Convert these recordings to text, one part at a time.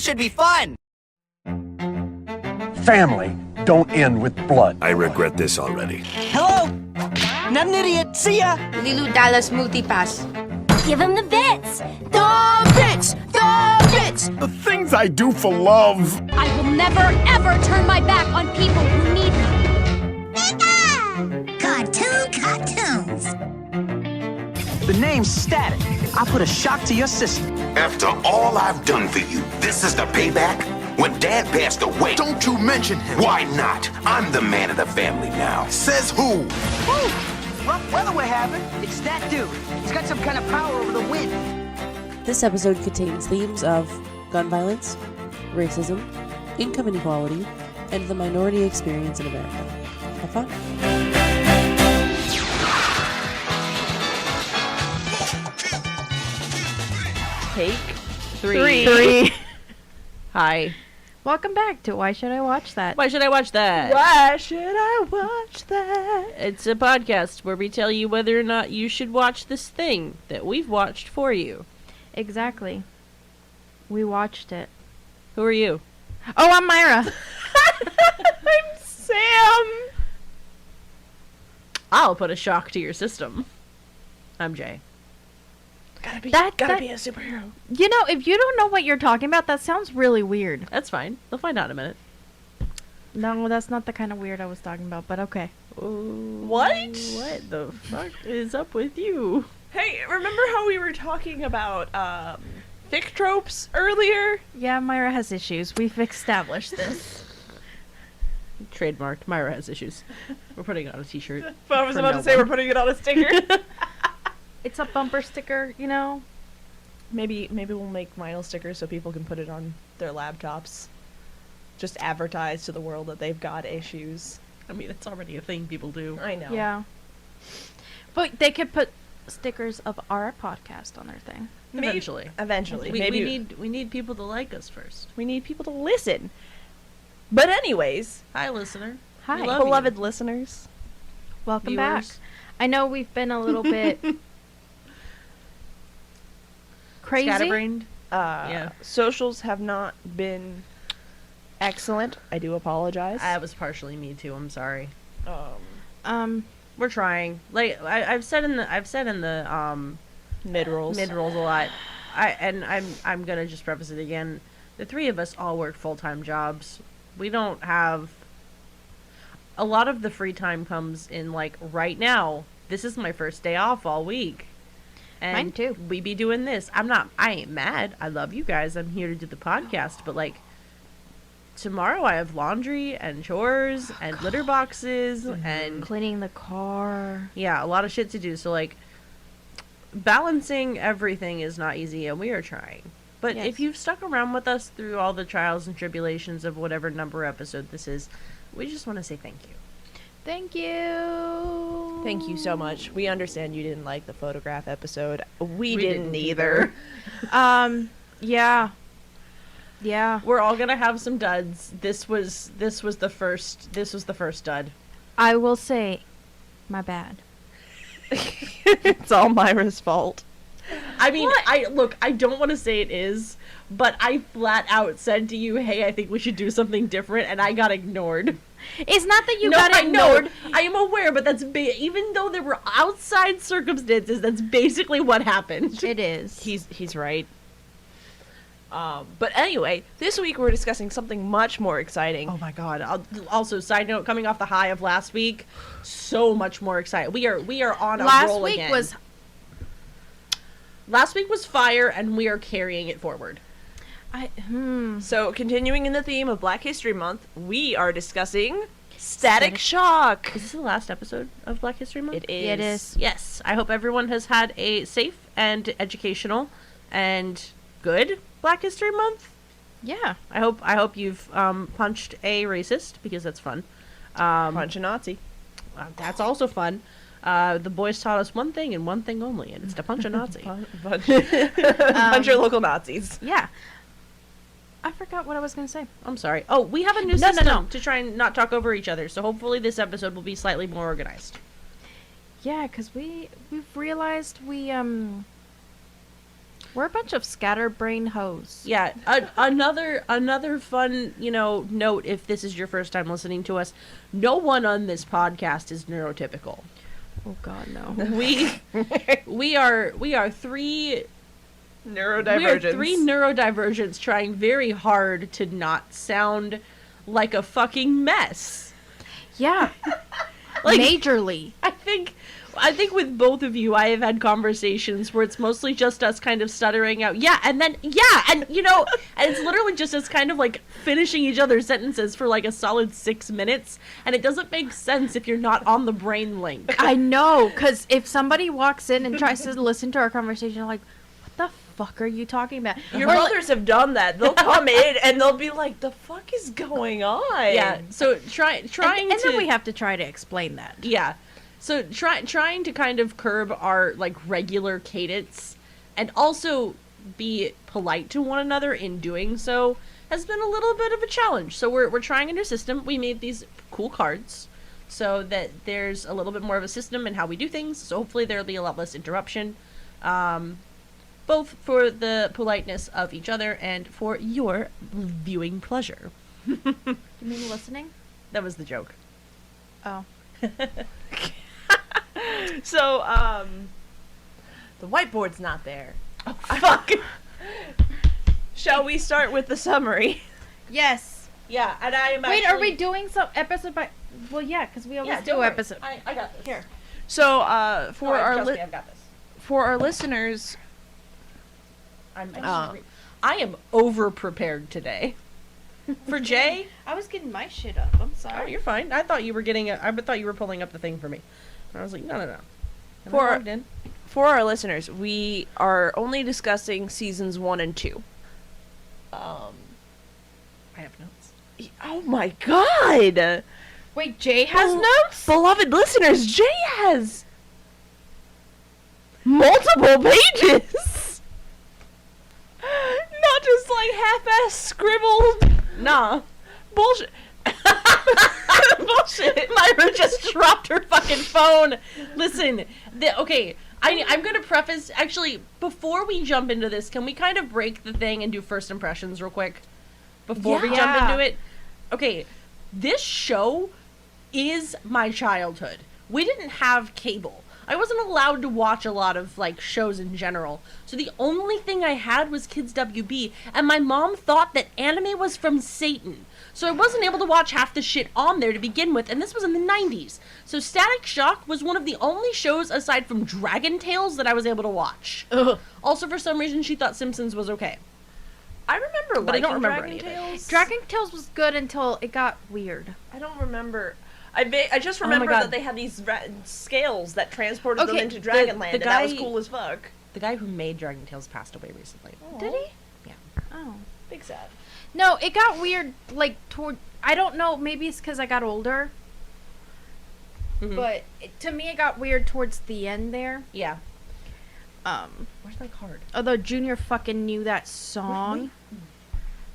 This should be fun! Family don't end with blood. I regret this already. Hello? Not an idiot. See ya! Lilu Dallas Multipass. Give him the bits! The bits! The bits! The things I do for love. I will never, ever turn my back on people who need me. Cartoons. The name's Static. I put a shock to your system. After all I've done for you, this is the payback? When Dad passed away... Don't you mention him. Why not? I'm the man of the family now. Says who? Rough weather we're having. It's that dude. He's got some kind of power over the wind. This episode contains themes of gun violence, racism, income inequality, and the minority experience in America. Have fun. Take three. Hi. Welcome back to Why Should I Watch That? Why should I watch that? Why should I watch that? It's a podcast where we tell you whether or not you should watch this thing that we've watched for you. Exactly. We watched it. Who are you? Oh, I'm Myra. I'm Sam. I'll put a shock to your system. I'm Jay. Gotta be a superhero. You know, if you don't know what you're talking about, that sounds really weird. That's fine. They'll find out in a minute. No, that's not the kind of weird I was talking about, but okay. What? What the fuck is up with you? Hey, remember how we were talking about fic tropes earlier? Yeah, Myra has issues. We've established this. Trademarked. Myra has issues. We're putting it on a t-shirt. I was about to say we're putting it on a sticker. It's a bumper sticker, you know? Maybe we'll make vinyl stickers so people can put it on their laptops. Just advertise to the world that they've got issues. I mean, it's already a thing people do. I know. Yeah. But they could put stickers of our podcast on their thing. Eventually. We need people to like us first. We need people to listen. But anyways. Hi, listener. Hi. Beloved listeners. Welcome back. I know we've been a little bit... crazy. Scatterbrained. Socials have not been excellent. I do apologize. That was partially me too. I'm sorry. We're trying. Like I've said in the mid rolls a lot. I'm gonna just preface it again. The three of us all work full-time jobs. We don't have a lot of the free time comes in like right now. This is my first day off all week. And mine too. We be doing this. I ain't mad. I love you guys. I'm here to do the podcast. But like tomorrow I have laundry and chores and litter boxes and cleaning the car. Yeah, a lot of shit to do. So like balancing everything is not easy, and we are trying. But if you've stuck around with us through all the trials and tribulations of whatever number episode this is, we just want to say thank you. Thank you. Thank you so much. We understand you didn't like the photograph episode. We didn't either. Yeah. We're all gonna have some duds. This was the first dud. I will say, my bad. It's all Myra's fault. I mean, I don't want to say it is, but I flat out said to you, hey, I think we should do something different, and I got ignored. It's not that you got ignored. I am aware, but that's even though there were outside circumstances, that's basically what happened. It is. He's right. But anyway, this week we're discussing something much more exciting. Oh my god. Also, side note, coming off the high of last week, so much more excited. We are on a roll again. Last week was fire, and we are carrying it forward. So, continuing in the theme of Black History Month, we are discussing Static Shock. Is this the last episode of Black History Month? It is. It is. Yes. I hope everyone has had a safe and educational and good Black History Month. Yeah. I hope you've punched a racist, because that's fun. Punch a Nazi. That's also fun. The boys taught us one thing and one thing only, and it's to punch a Nazi. Punch your local Nazis. Yeah. I forgot what I was going to say. I'm sorry. Oh, we have a new system to try and not talk over each other, so hopefully this episode will be slightly more organized. Yeah, because we've realized we We're a bunch of scatterbrain hoes. Yeah, another fun, note if this is your first time listening to us, no one on this podcast is neurotypical. Oh God, no. We are three Neurodivergents. Three neurodivergents trying very hard to not sound like a fucking mess. Yeah. Like, majorly. I think with both of you, I have had conversations where it's mostly just us kind of stuttering out, and it's literally just us kind of like finishing each other's sentences for like a solid 6 minutes, and it doesn't make sense if you're not on the brain link. I know, because if somebody walks in and tries to listen to our conversation, they're like, what the fuck are you talking about? Your mothers have done that. They'll come in and they'll be like, the fuck is going on? Yeah, so trying and to... then we have to try to explain that. Yeah. So trying to kind of curb our like regular cadence and also be polite to one another in doing so has been a little bit of a challenge. So we're trying a new system. We made these cool cards so that there's a little bit more of a system in how we do things. So hopefully there'll be a lot less interruption, both for the politeness of each other and for your viewing pleasure. You mean listening? That was the joke. Oh. So, the whiteboard's not there. Oh, fuck. Shall we start with the summary? Yes. Yeah, and I am Wait, are we doing some episode by... Well, yeah, because we always do episode. I got this. Here. So, for Trust me, I've got this. for our listeners, I am over-prepared today. For Jay... I was getting my shit up. I'm Oh, sorry. you're fine. I thought you were pulling up the thing for me. And I was like, no. And For- I logged in. for our listeners, we are only discussing seasons 1 and 2. I have notes. Oh my god! Wait, Jay has notes? Beloved listeners, Jay has multiple pages! Not just like half-ass scribbled. Nah. Bullshit. Bullshit. Myra just dropped her fucking phone. Listen, okay, I'm going to preface, actually, before we jump into this, can we kind of break the thing and do first impressions real quick? Before we jump into it? Okay, this show is my childhood. We didn't have cable. I wasn't allowed to watch a lot of, like, shows in general. So the only thing I had was Kids WB, and my mom thought that anime was from Satan. So I wasn't able to watch half the shit on there to begin with, and this was in the 90s. So Static Shock was one of the only shows aside from Dragon Tales that I was able to watch. Ugh. Also, for some reason, she thought Simpsons was okay. I remember But I don't liking remember Dragon any of it. Tales. Dragon Tales was good until it got weird. I don't remember. I just Oh my remember God. that they had these scales that transported them Okay, into Dragonland, and that was guy- cool as fuck. The guy who made Dragon Tales passed away recently. Did he? Yeah. Oh. Big sad. No, it got weird, like, toward... I don't know, maybe it's because I got older. Mhm. But to me, it got weird towards the end there. Yeah. Where's my card? Although Junior fucking knew that song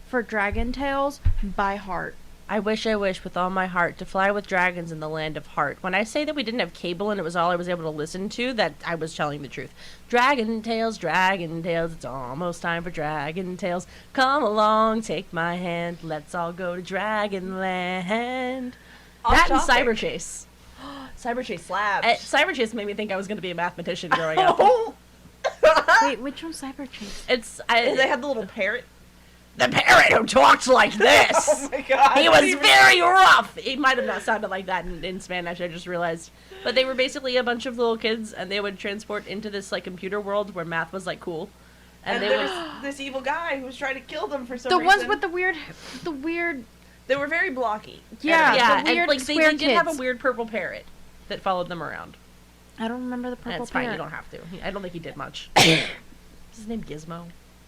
for Dragon Tales by heart. I wish with all my heart to fly with dragons in the land of heart. When I say that we didn't have cable and it was all I was able to listen to, that I was telling the truth. Dragon Tales, it's almost time for Dragon Tales. Come along, take my hand, let's all go to Dragonland. That and Cyber Chase. Cyber Chase slaps. Cyber Chase made me think I was going to be a mathematician growing up. Wait, which one's Cyber Chase? They had the little parrot. The parrot who talks like this. Oh my god. He was very rough. He might have not sounded like that in Spanish, I just realized. But they were basically a bunch of little kids, and they would transport into this, like, computer world where math was, like, cool. And they there would... was this evil guy who was trying to kill them for some The reason. ones with the weird... They were very blocky. Yeah, Yeah, the weird and, like, they square did have a kids. weird purple parrot that followed them around. I don't remember the purple That's fine, you parrot. don't have to. I don't think he did much. Is his name Gizmo?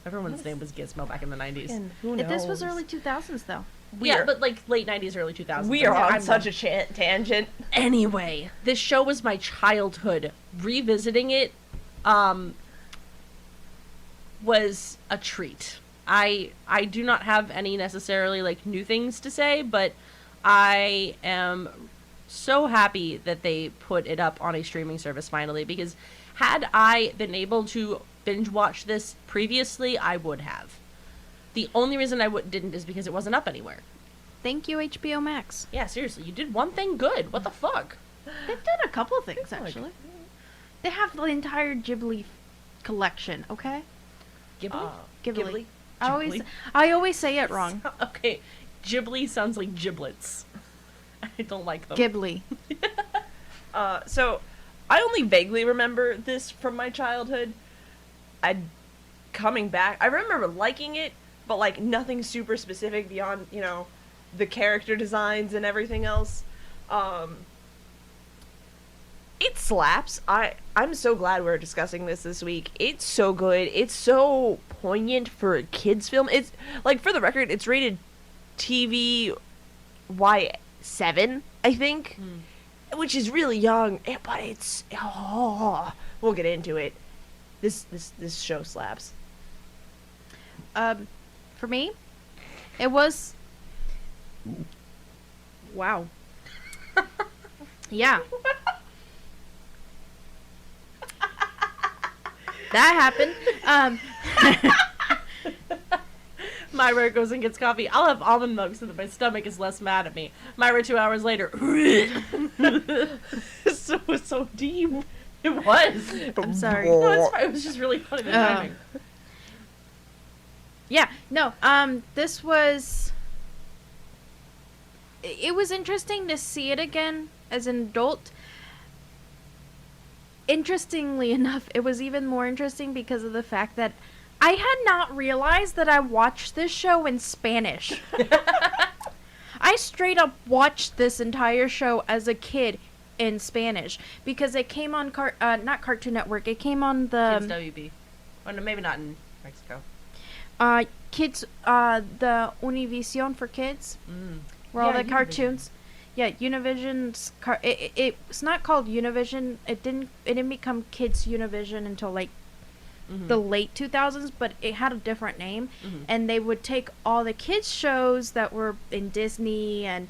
Everyone's name was Gizmo back in the 90s. Who knows? This was early 2000s, though. Yeah, but, like, late 90s, early 2000s. We are on I'm such a tangent. Anyway, this show was my childhood. Revisiting it, was a treat. I do not have any necessarily, like, new things to say, but I am so happy that they put it up on a streaming service finally, because had I been able to binge watched this previously, I would have. The only reason I didn't is because it wasn't up anywhere. Thank you, HBO Max. Yeah, seriously, you did one thing good. What the fuck? They've done a couple of things, actually. They have the entire Ghibli collection, okay? Ghibli? Ghibli. Ghibli? I always say it wrong. Okay, Ghibli sounds like giblets. I don't like them. Ghibli. So, I only vaguely remember this from my childhood. Coming back, I remember liking it, but like nothing super specific beyond, you know, the character designs and everything else. It slaps. I'm so glad we're discussing this week. It's so good. It's so poignant for a kids film. It's like, for the record, it's rated TV Y7, I think, which is really young. But it's we'll get into it. This show slaps. For me, it was... Wow. Yeah. That happened. Myra goes and gets coffee. I'll have almond milk so that my stomach is less mad at me. Myra 2 hours later. so deep. It was. I'm sorry. No, it's fine. It was just really funny. The timing. Yeah, no, this was... It was interesting to see it again as an adult. Interestingly enough, it was even more interesting because of the fact that I had not realized that I watched this show in Spanish. I straight up watched this entire show as a kid in Spanish because it came on not Cartoon Network. It came on the Kids WB. Oh, no, maybe not in Mexico. Kids, the Univision for kids, where all the cartoons. Yeah, Univision's it's not called Univision. It didn't become Kids Univision until like the late 2000s, but it had a different name. And they would take all the kids shows that were in Disney and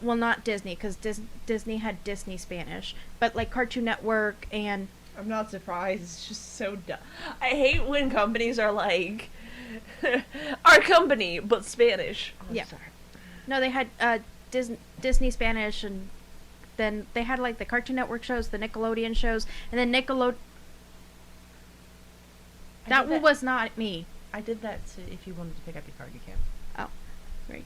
well, not Disney, because Disney had Disney Spanish, but like Cartoon Network. And I'm not surprised. It's just so dumb. I hate when companies are like, our company, but Spanish. Oh, yeah. Sorry. No, they had Disney Spanish, and then they had like the Cartoon Network shows, the Nickelodeon shows, and then That one was not me. I did that so if you wanted to pick up your card, you can. Oh, great.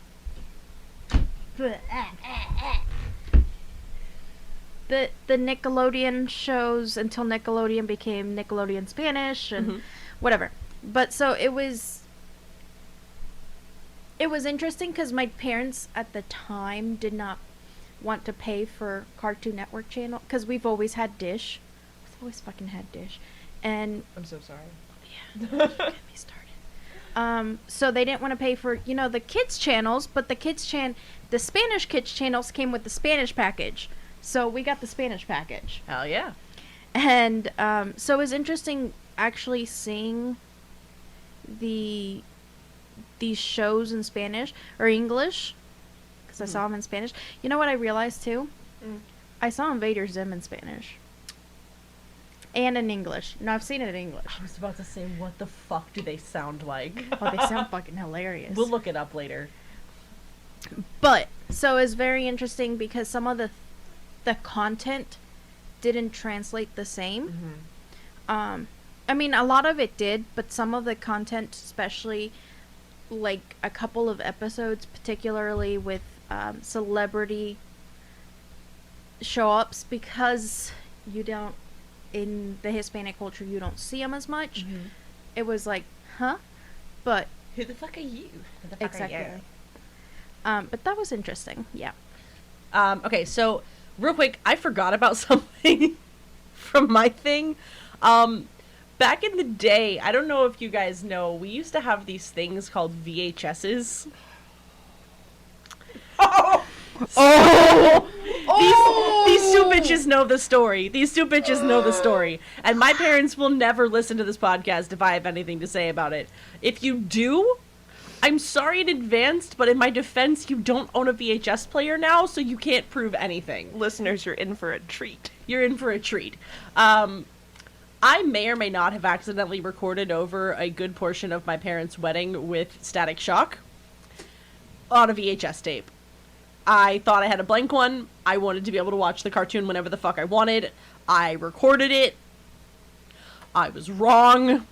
The Nickelodeon shows until Nickelodeon became Nickelodeon Spanish and whatever. But so it was interesting because my parents at the time did not want to pay for Cartoon Network channel because we've always had Dish. We've always fucking had Dish. And I'm so sorry. Yeah, don't get me started. So they didn't want to pay for, you know, the kids channels, but the Spanish kids channels came with the Spanish package. So we got the Spanish package. Hell yeah. And so it was interesting actually seeing these shows in Spanish or English, because I saw them in Spanish. You know what I realized too? I saw Invader Zim in Spanish. And in English. No, I've seen it in English. I was about to say, what the fuck do they sound like? Oh, they sound fucking hilarious. We'll look it up later. But, so it's very interesting because some of the content didn't translate the same. I mean, a lot of it did, but some of the content, especially like a couple of episodes, particularly with celebrity show-ups, because you don't, in the Hispanic culture, you don't see them as much. It was like, huh? But who the fuck are you? Who the fuck exactly. Are you? But that was interesting. Yeah. Okay, so real quick, I forgot about something from my thing. Back in the day, I don't know if you guys know, we used to have these things called VHSs. These two bitches know the story. These two bitches know the story. And my parents will never listen to this podcast if I have anything to say about it. If you do, I'm sorry in advance, but in my defense, you don't own a VHS player now, so you can't prove anything. Listeners, you're in for a treat. You're in for a treat. I may or may not have accidentally recorded over a good portion of my parents' wedding with Static Shock on a VHS tape. I thought I had a blank one. I wanted to be able to watch the cartoon whenever the fuck I wanted. I recorded it. I was wrong.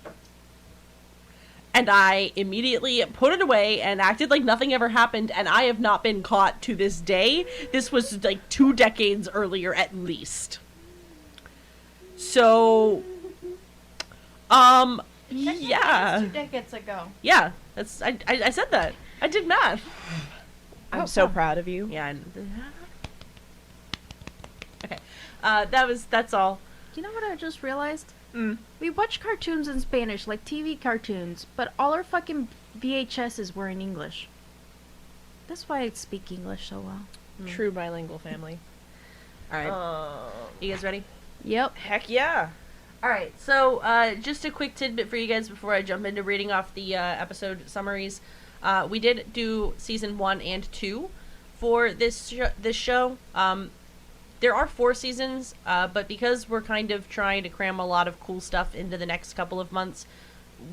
And I immediately put it away and acted like nothing ever happened, and I have not been caught to this day. This was like 2 decades earlier at least. So, yeah. 2 decades ago. Yeah, that's I said that. I did math. I'm so proud of you. Yeah. Okay. That's all. You know what I just realized? We watch cartoons in Spanish, like TV cartoons, but all our fucking VHSs were in English. That's why I speak English so well. True bilingual family. All right. You guys ready? Yep. Heck yeah. All right. So, just a quick tidbit for you guys before I jump into reading off the episode summaries. We did do season 1 and 2 for this show. There are 4 seasons, but because we're kind of trying to cram a lot of cool stuff into the next couple of months,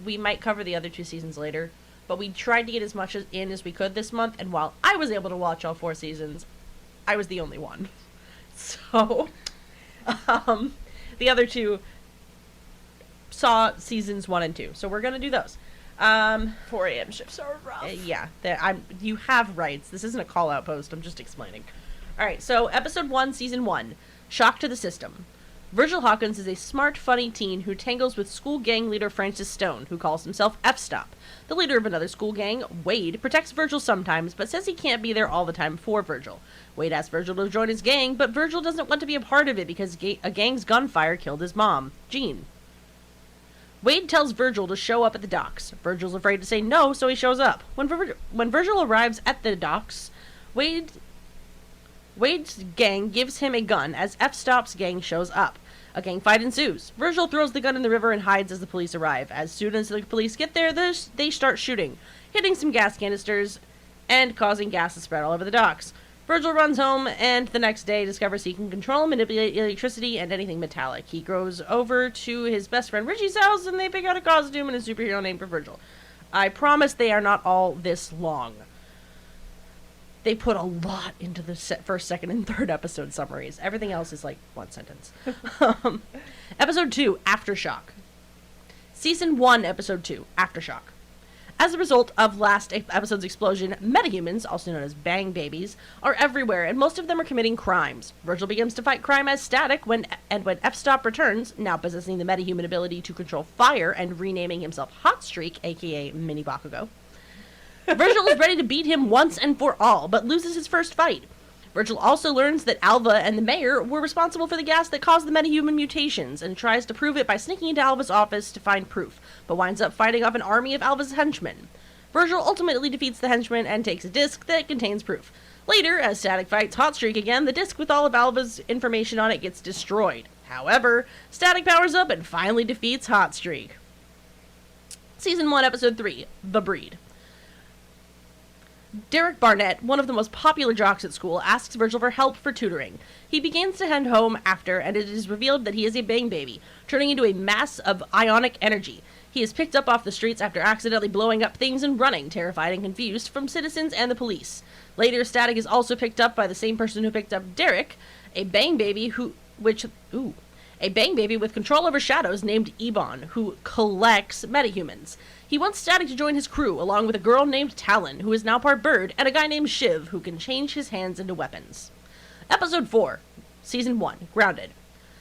we might cover the other 2 seasons later. But we tried to get as much in as we could this month, and while I was able to watch all 4 seasons, I was the only one. So, the other 2 saw seasons 1 and 2, so we're gonna do those. 4 a.m. shifts are rough. Yeah, you have rights. This isn't a call-out post. I'm just explaining. All right, so episode 1, season 1, Shock to the System. Virgil Hawkins is a smart, funny teen who tangles with school gang leader Francis Stone, who calls himself F-Stop. The leader of another school gang, Wade, protects Virgil sometimes, but says he can't be there all the time for Virgil. Wade asks Virgil to join his gang, but Virgil doesn't want to be a part of it because a gang's gunfire killed his mom, Jean. Wade tells Virgil to show up at the docks. Virgil's afraid to say no, so he shows up. When Virgil arrives at the docks, Wade's gang gives him a gun as F-Stop's gang shows up. A gang fight ensues. Virgil throws the gun in the river and hides as the police arrive. As soon as the police get there, they start shooting, hitting some gas canisters and causing gas to spread all over the docks. Virgil runs home and the next day discovers he can control and manipulate electricity and anything metallic. He goes over to his best friend Richie's house and they pick out a costume and a superhero name for Virgil. I promise they are not all this long. They put a lot into the first, second, and third episode summaries. Everything else is like 1 sentence. Episode 2, Aftershock. Season 1, Episode 2, Aftershock. As a result of last episode's explosion, metahumans, also known as bang babies, are everywhere, and most of them are committing crimes. Virgil begins to fight crime as Static when F-Stop returns, now possessing the metahuman ability to control fire and renaming himself Hotstreak, aka Mini Bakugo. Virgil is ready to beat him once and for all, but loses his first fight. Virgil also learns that Alva and the mayor were responsible for the gas that caused the metahuman mutations, and tries to prove it by sneaking into Alva's office to find proof, but winds up fighting off an army of Alva's henchmen. Virgil ultimately defeats the henchmen and takes a disc that contains proof. Later, as Static fights Hotstreak again, the disc with all of Alva's information on it gets destroyed. However, Static powers up and finally defeats Hotstreak. Season 1, Episode 3, The Breed. Derek Barnett, one of the most popular jocks at school, asks Virgil for help for tutoring. He begins to head home after, and it is revealed that he is a bang baby, turning into a mass of ionic energy. He is picked up off the streets after accidentally blowing up things and running, terrified and confused, from citizens and the police. Later, Static is also picked up by the same person who picked up Derek, a bang baby with control over shadows named Ebon, who collects metahumans. He wants Static to join his crew, along with a girl named Talon, who is now part bird, and a guy named Shiv, who can change his hands into weapons. Episode 4, Season 1, Grounded.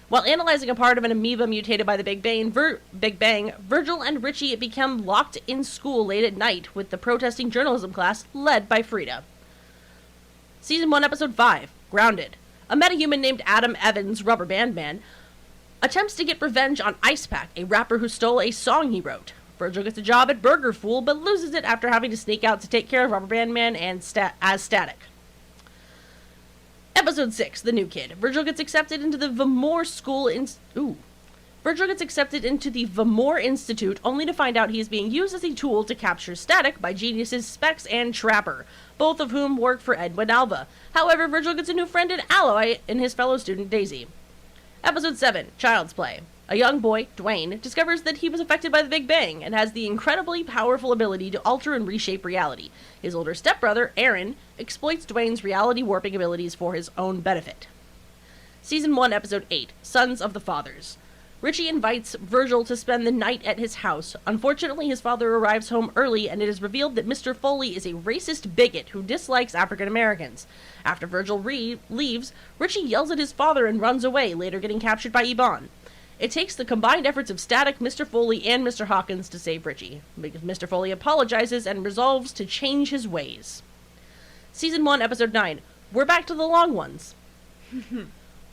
While analyzing a part of an amoeba mutated by the Big Bang, Virgil and Richie become locked in school late at night with the protesting journalism class led by Frida. Season 1, Episode 5, Grounded. A metahuman named Adam Evans, Rubber Band Man, attempts to get revenge on Ice Pack, a rapper who stole a song he wrote. Virgil gets a job at Burger Fool, but loses it after having to sneak out to take care of Rubber Band Man and as Static. Episode 6, The New Kid. Virgil gets accepted into the Vamore Institute, only to find out he is being used as a tool to capture Static by geniuses Specs and Trapper, both of whom work for Edwin Alva. However, Virgil gets a new friend and ally in his fellow student Daisy. Episode 7, Child's Play. A young boy, Dwayne, discovers that he was affected by the Big Bang and has the incredibly powerful ability to alter and reshape reality. His older stepbrother, Aaron, exploits Dwayne's reality warping abilities for his own benefit. Season 1, Episode 8, Sons of the Fathers. Richie invites Virgil to spend the night at his house. Unfortunately, his father arrives home early, and it is revealed that Mr. Foley is a racist bigot who dislikes African Americans. After Virgil leaves, Richie yells at his father and runs away, later getting captured by Ebon. It takes the combined efforts of Static, Mr. Foley, and Mr. Hawkins to save Richie, because Mr. Foley apologizes and resolves to change his ways. Season 1, Episode 9, We're Back to the Long Ones.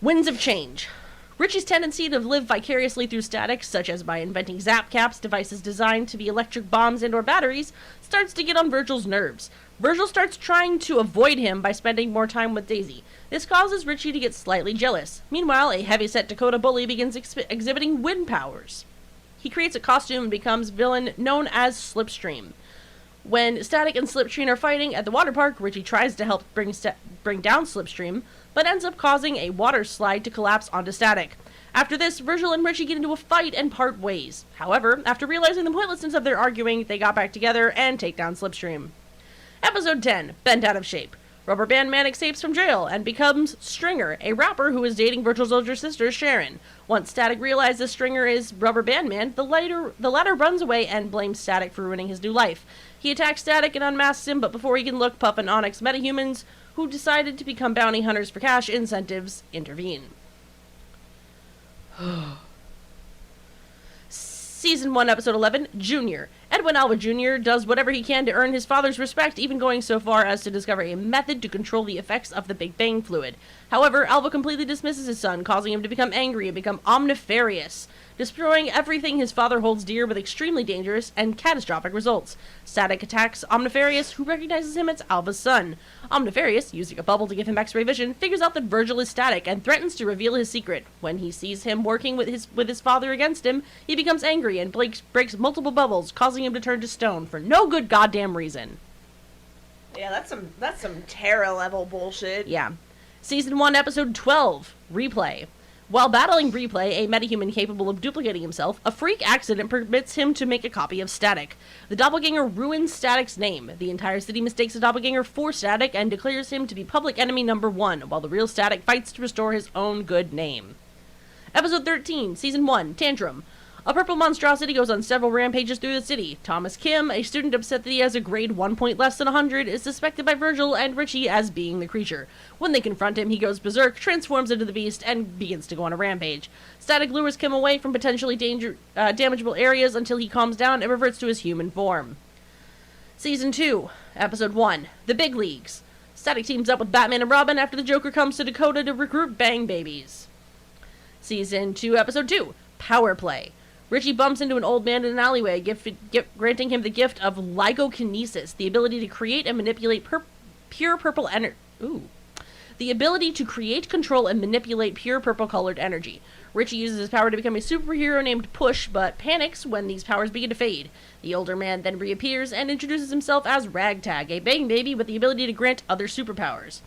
Winds of Change. Richie's tendency to live vicariously through Static, such as by inventing zap caps, devices designed to be electric bombs and or batteries, starts to get on Virgil's nerves. Virgil starts trying to avoid him by spending more time with Daisy. This causes Richie to get slightly jealous. Meanwhile, a heavyset Dakota bully begins exhibiting wind powers. He creates a costume and becomes villain known as Slipstream. When Static and Slipstream are fighting at the water park, Richie tries to help bring down Slipstream, but ends up causing a water slide to collapse onto Static. After this, Virgil and Richie get into a fight and part ways. However, after realizing the pointlessness of their arguing, they got back together and take down Slipstream. Episode 10, Bent Out of Shape. Rubber Band Man escapes from jail and becomes Stringer, a rapper who is dating Virgil's older sister, Sharon. Once Static realizes Stringer is Rubber Band Man, the latter runs away and blames Static for ruining his new life. He attacks Static and unmasks him, but before he can look, Puff and Onyx metahumans, who decided to become bounty hunters for cash incentives, intervene. Season 1, Episode 11, Junior. Edwin Alva Jr. does whatever he can to earn his father's respect, even going so far as to discover a method to control the effects of the Big Bang fluid. However, Alva completely dismisses his son, causing him to become angry and become omnifarious, destroying everything his father holds dear with extremely dangerous and catastrophic results. Static attacks Omnifarious, who recognizes him as Alva's son. Omnifarious, using a bubble to give him X-ray vision, figures out that Virgil is Static and threatens to reveal his secret. When he sees him working with his father against him, he becomes angry and breaks multiple bubbles, causing him to turn to stone for no good goddamn reason. Yeah, that's some Terra level bullshit. Yeah. Season 1, Episode 12, Replay. While battling Replay, a metahuman capable of duplicating himself, a freak accident permits him to make a copy of Static. The doppelganger ruins Static's name. The entire city mistakes the doppelganger for Static and declares him to be public enemy number 1, while the real Static fights to restore his own good name. Episode 13, Season 1, Tantrum. A purple monstrosity goes on several rampages through the city. Thomas Kim, a student upset that he has a grade 1 point less than 100, is suspected by Virgil and Richie as being the creature. When they confront him, he goes berserk, transforms into the beast, and begins to go on a rampage. Static lures Kim away from potentially damageable areas until he calms down and reverts to his human form. Season 2, Episode 1, The Big Leagues. Static teams up with Batman and Robin after the Joker comes to Dakota to recruit Bang Babies. Season 2, Episode 2, Power Play. Richie bumps into an old man in an alleyway, granting him the gift of lygokinesis, the ability to create and manipulate pure purple energy. The ability to create, control, and manipulate pure purple-colored energy. Richie uses his power to become a superhero named Push, but panics when these powers begin to fade. The older man then reappears and introduces himself as Ragtag, a Bang Baby with the ability to grant other superpowers.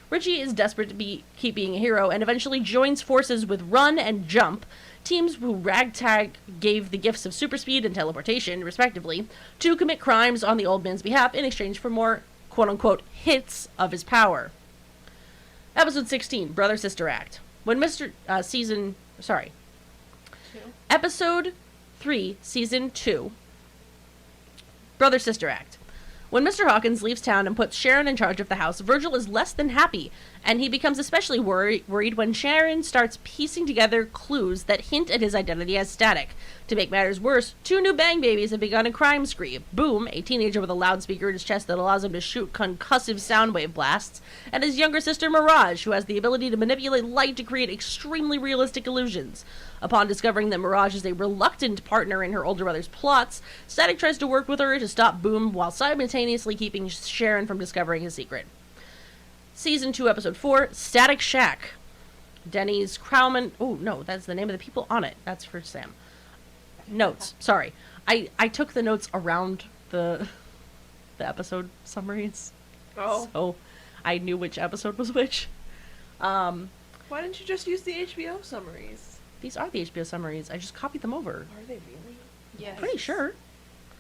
Richie is desperate to keep being a hero and eventually joins forces with Run and Jump, teams who Ragtag gave the gifts of super speed and teleportation, respectively, to commit crimes on the old man's behalf in exchange for more, quote-unquote, hits of his power. Episode 16, Brother-Sister Act. Episode 3, Season 2, Brother-Sister Act. When Mr. Hawkins leaves town and puts Sharon in charge of the house, Virgil is less than happy, and he becomes especially worried when Sharon starts piecing together clues that hint at his identity as Static. To make matters worse, 2 new Bang Babies have begun a crime spree. Boom, a teenager with a loudspeaker in his chest that allows him to shoot concussive sound wave blasts, and his younger sister Mirage, who has the ability to manipulate light to create extremely realistic illusions. Upon discovering that Mirage is a reluctant partner in her older brother's plots, Static tries to work with her to stop Boom while simultaneously keeping Sharon from discovering his secret. Season 2, Episode 4, Static Shack. Denny's Crowman... Oh, no, that's the name of the people on it. That's for Sam. Notes. Sorry. I took the notes around the episode summaries. Oh. So I knew which episode was which. Why didn't you just use the HBO summaries? These are the HBO summaries. I just copied them over. Are they really? Yes. Pretty sure.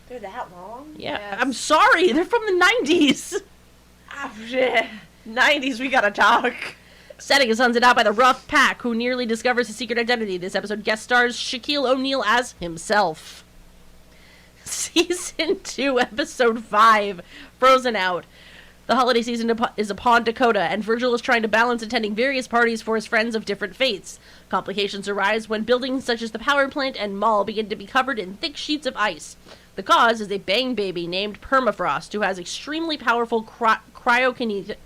They're that long? Yeah. Yes. I'm sorry. They're from the 90s. Ah, shit. 90s, we gotta talk. Setting is hunted out by the rough pack, who nearly discovers his secret identity. This episode guest stars Shaquille O'Neal as himself. Season 2, Episode 5, Frozen Out. The holiday season is upon Dakota, and Virgil is trying to balance attending various parties for his friends of different faiths. Complications arise when buildings such as the power plant and mall begin to be covered in thick sheets of ice. The cause is a bang baby named Permafrost, who has extremely powerful cryokinetic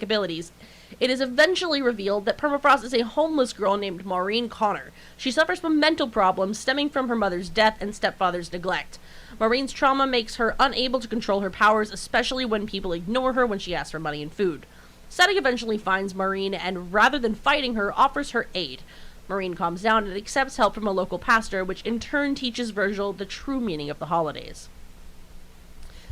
abilities. It is eventually revealed that Permafrost is a homeless girl named Maureen Connor. She suffers from mental problems stemming from her mother's death and stepfather's neglect. Maureen's trauma makes her unable to control her powers, especially when people ignore her when she asks for money and food. Static eventually finds Maureen and, rather than fighting her, offers her aid. Maureen calms down and accepts help from a local pastor, which in turn teaches Virgil the true meaning of the holidays.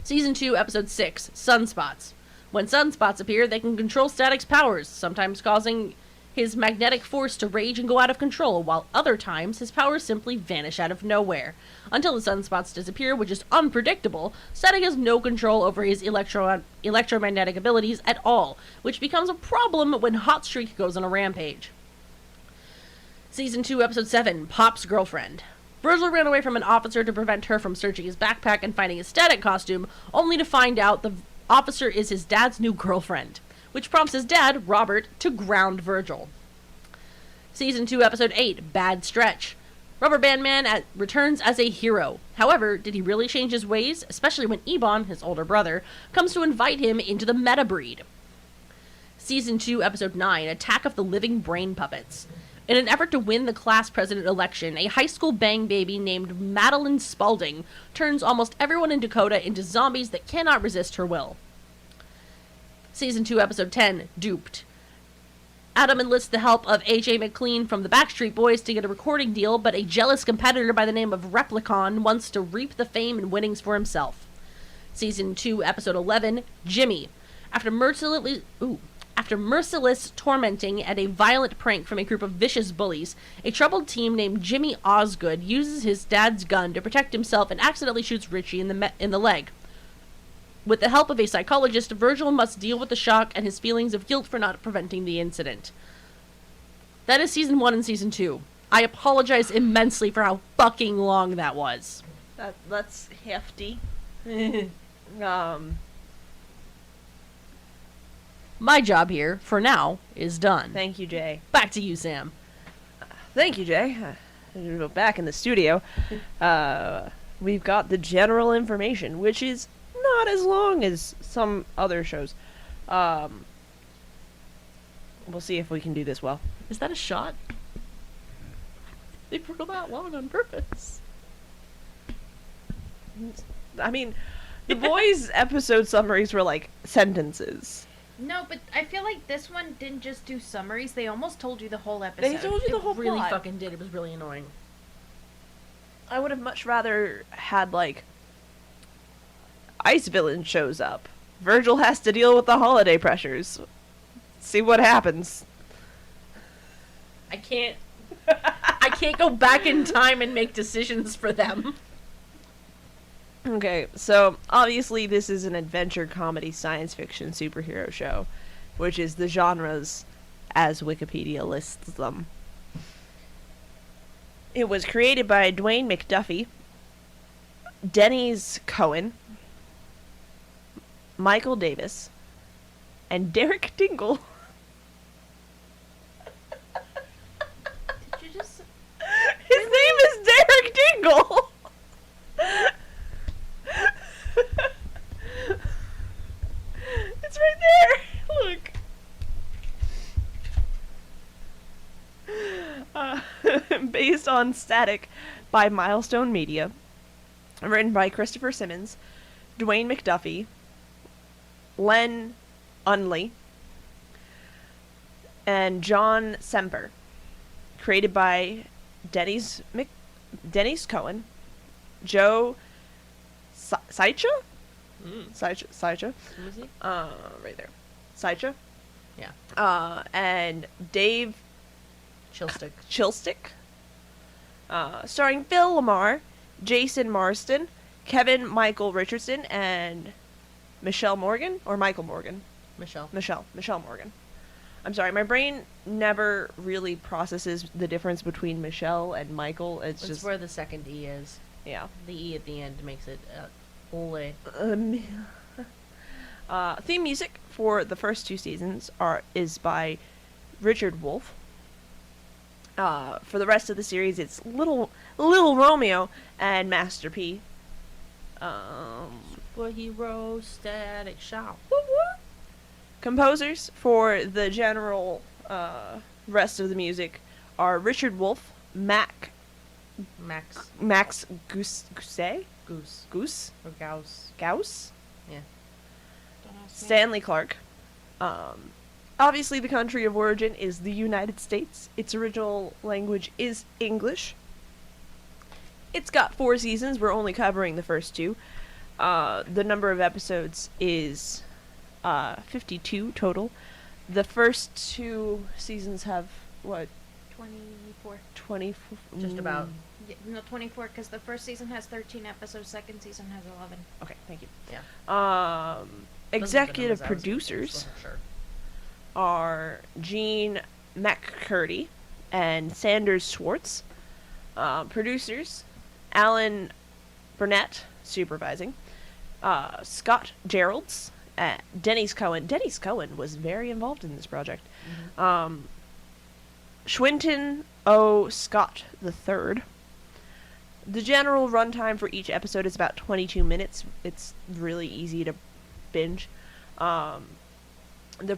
Season 2, Episode 6, Sunspots. When sunspots appear, they can control Static's powers, sometimes causing his magnetic force to rage and go out of control, while other times his powers simply vanish out of nowhere. Until the sunspots disappear, which is unpredictable, Static has no control over his electromagnetic abilities at all, which becomes a problem when Hotstreak goes on a rampage. Season 2, Episode 7, Pop's Girlfriend. Virgil ran away from an officer to prevent her from searching his backpack and finding his Static costume, only to find out the officer is his dad's new girlfriend, which prompts his dad, Robert, to ground Virgil. Season 2, Episode 8, Bad Stretch. Rubber Band Man returns as a hero. However, did he really change his ways, especially when Ebon, his older brother, comes to invite him into the meta breed? Season 2, Episode 9, Attack of the Living Brain Puppets. In an effort to win the class president election, a high school bang baby named Madeline Spaulding turns almost everyone in Dakota into zombies that cannot resist her will. Season 2, Episode 10, Duped. Adam enlists the help of A.J. McLean from the Backstreet Boys to get a recording deal, but a jealous competitor by the name of Replicon wants to reap the fame and winnings for himself. Season 2, Episode 11, Jimmy. After merciless tormenting and a violent prank from a group of vicious bullies, a troubled teen named Jimmy Osgood uses his dad's gun to protect himself and accidentally shoots Richie in the leg. With the help of a psychologist, Virgil must deal with the shock and his feelings of guilt for not preventing the incident. That is Season 1 and Season 2. I apologize immensely for how fucking long that was. That's hefty. My job here, for now, is done. Thank you, Jay. Back to you, Sam. Thank you, Jay. Back in the studio, we've got the general information, which is not as long as some other shows. We'll see if we can do this well. Is that a shot? They were that long on purpose. I mean, the boys' episode summaries were like sentences. No, but I feel like this one didn't just do summaries. They almost told you the whole episode. They told you the whole really plot. fucking did. It was really annoying. I would have much rather had, like, Ice Villain shows up. Virgil has to deal with the holiday pressures. See what happens. I can't go back in time and make decisions for them. Okay, so obviously this is an adventure comedy science fiction superhero show, which is the genres as Wikipedia lists them. It was created by Dwayne McDuffie, Denny's Cohen, Michael Davis, and Derek Dingle. Did you just... His name is Derek Dingle! It's right there! Look. Based on Static by Milestone Media. Written by Christopher Simmons, Dwayne McDuffie, Len Unley, and John Semper. Created by Denny's Cohen, Joe Saicha? Saicha? Who is he? Right there. Saicha? Yeah. And Dave Chilstick. Starring Phil Lamar, Jason Marston, Kevin Michael Richardson, and Michelle Morgan, or Michael Morgan? Michelle Morgan. I'm sorry, my brain never really processes the difference between Michelle and Michael. It's just where the second E is. Yeah. The E at the end makes it ole. Theme music for the first 2 seasons is by Richard Wolf. For the rest of the series, it's Little Romeo and Master P. Superhero Static Shock. Composers for the general rest of the music are Richard Wolf, Max Goose or Gauss, yeah, Stanley Clark. Obviously, the country of origin is the United States. Its original language is English. It's got 4 seasons. We're only covering the first 2. The number of episodes is 52 total. The first 2 seasons have, what? 24. 24? Just about. Yeah, no, 24, because the first season has 13 episodes, second season has 11. Okay, thank you. Yeah. Executive producers Sure. are Gene McCurdy and Sanders Schwartz. Producers, Alan Burnett, supervising. Scott Geralds. Dennis Cohen. Dennis Cohen was very involved in this project. Mm-hmm. Schwinton O. Scott III. The general runtime for each episode is about 22 minutes. It's really easy to binge. The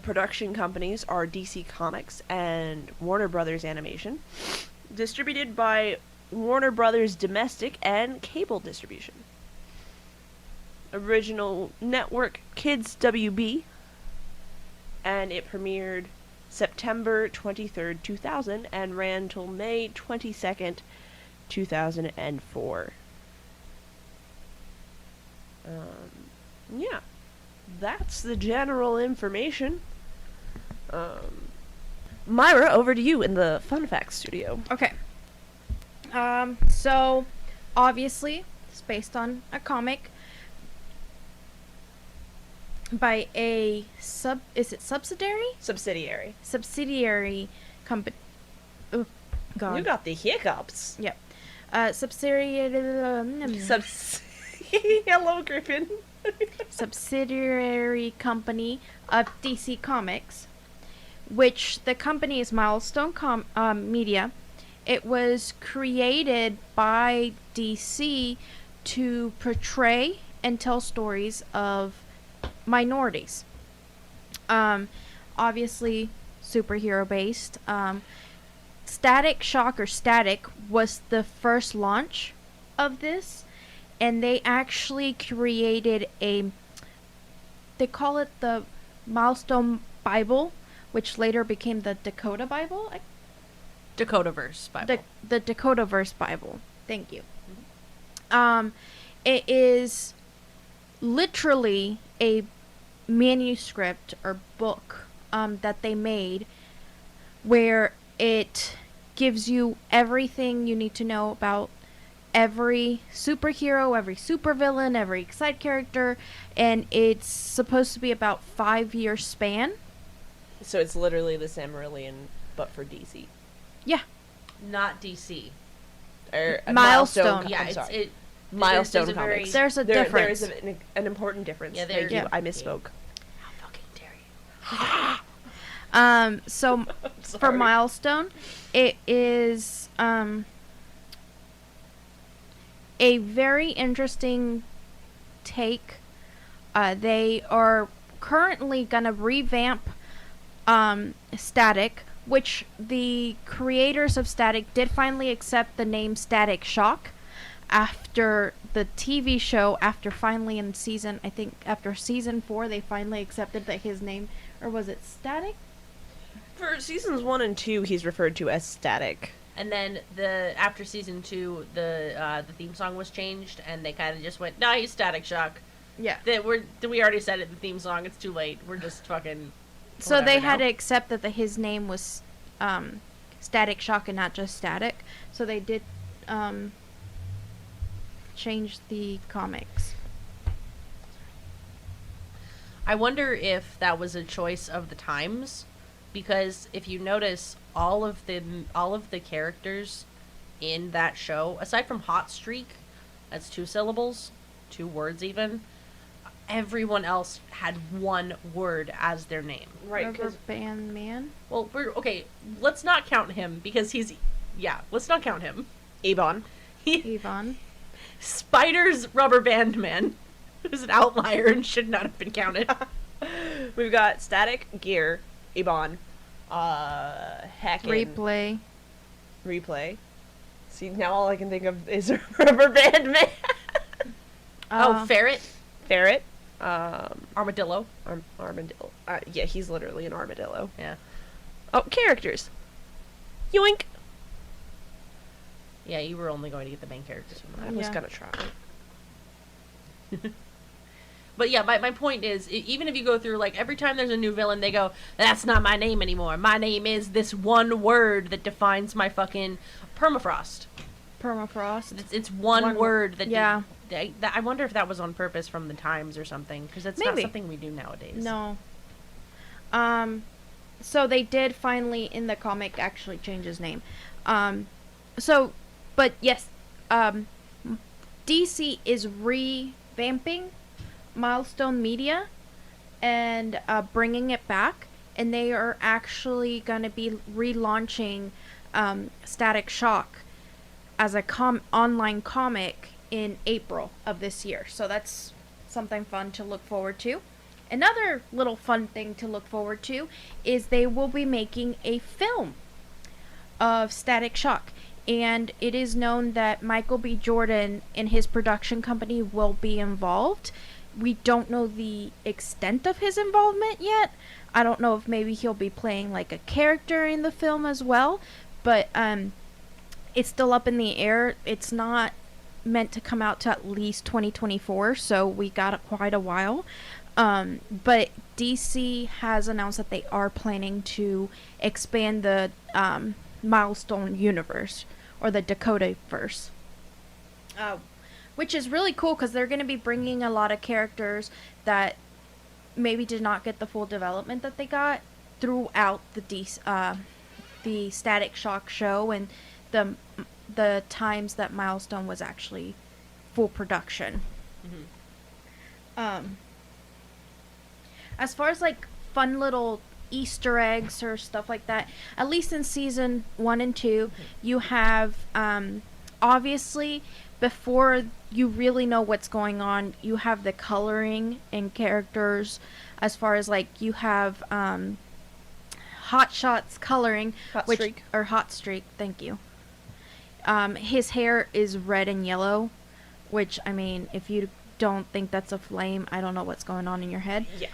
production companies are DC Comics and Warner Brothers Animation. Distributed by Warner Brothers Domestic and Cable Distribution. Original network Kids WB, and it premiered September 23rd, 2000 and ran till May 22nd, 2004. Yeah, that's the general information. Myra, over to you in the fun facts studio. Okay. So, obviously, it's based on a comic by a subsidiary company. Oh, God. You got the hiccups. Yep. Subsidiary. Hello, Griffin. Subsidiary company of DC Comics, which the company is Milestone Media. It was created by DC to portray and tell stories of minorities. Obviously superhero based. Static Shock or Static was the first launch of this, and they actually created they call it the Milestone Bible, which later became the Dakota Bible. Dakotaverse Bible. The Dakotaverse Bible. Thank you. It is literally a manuscript or book that they made where it gives you everything you need to know about every superhero, every supervillain, every side character, and it's supposed to be about 5-year span. So it's literally the Silmarillion, but for DC. Yeah. Not DC. Or Milestone. Yeah, I'm sorry. it Milestone there's a Comics. There's a difference. There is an important difference. Yeah, Thank yeah. you. I misspoke. How fucking dare you? So for Milestone, it is a very interesting take. They are currently gonna revamp Static, which the creators of Static did finally accept the name Static Shock after the TV show. After finally in season, I think after season 4, they finally accepted that his name, or was it Static? For seasons 1 and 2, he's referred to as Static. And then after season 2, the theme song was changed, and they kind of just went, "Nah, he's Static Shock." Yeah. We already said it in the theme song. It's too late. We're just fucking So whatever they had now. to accept that his name was Static Shock and not just Static. So they did change the comics. I wonder if that was a choice of the times, because if you notice, all of the characters in that show, aside from Hot Streak, that's 2 syllables, 2 words even, everyone else had 1 word as their name. Right, Rubber Band Man. Well, let's not count him, because let's not count him. Avon. Yvonne. Spider's Rubber Band Man, who's an outlier and should not have been counted. We've got Static, Gear, Avon, Heckin'. Replay. See, now all I can think of is Rubber Band Man. Ferret. Armadillo. Armadillo. Yeah, he's literally an armadillo. Yeah. Oh, characters. Yoink. Yeah, you were only going to get the main characters from I that. was gonna try. But yeah, my point is, even if you go through, like, every time there's a new villain, they go, that's not my name anymore. My name is this 1 word that defines my fucking permafrost. It's one word that... Yeah. I wonder if that was on purpose from the times or something, because it's not something we do nowadays. No. So they did finally, in the comic, actually change his name. But yes, DC is revamping Milestone Media and bringing it back, and they are actually going to be relaunching Static Shock as a online comic in April of this year. So that's something fun to look forward to. Another little fun thing to look forward to is they will be making a film of Static Shock. And it is known that Michael B. Jordan and his production company will be involved. We don't know the extent of his involvement yet. I don't know if maybe he'll be playing like a character in the film as well. But it's still up in the air. It's not meant to come out to at least 2024, so we got quite a while. But DC has announced that they are planning to expand the Milestone universe, or the Dakotaverse, which is really cool because they're going to be bringing a lot of characters that maybe did not get the full development that they got throughout the Static Shock show and the times that Milestone was actually full production. As far as like fun little Easter eggs or stuff like that, at least in season 1 and 2, you have obviously, before you really know what's going on, you have the coloring and characters. As far as like, you have Hot Shot's coloring, Hot Streak, thank you. His hair is red and yellow, which, I mean, if you don't think that's a flame, I don't know what's going on in your head. Yeah.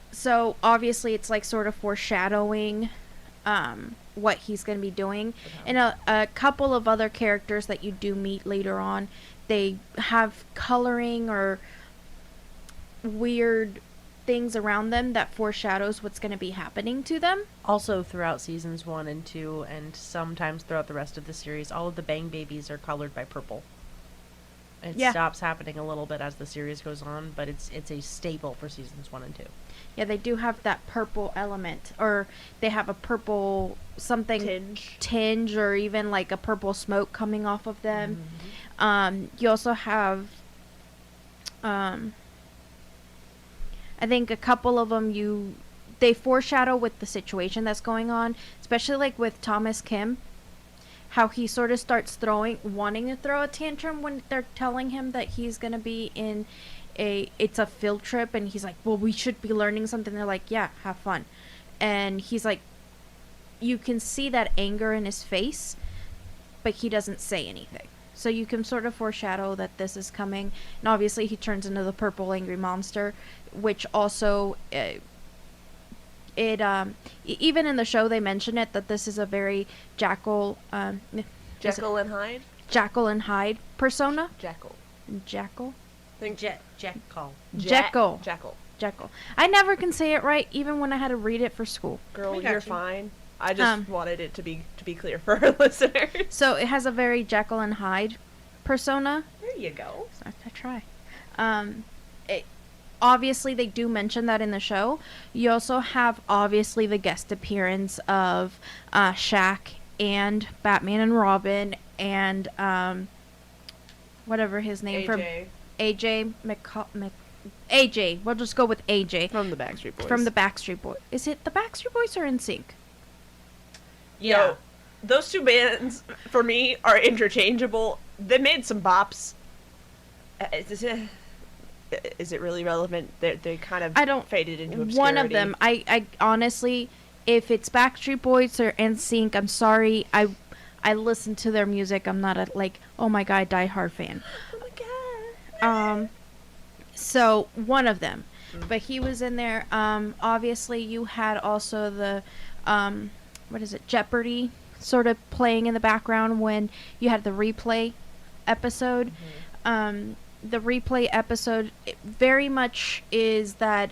So obviously it's like sort of foreshadowing what he's going to be doing. And a couple of other characters that you do meet later on, they have coloring or weird things around them that foreshadows what's going to be happening to them. Also, throughout seasons 1 and 2, and sometimes throughout the rest of the series, all of the Bang Babies are colored by purple. It stops happening a little bit as the series goes on, but it's a staple for seasons 1 and 2. Yeah, they do have that purple element, or they have a purple something tinge or even like a purple smoke coming off of them. You also have I think a couple of them they foreshadow with the situation that's going on, especially like with Thomas Kim, how he sort of starts wanting to throw a tantrum when they're telling him that he's going to be in it's a field trip, and he's like, well, we should be learning something. They're like, yeah, have fun. And he's like, you can see that anger in his face, but he doesn't say anything. So you can sort of foreshadow that this is coming. And obviously he turns into the purple angry monster, which also even in the show they mention it, that this is a very Jekyll and Hyde persona. Jackal. Jackal. Jekyll. Jekyll. I never can say it right, even when I had to read it for school. Girl, you're fine. I just wanted it to be clear for our listeners. So it has a very Jekyll and Hyde persona. There you go. I try. Obviously, they do mention that in the show. You also have, obviously, the guest appearance of Shaq and Batman and Robin and whatever his name AJ AJ. We'll just go with AJ from the Backstreet Boys. From the Backstreet Boys. Is it the Backstreet Boys or NSYNC? Yeah. Those two bands for me are interchangeable. They made some bops. Is it really relevant? They kind of faded into obscurity. One of them, I honestly, if it's Backstreet Boys or NSYNC, I'm sorry. I listen to their music. I'm not a oh my god, diehard fan. Oh my god. So one of them, but he was in there. Obviously you had also the, what is it, Jeopardy sort of playing in the background when you had the replay episode. The replay episode very much is that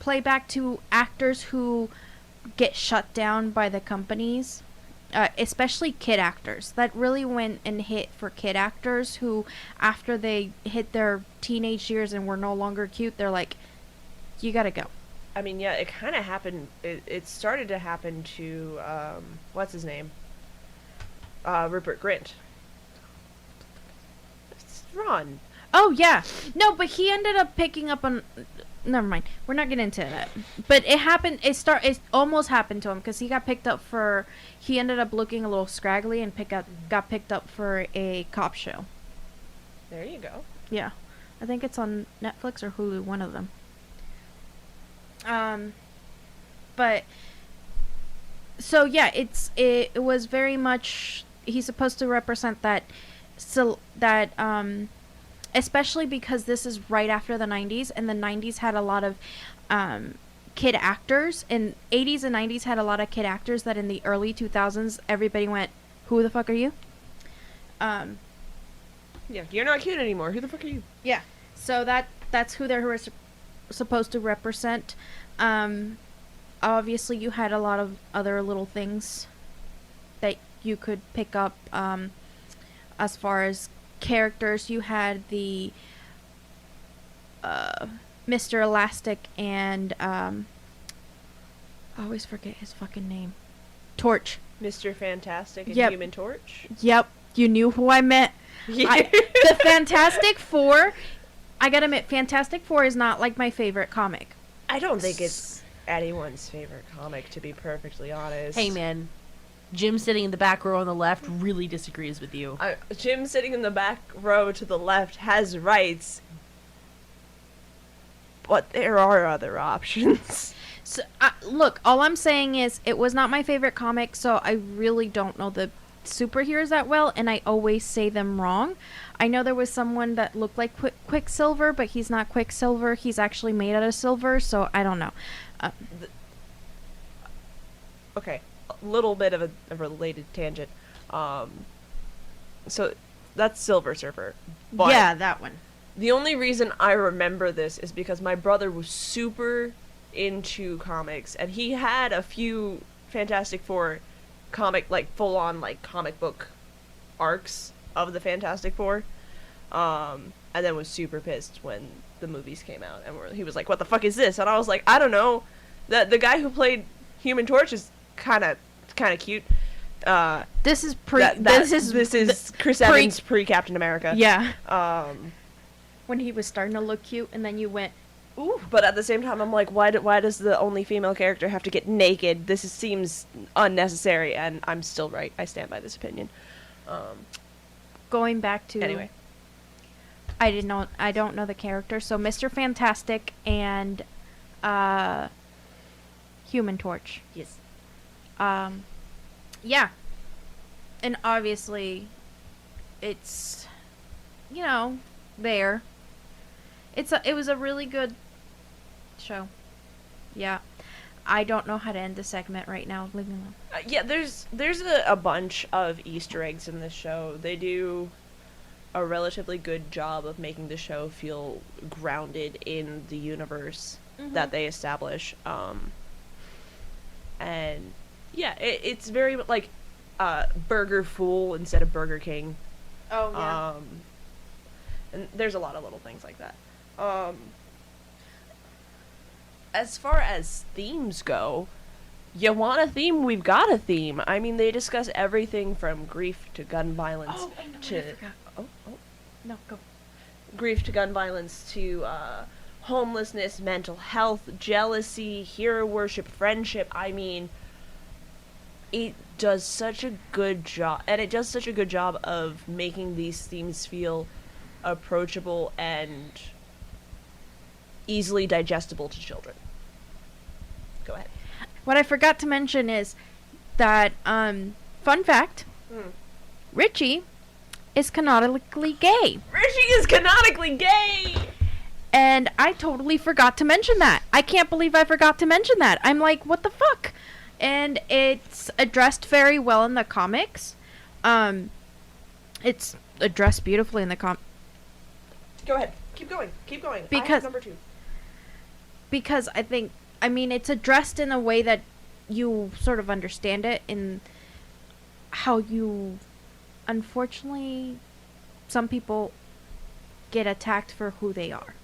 playback to actors who get shut down by the companies, especially kid actors. That really went and hit for kid actors who, after they hit their teenage years and were no longer cute, they're like, you gotta go. I mean, yeah, it kind of happened. It started to happen to what's his name? Rupert Grint. Ron. Oh yeah, no, but he ended up picking up on. Never mind. We're not getting into that. But it happened. It almost happened to him because he got picked up for. He ended up looking a little scraggly and got picked up for a cop show. There you go. Yeah, I think it's on Netflix or Hulu, one of them. But so yeah, it was very much. He's supposed to represent that. So that especially because this is right after the 90s, and the 90s had a lot of kid actors, and 80s and 90s had a lot of kid actors that in the early 2000s everybody went, who the fuck are you? Yeah, you're not cute anymore. Who the fuck are you? Yeah. So that's who they're supposed to represent. Obviously you had a lot of other little things that you could pick up as far as characters. You had the Mr. Elastic and I always forget his fucking name. Torch. Mr. Fantastic and Yep. Human Torch. Yep, you knew who I meant. Yeah. The Fantastic Four. I gotta admit, Fantastic Four is not like my favorite comic. I don't think it's anyone's favorite comic, to be perfectly honest. Hey, man. Jim sitting in the back row on the left really disagrees with you. Jim sitting in the back row to the left has rights, but there are other options. So, look, all I'm saying is it was not my favorite comic, so I really don't know the superheroes that well, and I always say them wrong. I know there was someone that looked like Quicksilver, but he's not Quicksilver. He's actually made out of silver, so I don't know. Okay, a little bit of a related tangent. So that's Silver Surfer. But yeah, that one. the only reason I remember this is because my brother was super into comics, and he had a few Fantastic Four full-on comic book arcs of the Fantastic Four, and then was super pissed when the movies came out, and he was like, what the fuck is this? And I was like, I don't know, the guy who played Human Torch is kind of cute. This is Chris Evans pre-Captain America. Yeah. When he was starting to look cute, and then you went, ooh. But at the same time, I'm like, why does the only female character have to get naked? This seems unnecessary, and I'm still right. I stand by this opinion. Going back to... Anyway. I don't know the character. So Mr. Fantastic and Human Torch. Yes. Yeah. And obviously, it's, there. It was a really good show. Yeah. I don't know how to end the segment right now. Leave me alone. Yeah, there's a bunch of Easter eggs in this show. They do a relatively good job of making the show feel grounded in the universe that they establish. And yeah, it's very like Burger Fool instead of Burger King. Oh yeah. And there's a lot of little things like that. As far as themes go, you want a theme? We've got a theme. I mean, they discuss everything from grief to gun violence I forgot. No, go. Grief to gun violence to homelessness, mental health, jealousy, hero worship, friendship. I mean, it does such a good job, and it does such a good job of making these themes feel approachable and easily digestible to children. Go ahead. What I forgot to mention is that, fun fact, Richie is canonically gay. Richie is canonically gay! And I totally forgot to mention that. I can't believe I forgot to mention that. I'm like, what the fuck? And it's addressed very well in the comics. It's addressed beautifully in the Go ahead. Keep going. Keep going. Because I have number 2. Because I mean, it's addressed in a way that you sort of understand it in how you, unfortunately, some people get attacked for who they are.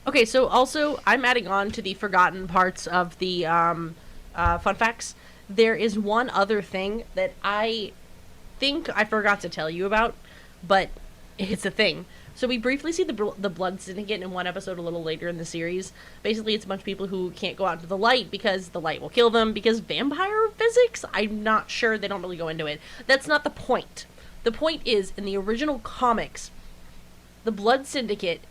Okay, so also, I'm adding on to the forgotten parts of the fun facts. There is one other thing that I think I forgot to tell you about, but it's a thing. So we briefly see the Blood Syndicate in one episode a little later in the series. Basically, it's a bunch of people who can't go out into the light because the light will kill them because vampire physics? I'm not sure. They don't really go into it. That's not the point. The point is, in the original comics, the Blood Syndicate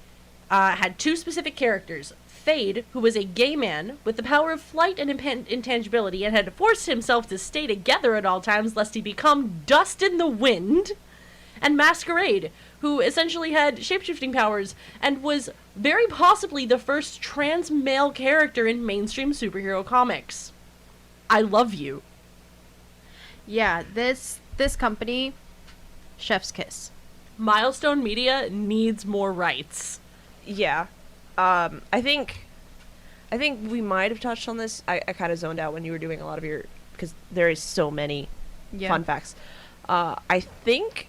had 2 specific characters. Thade, who was a gay man with the power of flight and intangibility and had forced himself to stay together at all times lest he become dust in the wind. And Masquerade, who essentially had shapeshifting powers and was very possibly the first trans male character in mainstream superhero comics. I love you. Yeah, this company, chef's kiss. Milestone Media needs more rights. Yeah. I think we might have touched on this. I kind of zoned out when you were doing a lot of your, because there is so many fun facts. I think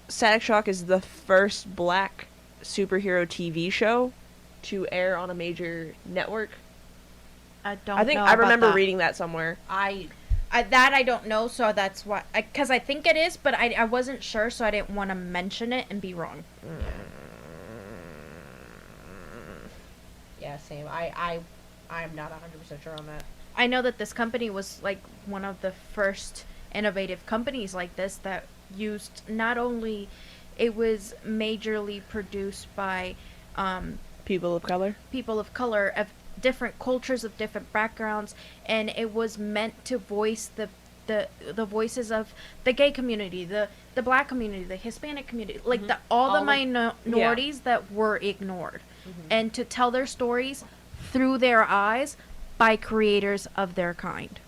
Static Shock is the first black superhero TV show to air on a major network. I remember reading that somewhere. I don't know, so that's why. Because I think it is, but I wasn't sure, so I didn't want to mention it and be wrong. Yeah, same. I'm not 100% sure on that. I know that this company was like one of the first innovative companies like this that used not only it was majorly produced by People of color of different cultures, of different backgrounds, and it was meant to voice the voices of the gay community, the black community, the Hispanic community, like all the minorities that were ignored, and to tell their stories through their eyes by creators of their kind.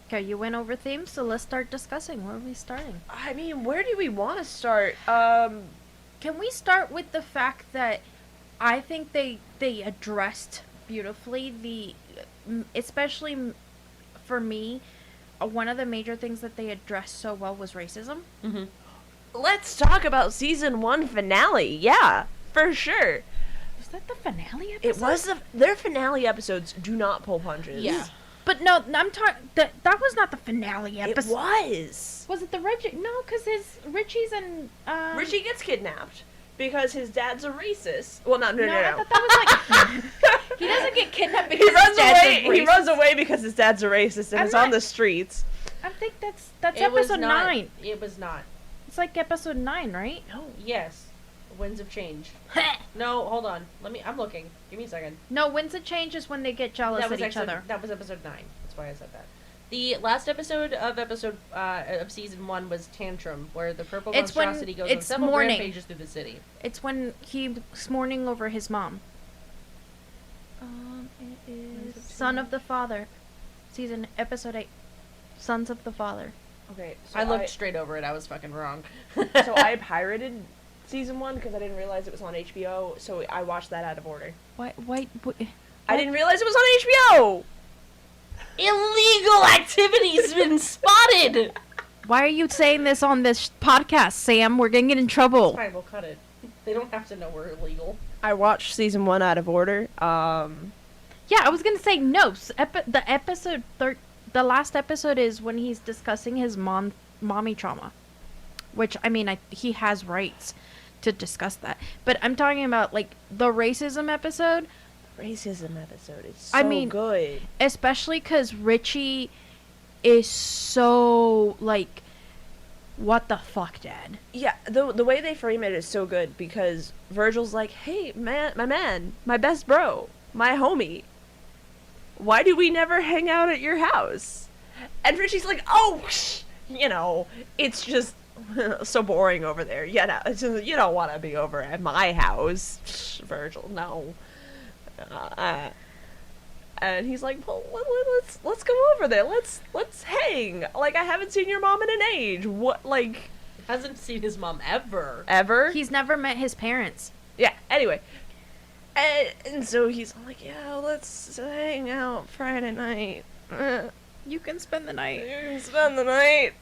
Okay, you went over themes, so let's start discussing. Where are we starting? I mean, where do we want to start? Can we start with the fact that I think they addressed beautifully especially for me, one of the major things that they addressed so well was racism. Let's talk about season 1 finale. Yeah, for sure. Was that the finale episode? It was their finale episodes do not pull punches. Yeah. But no, I'm talking. That was not the finale episode. It was. Was it the Reggie? No, because Richie's and Richie gets kidnapped because his dad's a racist. Well, no. I thought that was like he doesn't get kidnapped because he runs his dad's away. a racist. He runs away because his dad's a racist and is on the streets. I think that's episode 9. It was not. It's like episode 9, right? No. Yes. Winds of Change. No, hold on. I'm looking. Give me a second. No, Winds of Change is when they get jealous at each other. That was episode 9. That's why I said that. The last episode of season 1 was Tantrum, where the purple monstrosity goes on several rampages through the city. It's when he's mourning over his mom. It is Son of the Father, episode 8. Sons of the Father. Okay, so I looked straight over it. I was fucking wrong. So I pirated season 1 because I didn't realize it was on HBO, so I watched that out of order. What? I didn't realize it was on HBO! Illegal activity's been spotted! Why are you saying this on this podcast, Sam? We're gonna get in trouble. Fine, we'll cut it. They don't have to know we're illegal. I watched season 1 out of order. Yeah, I was gonna say no. The last episode is when he's discussing his mommy trauma, which I mean, he has rights to discuss that. But I'm talking about like the racism episode. Racism episode is so good, especially because Richie is so like, what the fuck, Dad? Yeah, the way they frame it is so good because Virgil's like, hey, man, my best bro, my homie, why do we never hang out at your house? And Richie's like, oh, it's just so boring over there. You don't want to be over at my house, Virgil, no. And he's like, well, let's go over there. Let's hang. Like, I haven't seen your mom in an age. What, like... Hasn't seen his mom ever. Ever? He's never met his parents. Yeah, anyway. And so he's like, yeah, let's hang out Friday night. You can spend the night. You can spend the night.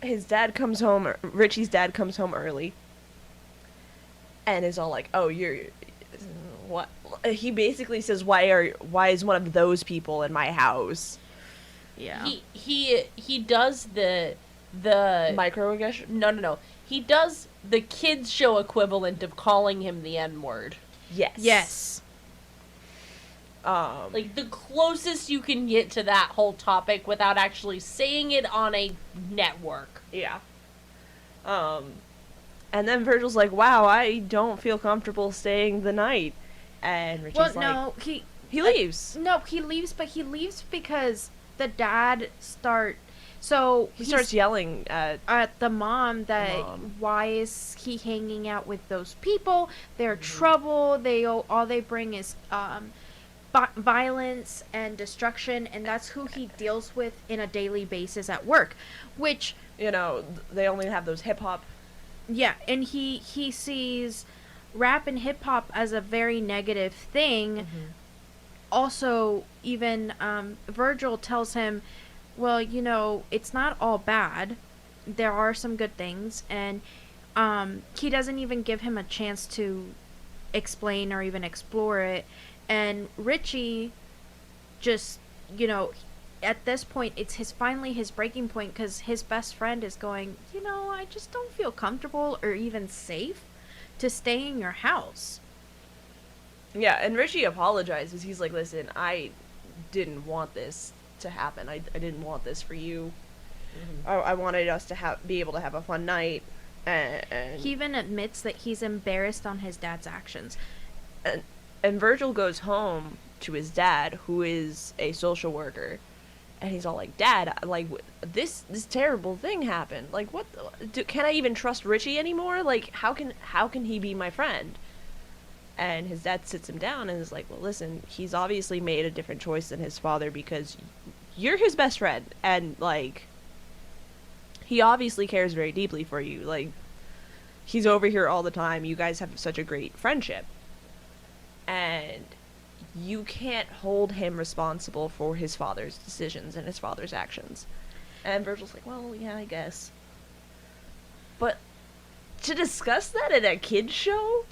His dad comes home, Richie's dad comes home early. And is all like, oh, what? He basically says, why is one of those people in my house? Yeah. He does the microaggression? No. He does the kids show equivalent of calling him the N-word. Yes. Like the closest you can get to that whole topic without actually saying it on a network. Yeah. And then Virgil's like, wow, I don't feel comfortable staying the night. And Richie's he leaves. No, he leaves, but he leaves because the dad he starts yelling at the mom that why is he hanging out with those people? They're trouble. All they bring is violence and destruction, and that's who he deals with in a daily basis at work. Which they only have those hip hop. Yeah, and he sees rap and hip hop as a very negative thing. Mm-hmm. Also, even Virgil tells him, well, it's not all bad. There are some good things, and he doesn't even give him a chance to explain or even explore it. And Richie just, at this point, it's finally his breaking point because his best friend is going, I just don't feel comfortable or even safe to stay in your house. Yeah, and Richie apologizes. He's like, listen, I didn't want this to happen. I didn't want this for you. Mm-hmm. I wanted us to be able to have a fun night. And he even admits that he's embarrassed on his dad's actions. And Virgil goes home to his dad, who is a social worker. And he's all like, Dad, like, this terrible thing happened. Like, what? Can I even trust Richie anymore? Like, how can he be my friend? And his dad sits him down and is like, well, listen, he's obviously made a different choice than his father because you're his best friend. And, like, he obviously cares very deeply for you. Like, he's over here all the time. You guys have such a great friendship. And you can't hold him responsible for his father's decisions and his father's actions. And Virgil's like, well, yeah, I guess. But to discuss that at a kid's show?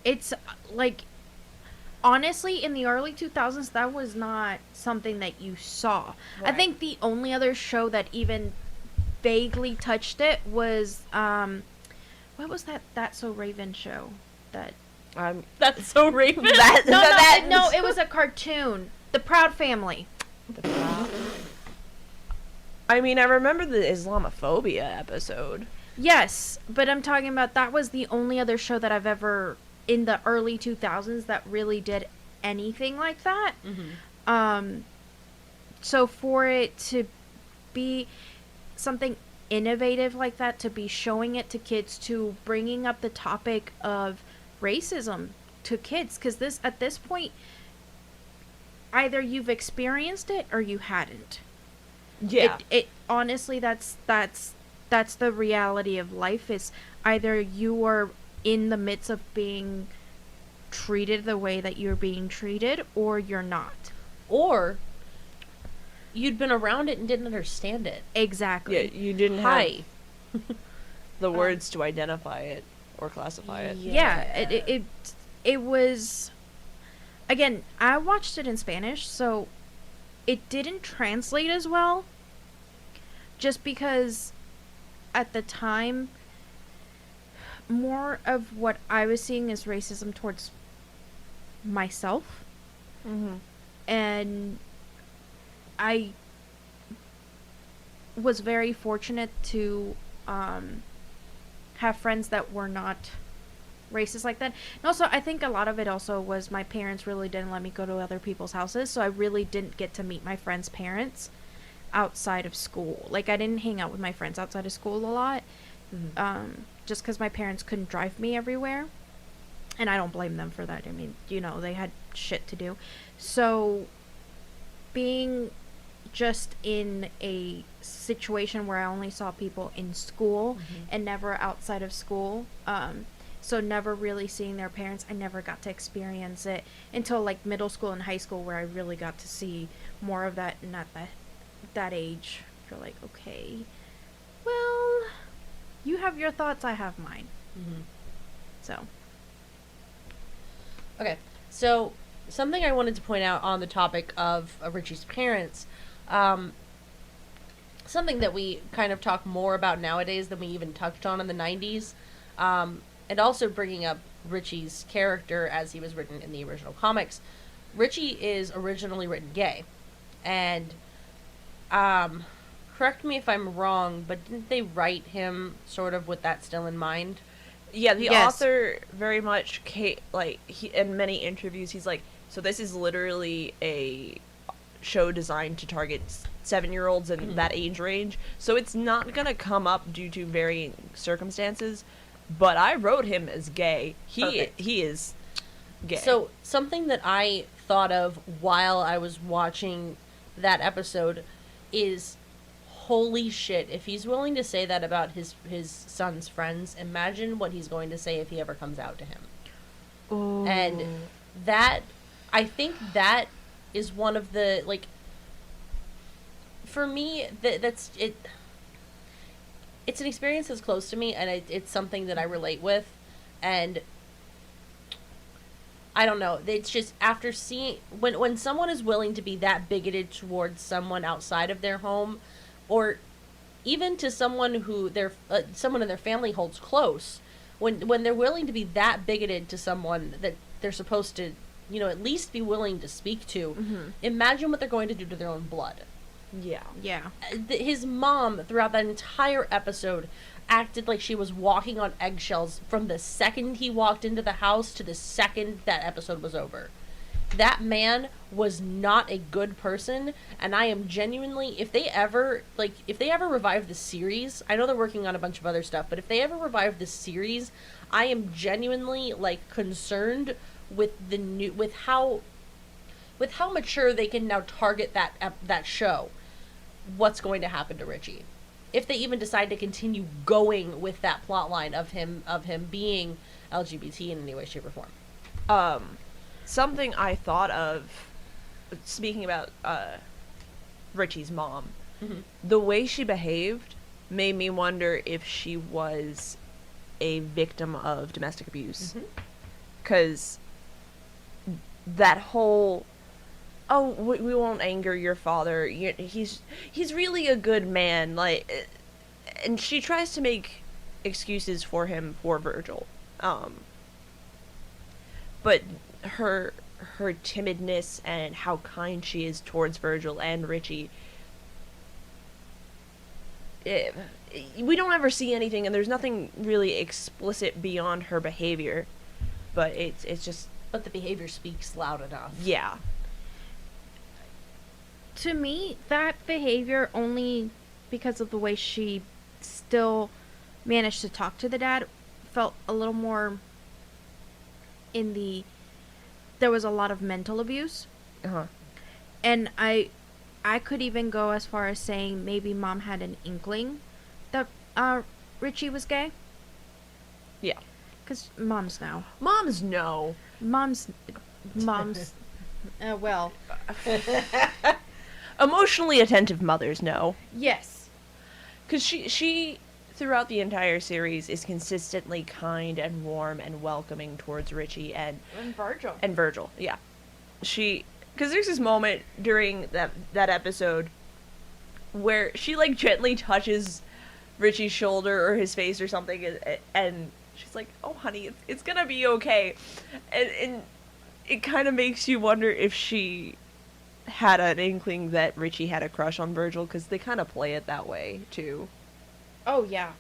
It's, like, honestly, in the early 2000s, that was not something that you saw. Right. I think the only other show that even vaguely touched it was, what was that That's So Raven show? That's So Raven? No, it was a cartoon. The Proud Family. I mean, I remember the Islamophobia episode. Yes, but I'm talking about that was the only other show that I've ever, in the early 2000s, that really did anything like that. Mm-hmm. So for it to be something innovative like that, to be showing it to kids, to bringing up the topic of racism to kids, because at this point, either you've experienced it or you hadn't. Yeah. It honestly, that's that's the reality of life, is either you are in the midst of being treated the way that you're being treated, or you're not. Or you'd been around it and didn't understand it. Exactly. Yeah, you didn't Hi. have the words to identify it or classify it. Yeah, it was, again, I watched it in Spanish, so it didn't translate as well, just because at the time, more of what I was seeing is racism towards myself. Mm-hmm. And I was very fortunate to have friends that were not racist like that. And also, I think a lot of it also was my parents really didn't let me go to other people's houses, so I really didn't get to meet my friends' parents outside of school. Like, I didn't hang out with my friends outside of school a lot, just because my parents couldn't drive me everywhere. And I don't blame them for that. I mean, you know, they had shit to do. So, being just in a situation where I only saw people in school and never outside of school, so never really seeing their parents, I never got to experience it until, like, middle school and high school, where I really got to see more of that. And at that age, you're like, okay, well, you have your thoughts, I have mine. So. Okay, so something I wanted to point out on the topic of Richie's parents, something that we kind of talk more about nowadays than we even touched on in the 90s, and also bringing up Richie's character as he was written in the original comics. Richie is originally written gay, and correct me if I'm wrong, but didn't they write him sort of with that still in mind? Yeah, the Yes. author very much he in many interviews he's like, so this is literally a show designed to target 7-year-olds in that age range, so it's not gonna come up due to varying circumstances. But I wrote him as gay. He is gay. So something that I thought of while I was watching that episode is, holy shit, if he's willing to say that about his son's friends, imagine what he's going to say if he ever comes out to him. Ooh. And that, I think that is one of the, like, for me, that's it. It's an experience that's close to me, and it's something that I relate with, and I don't know. It's just, after seeing, when someone is willing to be that bigoted towards someone outside of their home, or even to someone who someone in their family holds close, when they're willing to be that bigoted to someone that they're supposed to, you know, at least be willing to speak to, imagine what they're going to do to their own blood. Yeah. His mom, throughout that entire episode, acted like she was walking on eggshells from the second he walked into the house to the second that episode was over. That man was not a good person, and I am genuinely, if they ever revive the series, I know they're working on a bunch of other stuff, but if they ever revive the series, I am genuinely, like, concerned with with how mature they can now target that show. What's going to happen to Richie if they even decide to continue going with that plot line of him being LGBT in any way, shape, or form? Something I thought of, speaking about Richie's mom, the way she behaved made me wonder if she was a victim of domestic abuse. Because that whole, oh, we won't anger your father, he's really a good man, like, and she tries to make excuses for him for Virgil, but her timidness and how kind she is towards Virgil and Richie, we don't ever see anything, and there's nothing really explicit beyond her behavior, but it's just, but the behavior speaks loud enough. Yeah. To me, that behavior, only because of the way she still managed to talk to the dad, felt a little more there was a lot of mental abuse. And I could even go as far as saying maybe mom had an inkling that Richie was gay? Yeah. Because moms know. Moms know. Moms. Well. Emotionally attentive mothers know. Yes. Because she, throughout the entire series, is consistently kind and warm and welcoming towards Richie and Virgil. And Virgil, yeah. Because there's this moment during that episode where she, like, gently touches Richie's shoulder or his face or something, and she's like, oh, honey, it's gonna be okay. And it kind of makes you wonder if she had an inkling that Richie had a crush on Virgil, because they kind of play it that way, too. Oh, yeah.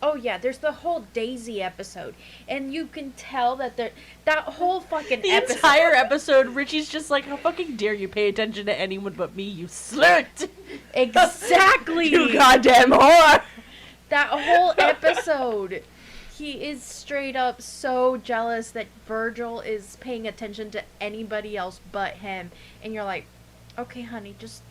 Oh, yeah, there's the whole Daisy episode, and you can tell that that whole fucking The episode... entire episode, Richie's just like, how fucking dare you pay attention to anyone but me, you slut! Exactly! You goddamn whore! That whole episode, he is straight up so jealous that Virgil is paying attention to anybody else but him, and you're like, okay, honey, just...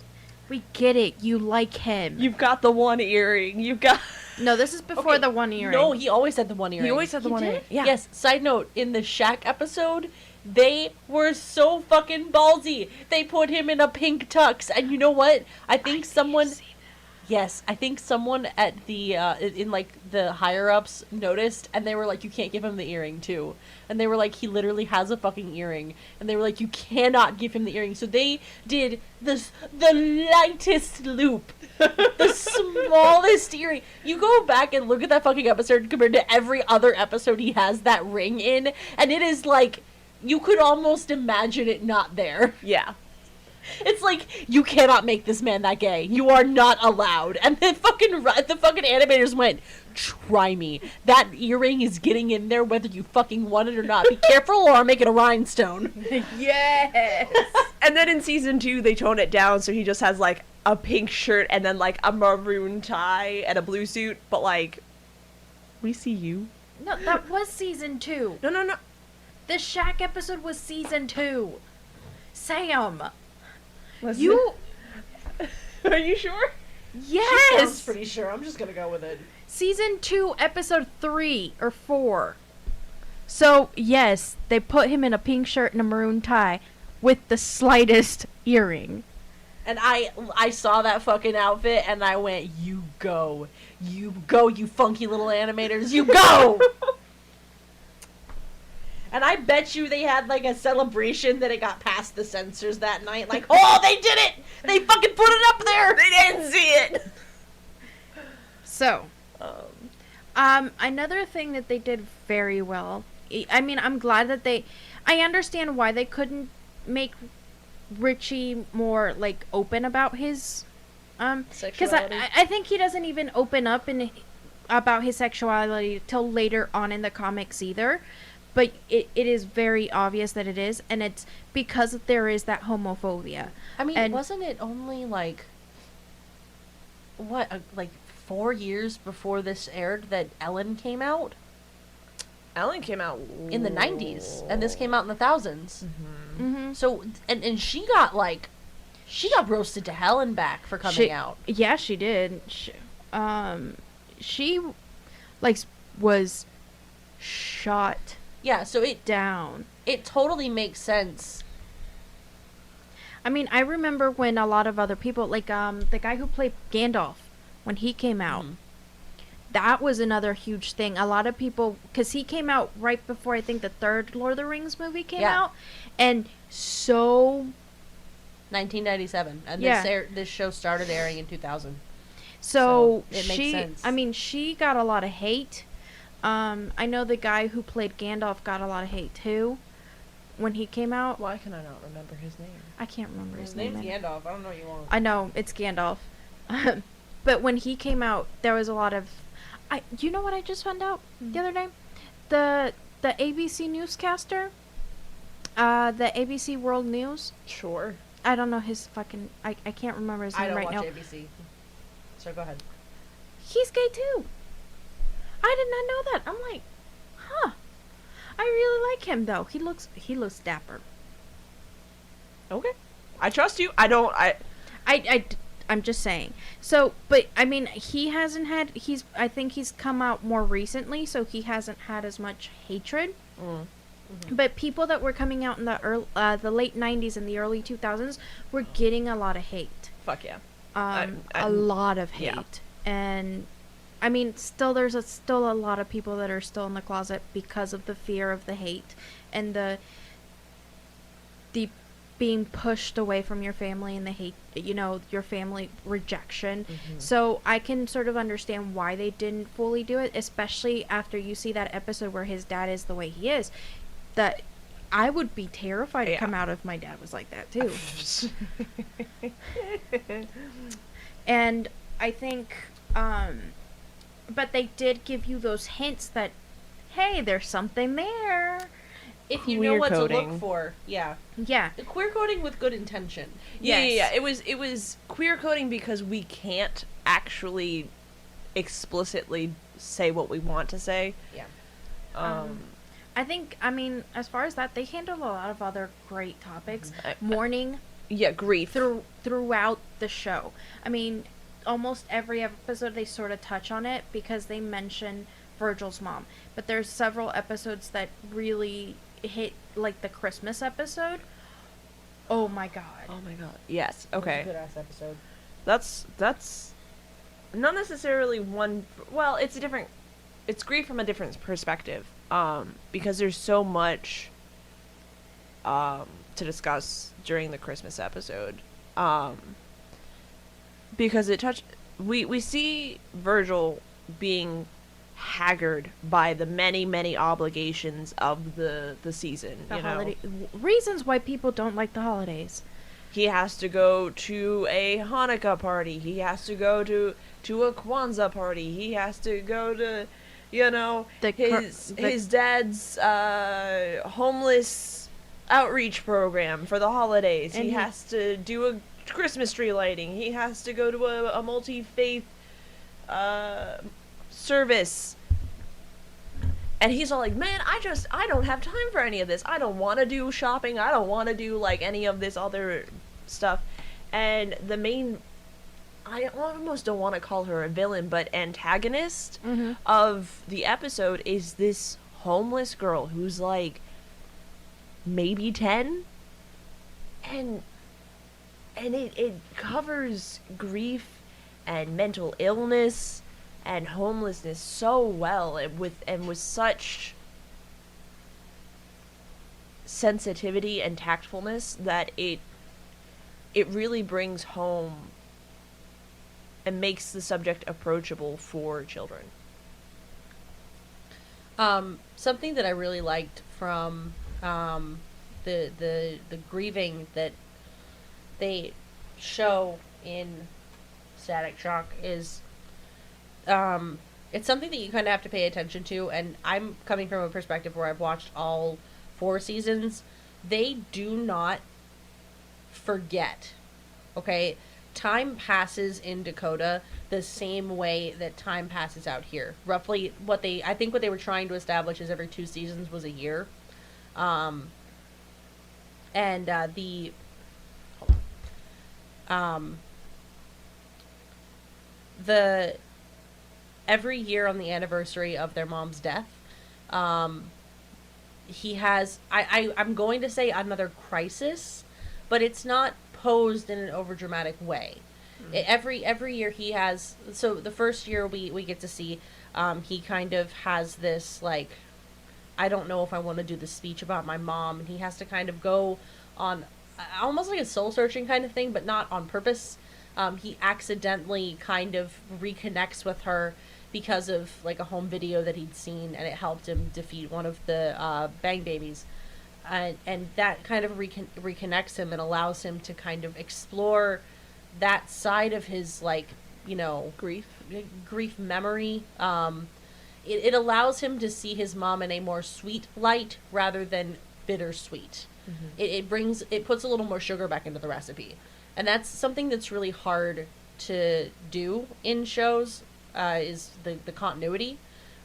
We get it. You like him. You've got the one earring. You've got... No, this is before the one earring. No, he always had the one earring. He always had the one earring. Yeah. Yes, side note, in the Shaq episode, they were so fucking ballsy. They put him in a pink tux, and you know what? I think someone at the, in, like, the higher-ups noticed, and they were like, you can't give him the earring, too. And they were like, he literally has a fucking earring. And they were like, you cannot give him the earring. So they did the lightest loop. The smallest earring. You go back and look at that fucking episode compared to every other episode he has that ring in, and it is like, you could almost imagine it not there. Yeah. It's like, you cannot make this man that gay. You are not allowed. And the fucking animators went, try me. That earring is getting in there whether you fucking want it or not. Be careful or I'll make it a rhinestone. Yes! And then in season 2, they tone it down so he just has, like, a pink shirt and then, like, a maroon tie and a blue suit. But, like, we see you. No, that was season 2. No. The Shaq episode was season 2. Sam! Listen. You... Are you sure? Yes! Pretty sure. I'm just gonna go with it. Season 2, episode 3 or 4. So, yes, they put him in a pink shirt and a maroon tie with the slightest earring. And I saw that fucking outfit and I went, you go, you funky little animators, you go! And I bet you they had, like, a celebration that it got past the censors that night. Like, oh, they did it! They fucking put it up there! They didn't see it! So, another thing that they did very well, I mean, I'm glad that I understand why they couldn't make Richie more, like, open about his, because I think he doesn't even open up about his sexuality till later on in the comics either. But it is very obvious that it is, and it's because there is that homophobia. I mean, and wasn't it only, like, like 4 years before this aired that Ellen came out? Ellen came out in the 90s, and this came out in the 2000s. Mm-hmm. So, and she got, like, she got roasted to hell and back for coming out. Yeah, she did. She like, was shot... Yeah, so it totally makes sense. I mean, I remember when a lot of other people, like, the guy who played Gandalf, when he came out, that was another huge thing. A lot of people, because he came out right before, I think, the third Lord of the Rings movie came out, and so... 1997, and this show started airing in 2000. So it makes sense. I mean, she got a lot of hate. I know the guy who played Gandalf got a lot of hate too when he came out. Why can I not remember his name? I can't remember his name. His name's Gandalf. I don't know what you want. I know, it's Gandalf. But when he came out, there was a lot of... you know what I just found out the other day? The ABC newscaster, the ABC World News. Sure. I don't know his fucking... I can't remember his name right now. I don't watch ABC. So go ahead. He's gay too. I did not know that. I'm like, huh. I really like him though. He looks dapper. Okay. I trust you. I I'm just saying. So, but I mean, he hasn't had. I think he's come out more recently, so he hasn't had as much hatred. But people that were coming out in the late '90s and the early 2000s were getting a lot of hate. Fuck yeah. A lot of hate, yeah. And I mean, there's still a lot of people that are still in the closet because of the fear of the hate and the being pushed away from your family and the hate, your family rejection. So I can sort of understand why they didn't fully do it, especially after you see that episode where his dad is the way he is. That I would be terrified to come out if my dad was like that too. And I think, but they did give you those hints that, hey, there's something there. If you know what to look for, yeah. Yeah. The queer coding with good intention. Yeah. It was queer coding because we can't actually explicitly say what we want to say. Yeah. I think, I mean, as far as that, they handle a lot of other great topics. Mourning. Yeah, grief. Throughout the show. I mean, almost every episode they sort of touch on it because they mention Virgil's mom. But there's several episodes that really hit, like the Christmas episode. Oh my god. Yes. Okay. Good ass episode. That's not necessarily one. Well, it's grief from a different perspective. Because there's so much to discuss during the Christmas episode. Because we see Virgil being haggard by the many obligations of the season. The holiday reasons why people don't like the holidays. He has to go to a Hanukkah party. He has to go to a Kwanzaa party. He has to go to, his dad's homeless outreach program for the holidays. And he has to do a Christmas tree lighting. He has to go to a multi-faith service. And he's all like, man, I don't have time for any of this. I don't want to do shopping. I don't want to do, like, any of this other stuff. And the main, I almost don't want to call her a villain, but antagonist of the episode is this homeless girl who's, like, maybe 10. And it covers grief and mental illness and homelessness so well, and with such sensitivity and tactfulness that it really brings home and makes the subject approachable for children. Something that I really liked from the grieving that they show in Static Shock is it's something that you kind of have to pay attention to, and I'm coming from a perspective where I've watched all 4 seasons. They do not forget, okay? Time passes in Dakota the same way that time passes out here. Roughly, I think what they were trying to establish is every 2 seasons was a year. Every year on the anniversary of their mom's death, he has, I'm going to say another crisis, but it's not posed in an overdramatic way. Every year he has, so the first year we get to see, he kind of has this, like, I don't know if I want to do the speech about my mom, and he has to kind of go on almost like a soul-searching kind of thing, but not on purpose. He accidentally kind of reconnects with her because of, like, a home video that he'd seen, and it helped him defeat one of the Bang Babies. And that kind of reconnects him and allows him to kind of explore that side of his, like, grief memory. It allows him to see his mom in a more sweet light rather than bittersweet. It puts a little more sugar back into the recipe. And that's something that's really hard to do in shows, is the continuity.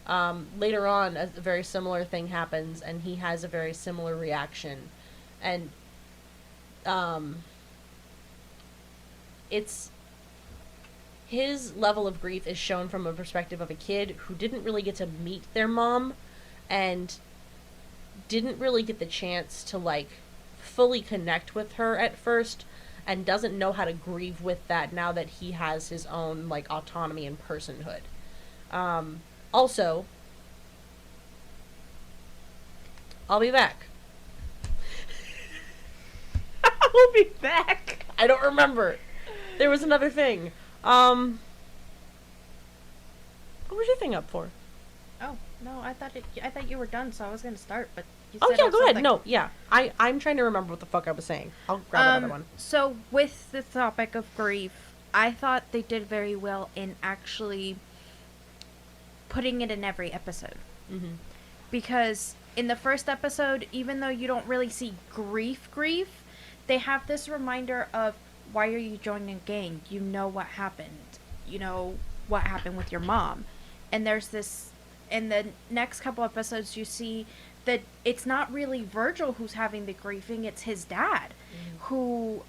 Later on, a very similar thing happens, and he has a very similar reaction. And it's his level of grief is shown from a perspective of a kid who didn't really get to meet their mom and didn't really get the chance to, like, fully connect with her at first, and doesn't know how to grieve with that now that he has his own, like, autonomy and personhood. Also, I'll be back. I'll be back. I don't remember. There was another thing. What was your thing up for? Oh no, I thought you were done, so I was gonna start, but you Oh said yeah, go ahead. something. No, yeah. I'm trying to remember what the fuck I was saying. I'll grab another one. So with the topic of grief, I thought they did very well in actually putting it in every episode. Mm-hmm. Because in the first episode, even though you don't really see grief, they have this reminder of, why are you joining a gang? You know what happened. You know what happened with your mom. And there's this, in the next couple episodes, you see that it's not really Virgil who's having the grieving, it's his dad, who,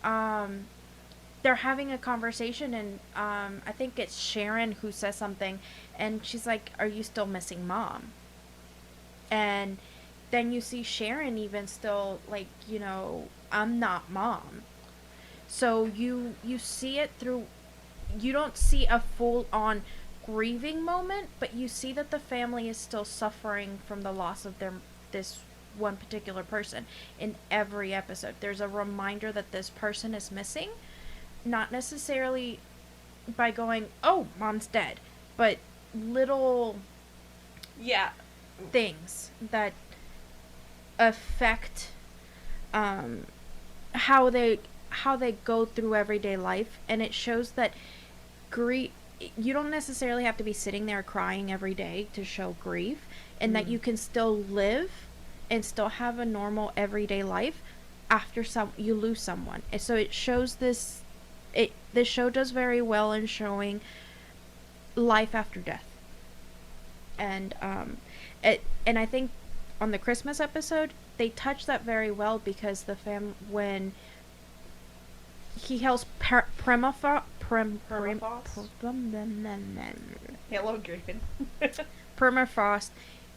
they're having a conversation, and I think it's Sharon who says something, and she's like, are you still missing mom? And then you see Sharon even still, like, you know, I'm not mom. So you see it through, you don't see a full-on grieving moment, but you see that the family is still suffering from the loss of this one particular person. In every episode, there's a reminder that this person is missing, not necessarily by going, oh, mom's dead, but little things that affect how they go through everyday life. And it shows that grief, you don't necessarily have to be sitting there crying every day to show grief, and that you can still live and still have a normal everyday life after you lose someone. And so it shows this show does very well in showing life after death. And and I think on the Christmas episode they touch that very well, because when he hails Permafrost. Hello, Griffin. Permafrost.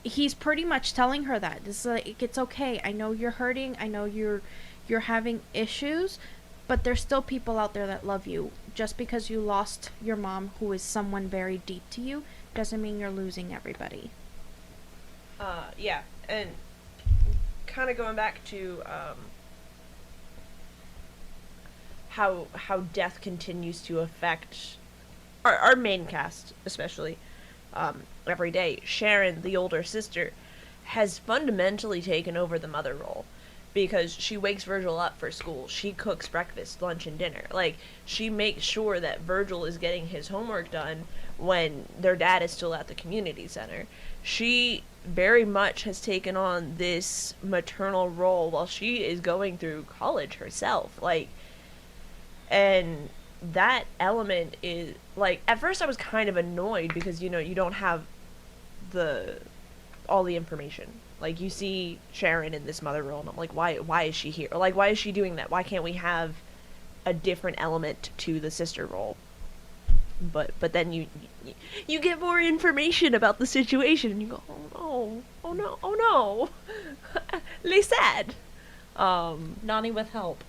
He's pretty much telling her that this is like, it's okay. I know you're hurting. I know you're having issues, but there's still people out there that love you. Just because you lost your mom, who is someone very deep to you, doesn't mean you're losing everybody. Yeah, and kind of going back to how death continues to affect our main cast, especially every day. Sharon, the older sister, has fundamentally taken over the mother role, because she wakes Virgil up for school. She cooks breakfast, lunch, and dinner. Like, she makes sure that Virgil is getting his homework done when their dad is still at the community center. She very much has taken on this maternal role while she is going through college herself. Like, and that element is, like, at first I was kind of annoyed because, you know, you don't have all the information. Like, you see Sharon in this mother role, and I'm like, why is she here? Or, like, why is she doing that? Why can't we have a different element to the sister role? But then you get more information about the situation, and you go, oh no, they sad. Nani with help.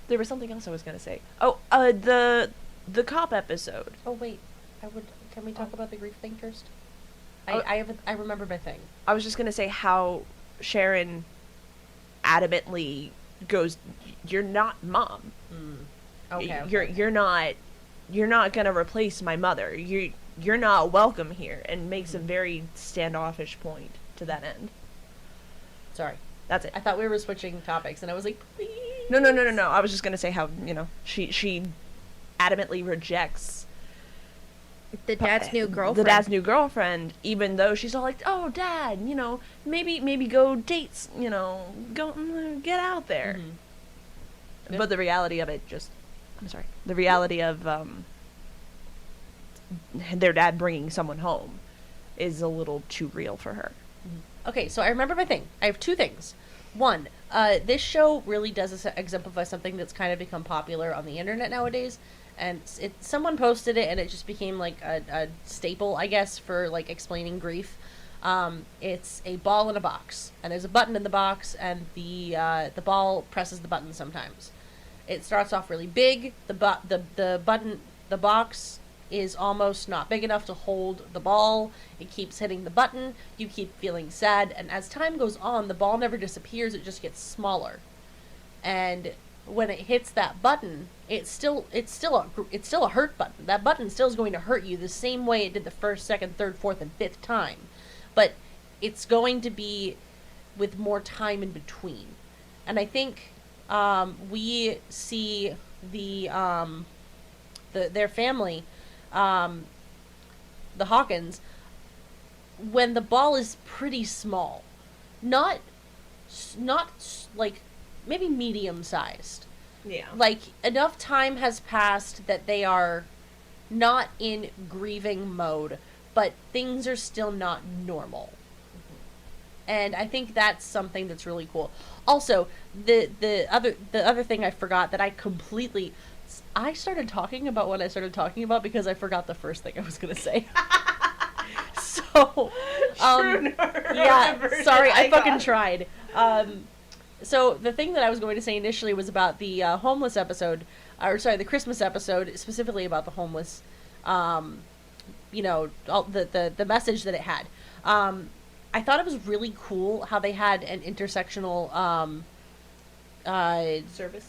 There was something else I was gonna say. Oh, the cop episode. Oh wait, can we talk about the grief thing first? I remember my thing. I was just gonna say how Sharon adamantly goes, "You're not mom. Okay. You're not gonna replace my mother. You're not welcome here," and makes a very standoffish point to that end. Sorry. That's it. I thought we were switching topics, and I was like, please. No. I was just gonna say how, you know, she adamantly rejects The dad's new girlfriend. The dad's new girlfriend, even though she's all like, "Oh, Dad, you know, maybe go dates, you know, go get out there." Mm-hmm. But the reality of it the reality of their dad bringing someone home is a little too real for her. Okay, so I remember my thing. I have two things. One, this show really does exemplify something that's kind of become popular on the internet nowadays, and someone posted it, and it just became like a staple, I guess, for like explaining grief. It's a ball in a box, and there's a button in the box, and the ball presses the button sometimes. It starts off really big. The box is almost not big enough to hold the ball. It keeps hitting the button. You keep feeling sad, and as time goes on, the ball never disappears. It just gets smaller. And when it hits that button, it's still a hurt button. That button still is going to hurt you the same way it did the first, second, third, fourth, and fifth time. But it's going to be with more time in between. And I think we see their family, the Hawkins, when the ball is pretty small, not like maybe medium sized. Yeah. Like enough time has passed that they are not in grieving mode, but things are still not normal. And I think that's something that's really cool. Also, the other thing I forgot that I started talking about what I started talking about because I forgot the first thing I was gonna say. So, yeah, sorry, I fucking tried. So the thing that I was going to say initially was about the homeless episode, the Christmas episode, specifically about the homeless. All the message that it had. I thought it was really cool how they had an intersectional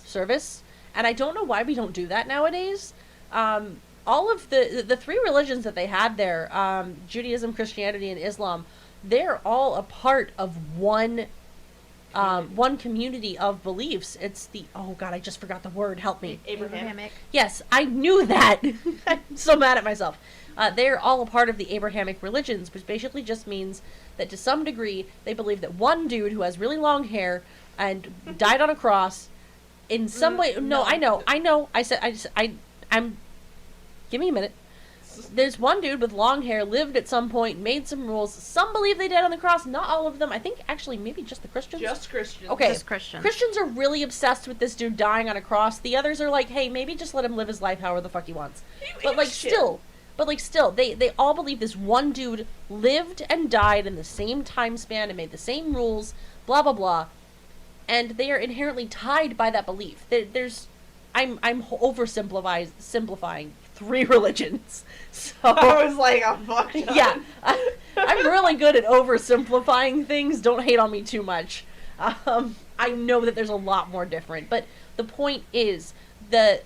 service, and I don't know why we don't do that nowadays. All of the three religions that they had there, Judaism, Christianity, and Islam, they're all a part of one community of beliefs. It's I just forgot the word. Help me. Abrahamic. Yes, I knew that. I'm so mad at myself. They're all a part of the Abrahamic religions, which basically just means that to some degree they believe that one dude who has really long hair and died on a cross in some way. No, I know. I'm. Give me a minute. There's one dude with long hair, lived at some point, made some rules. Some believe they died on the cross. Not all of them. I think actually maybe just the Christians. Just Christians. Okay. Just Christians. Christians are really obsessed with this dude dying on a cross. The others are like, hey, maybe just let him live his life however the fuck he wants. But still, they all believe this one dude lived and died in the same time span and made the same rules, blah blah blah, and they are inherently tied by that belief. I'm simplifying three religions. So I was like, I'm fucked up. Yeah, I'm really good at oversimplifying things. Don't hate on me too much. I know that there's a lot more different, but the point is that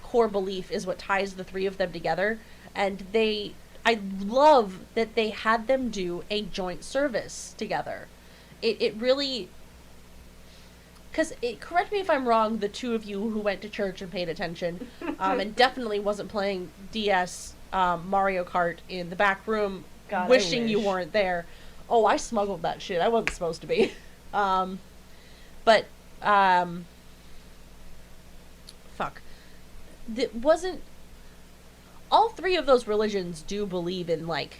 core belief is what ties the three of them together, and I love that they had them do a joint service together. It really, because correct me if I'm wrong, the two of you who went to church and paid attention, and definitely wasn't playing DS Mario Kart in the back room, God, wishing you weren't there. Oh, I smuggled that shit. I wasn't supposed to be. Fuck. It wasn't. All three of those religions do believe in like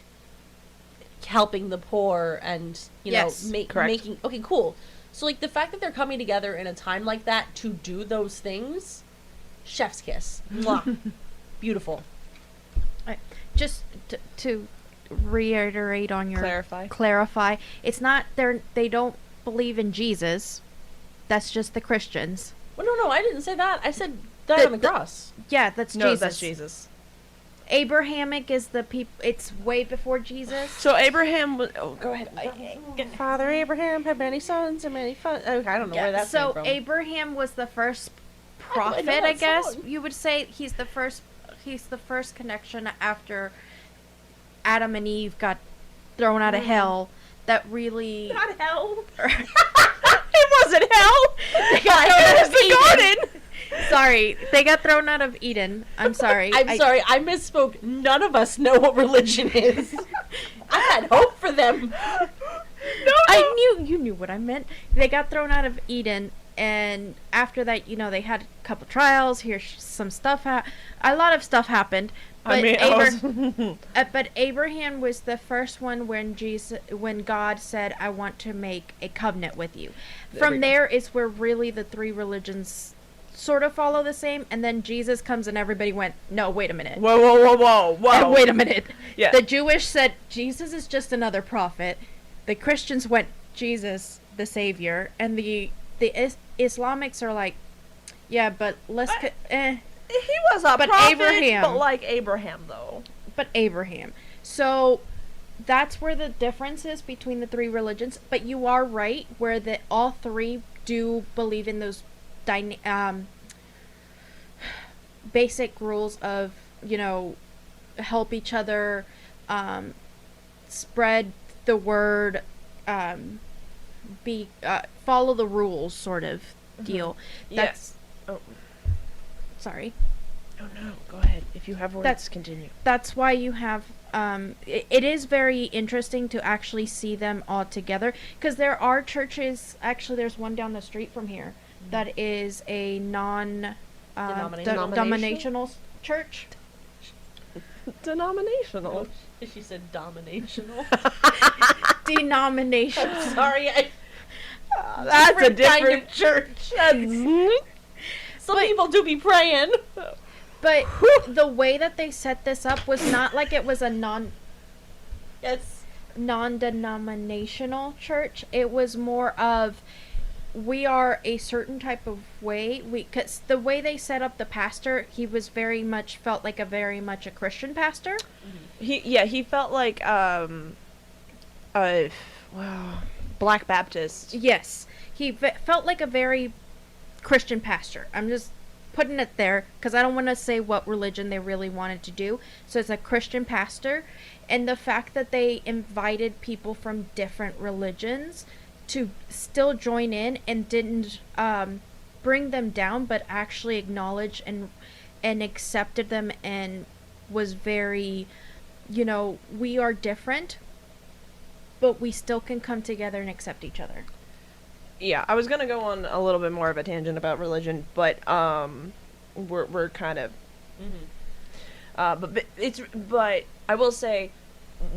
helping the poor and making. Okay, cool. So like the fact that they're coming together in a time like that to do those things, chef's kiss. Mwah. Beautiful. Just to reiterate on your clarify, it's not they don't believe in Jesus. That's just the Christians. Well, no, I didn't say that. I said died on the cross. Yeah, that's No, Jesus. that's Jesus. Abrahamic is the people. It's way before Jesus. So Abraham was. Oh, go ahead. Father Abraham had many sons and many okay, I don't know where that came from. Abraham was the first prophet, I guess you would say. He's the first connection after Adam and Eve got thrown out of hell. That really Not hell. It wasn't hell. It was the garden. Sorry, they got thrown out of Eden. I'm sorry. I'm sorry, I misspoke. None of us know what religion is. I had hope for them. No. You knew what I meant. They got thrown out of Eden, and after that, they had a couple trials. Some stuff. A lot of stuff happened, I But mean, but Abraham was the first one when God said, "I want to make a covenant with you." From there is where really the three religions sort of follow the same, and then Jesus comes and everybody went, "No, wait a minute." Whoa. Wait a minute. Yeah. The Jewish said Jesus is just another prophet. The Christians went Jesus the savior, and the Islamics are like, yeah, but let's he was a but prophet, Abraham. but like Abraham though. But Abraham. So that's where the difference is between the three religions. But you are right, where all three do believe in those basic rules of, help each other, spread the word, follow the rules sort of deal. That's sorry. Oh no, go ahead. If you have words, continue. That's why you have it is very interesting to actually see them all together, because there are churches, actually there's one down the street from here that is a denominational church. Denominational. She said dominational. Denomination. Sorry, That's a different kind of church. Some people do be praying. But the way that they set this up was not like it was a non-denominational church. It was more of, we are a certain type of way. Because the way they set up the pastor, he was felt like very much a Christian pastor. He felt like Black Baptist. Yes, he felt like a very Christian pastor. I'm just putting it there because I don't want to say what religion they really wanted to do. So it's a Christian pastor, and the fact that they invited people from different religions to still join in and didn't bring them down, but actually acknowledge and accepted them, and was very, we are different, but we still can come together and accept each other. Yeah, I was gonna go on a little bit more of a tangent about religion, but we're kind of. But I will say,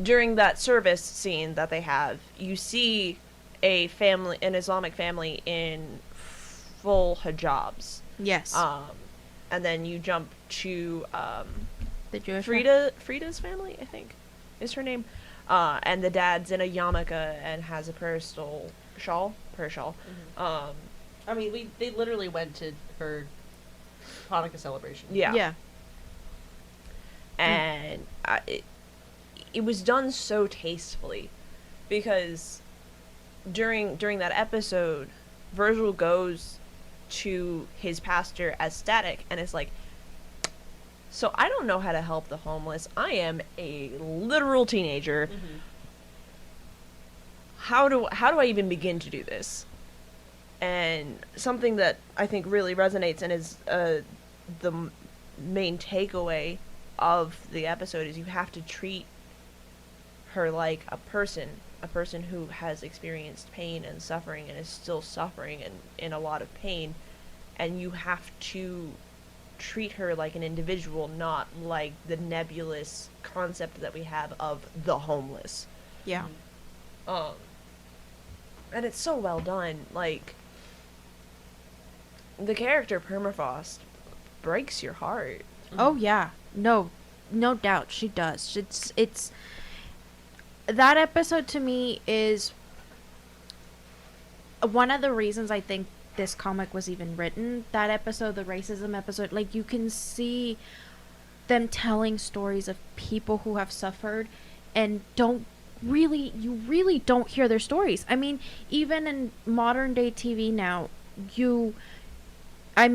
during that service scene that they have, you see an Islamic family in full hijabs. Yes. And then you jump to the Jewish Frida's family, I think, is her name. And the dad's in a yarmulke and has a prayer shawl. I mean, they literally went to her Hanukkah celebration. Yeah. And it was done so tastefully, because during that episode, Virgil goes to his pastor as Static and is like, so I don't know how to help the homeless. I am a literal teenager. How do I even begin to do this? And something that I think really resonates and is the main takeaway of the episode is you have to treat her like a person who has experienced pain and suffering and is still suffering and in a lot of pain, and you have to treat her like an individual, not like the nebulous concept that we have of the homeless. Yeah. And it's so well done. Like, the character Permafrost breaks your heart. Oh yeah, no doubt she does. It's that episode to me is one of the reasons I think this comic was even written. That episode, the racism episode, like, you can see them telling stories of people who have suffered and you really don't hear their stories. I mean, even in modern day TV now, you have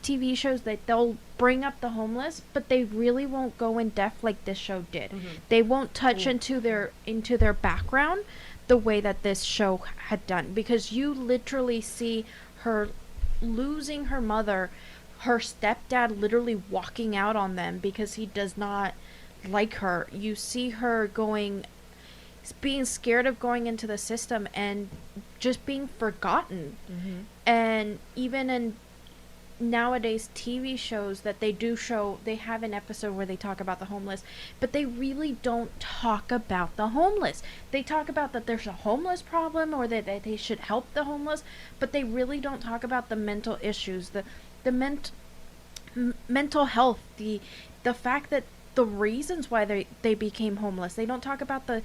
TV shows that they'll bring up the homeless, but they really won't go in depth like this show did. They won't touch into their background the way that this show had done, because you literally see her losing her mother, her stepdad literally walking out on them because he does not like her. You see her being scared of going into the system and just being forgotten. And even in nowadays TV shows that they do show, they have an episode where they talk about the homeless, but they really don't talk about the homeless. They talk about that there's a homeless problem or that they should help the homeless, but they really don't talk about the mental issues, the mental health, the fact that the reasons why they became homeless. They don't talk about the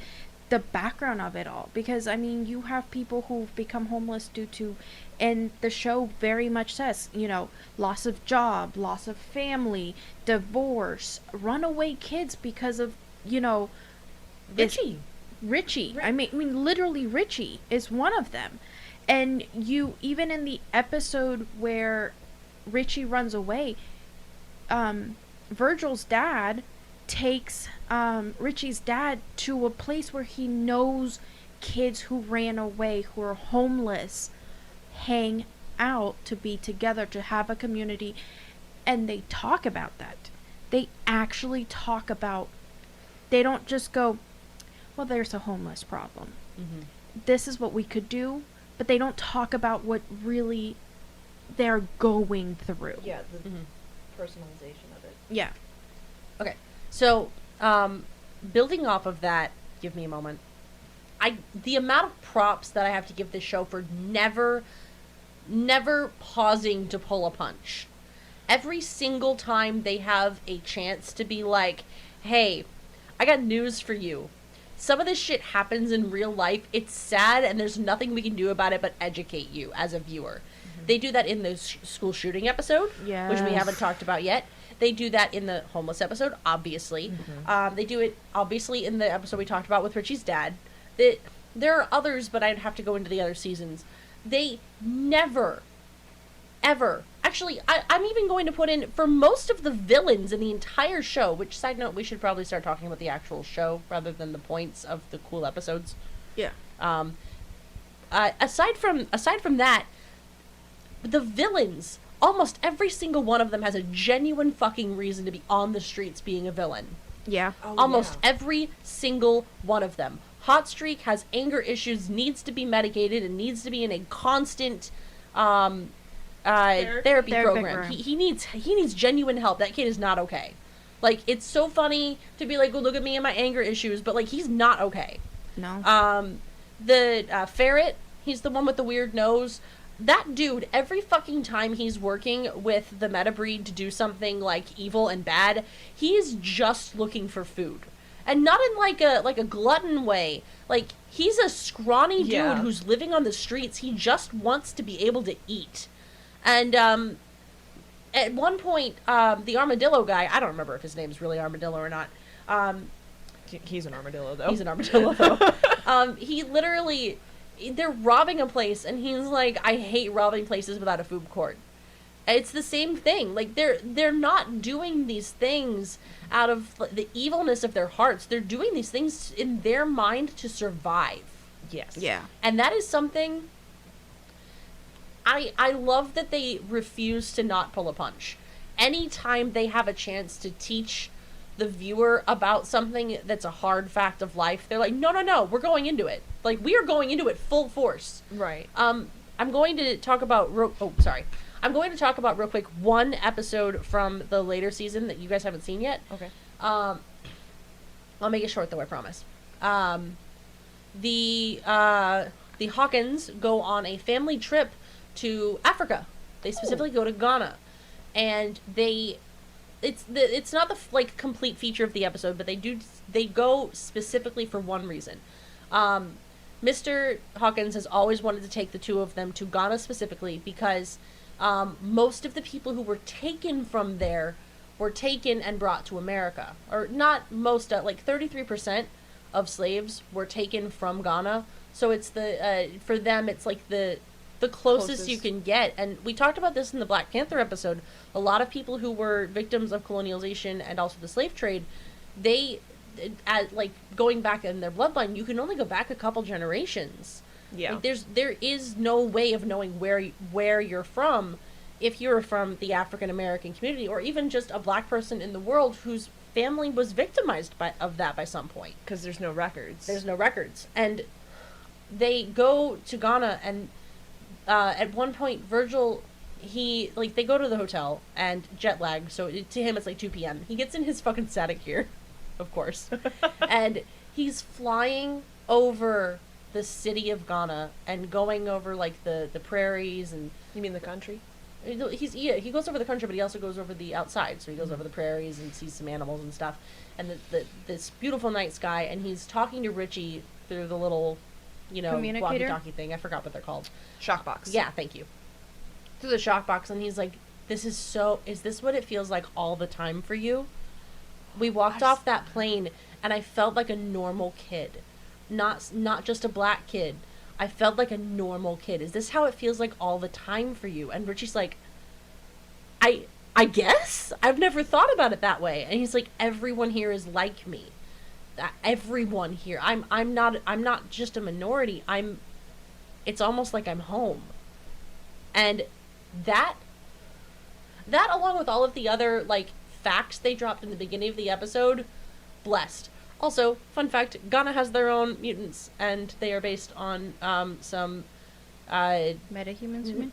background of it all, because I mean, you have people who've become homeless due to, and the show very much says, you know, loss of job, loss of family, divorce, runaway kids because of, you know, Richie. I mean literally Richie is one of them. And you, even in the episode where Richie runs away, Virgil's dad takes Richie's dad to a place where he knows kids who ran away, who are homeless, hang out to be together, to have a community, and they talk about that. They actually talk about, they don't just go, well, there's a homeless problem. Mm-hmm. This is what we could do, but they don't talk about what really they're going through. Yeah, the personalization of it. Yeah. Okay, so building off of that, give me a moment. The amount of props that I have to give this show for never pausing to pull a punch. Every single time they have a chance to be like, hey, I got news for you. Some of this shit happens in real life. It's sad and there's nothing we can do about it but educate you as a viewer. Mm-hmm. They do that in the school shooting episode, which we haven't talked about yet. They do that in the homeless episode, obviously. Mm-hmm. They do it, obviously, in the episode we talked about with Richie's dad. There are others, but I'd have to go into the other seasons. They never, ever... Actually, I'm even going to put in, for most of the villains in the entire show, which, side note, we should probably start talking about the actual show rather than the points of the cool episodes. Yeah. Aside from that, the villains... Almost every single one of them has a genuine fucking reason to be on the streets being a villain. Yeah. Almost every single one of them. Hotstreak has anger issues, needs to be medicated, and needs to be in a constant therapy program. He needs genuine help. That kid is not okay. Like, it's so funny to be like, oh, look at me and my anger issues, but like, he's not okay. No. The ferret, he's the one with the weird nose. That dude, every fucking time he's working with the Metabreed to do something, like, evil and bad, he is just looking for food. And not in, like a glutton way. Like, he's a scrawny dude who's living on the streets. He just wants to be able to eat. And, at one point, the armadillo guy, I don't remember if his name's really Armadillo or not. He's an armadillo, though. He's an armadillo, though. He literally... They're robbing a place, and he's like, I hate robbing places without a food court. It's the same thing. Like, they're not doing these things out of the evilness of their hearts. They're doing these things in their mind to survive. Yes. Yeah. And that is something... I love that they refuse to not pull a punch. Anytime they have a chance to teach the viewer about something that's a hard fact of life, they're like, no, we're going into it. Like, we are going into it full force. Right. I'm going to talk about I'm going to talk about real quick one episode from the later season that you guys haven't seen yet. Okay. I'll make it short though, I promise. The Hawkins go on a family trip to Africa. They specifically go to Ghana, and it's not the like complete feature of the episode, but they go specifically for one reason. Mr. Hawkins has always wanted to take the two of them to Ghana specifically because most of the people who were taken from there were taken and brought to America. Or not most, like 33% of slaves were taken from Ghana. So it's for them, it's like the closest you can get. And we talked about this in the Black Panther episode. A lot of people who were victims of colonialization and also the slave trade, like going back in their bloodline, you can only go back a couple generations. Yeah. Like there is no way of knowing where you're from if you're from the African American community, or even just a black person in the world whose family was victimized by some point. Because there's no records. There's no records. And they go to Ghana, and at one point Virgil they go to the hotel and jet lag, so to him it's like 2 p.m. He gets in his fucking static gear, of course, and he's flying over the city of Ghana and going over like the prairies and. You mean the country? He goes over the country, but he also goes over the outside. So he goes over the prairies and sees some animals and stuff, and this beautiful night sky. And he's talking to Richie through the little, Communicator? walkie-talkie thing. I forgot what they're called. Shockbox. Yeah, thank you. Through the shockbox, and he's like, "Is this what it feels like all the time for you?" We walked off that plane, and I felt like a normal kid, not just a black kid. I felt like a normal kid. Is this how it feels like all the time for you? And Richie's like, I guess? I've never thought about it that way. And he's like, everyone here is like me. Everyone here. I'm not just a minority. It's almost like I'm home. And that along with all of the other like facts they dropped in the beginning of the episode, blessed. Also, fun fact, Ghana has their own mutants, and they are based on some... Metahumans, you mean?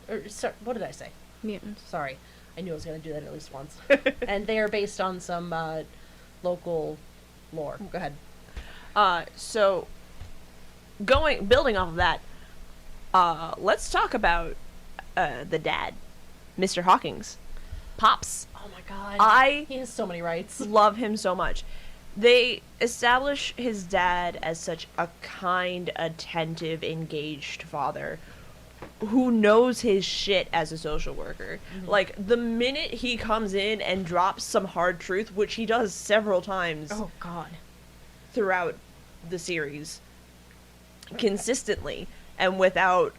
What did I say? Mutants. Sorry. I knew I was going to do that at least once. And they are based on some local lore. Go ahead. So, building off of that, let's talk about the dad, Mr. Hawkins. Pops. Oh my god. He has so many rights. Love him so much. They establish his dad as such a kind, attentive, engaged father who knows his shit as a social worker. Mm-hmm. Like, the minute he comes in and drops some hard truth, which he does several times throughout the series, consistently and without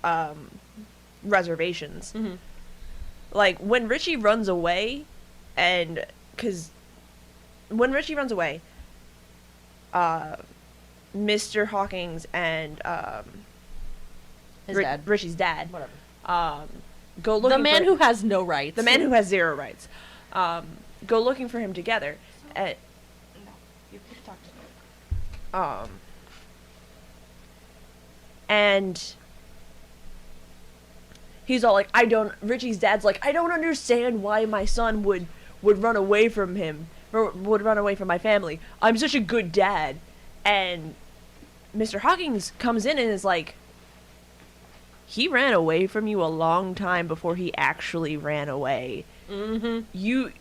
reservations. Mm-hmm. Like, when Richie runs away, Mr. Hawkins and his dad. Richie's dad, whatever, go looking. The man who has no rights. The man who has zero rights. Go looking for him together. No, you can talk to me. And he's all like, Richie's dad's like, I don't understand why my son would run away from him, or would run away from my family. I'm such a good dad. And Mr. Hawkins comes in and is like, he ran away from you a long time before he actually ran away. Mm-hmm. You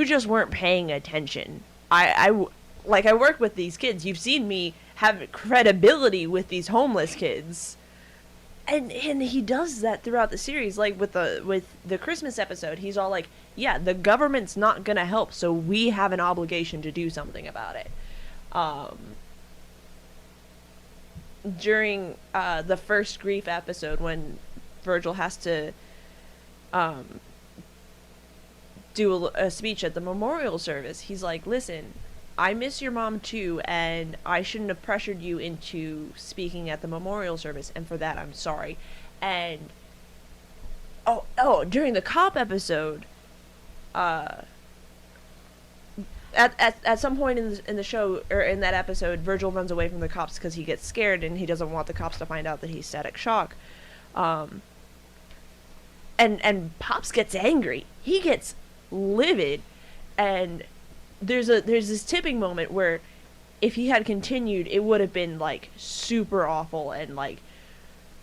just weren't paying attention. I work with these kids. You've seen me have credibility with these homeless kids. And he does that throughout the series. Like with the Christmas episode, he's all like, yeah, the government's not gonna help, so we have an obligation to do something about it. During the first grief episode, when Virgil has to do a speech at the memorial service, he's like, listen, I miss your mom too, and I shouldn't have pressured you into speaking at the memorial service, and for that I'm sorry. And during the cop episode, at some point in the show, or in that episode, Virgil runs away from the cops because he gets scared and he doesn't want the cops to find out that he's static shock. And Pops gets angry. He gets livid, and there's this tipping moment where if he had continued, it would have been like super awful and like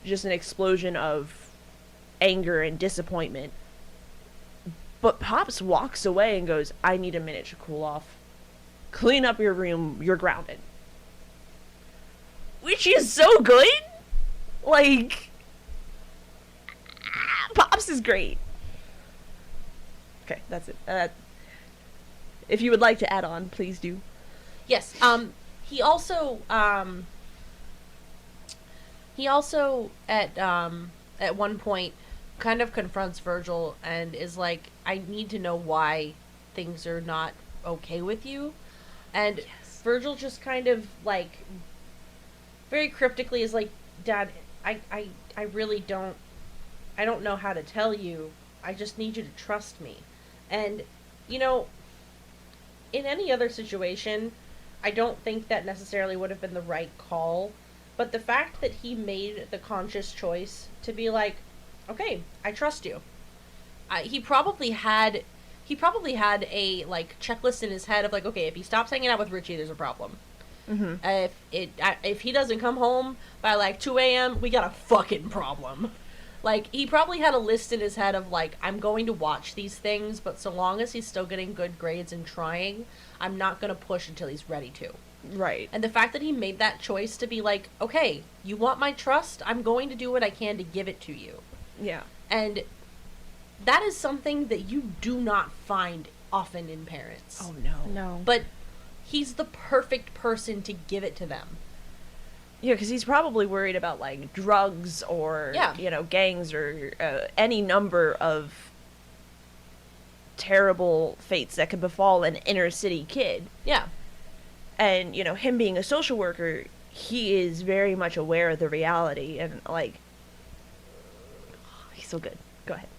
just an explosion of anger and disappointment. But Pops walks away and goes, I need a minute to cool off. Clean up your room, you're grounded. Which is so good. Like, Pops is great. Okay, that's it. If you would like to add on, please do. Yes. He also at one point kind of confronts Virgil and is like, I need to know why things are not okay with you. And yes. Virgil just kind of like very cryptically is like, Dad, I really don't know how to tell you. I just need you to trust me. And in any other situation, I don't think that necessarily would have been the right call. But the fact that he made the conscious choice to be like, okay, I trust you. he probably had a like checklist in his head of like, okay, if he stops hanging out with Richie, there's a problem. Mm-hmm. If he doesn't come home by like 2 a.m., we got a fucking problem. Like, he probably had a list in his head of like, I'm going to watch these things, but so long as he's still getting good grades and trying, I'm not going to push until he's ready to. Right. And the fact that he made that choice to be like, okay, you want my trust? I'm going to do what I can to give it to you. Yeah. And that is something that you do not find often in parents. Oh, no. No. But he's the perfect person to give it to them. Yeah, because he's probably worried about, like, drugs or, you know, gangs or any number of terrible fates that could befall an inner city kid. Yeah. And, you know, him being a social worker, he is very much aware of the reality and, like, he's so good. Go ahead.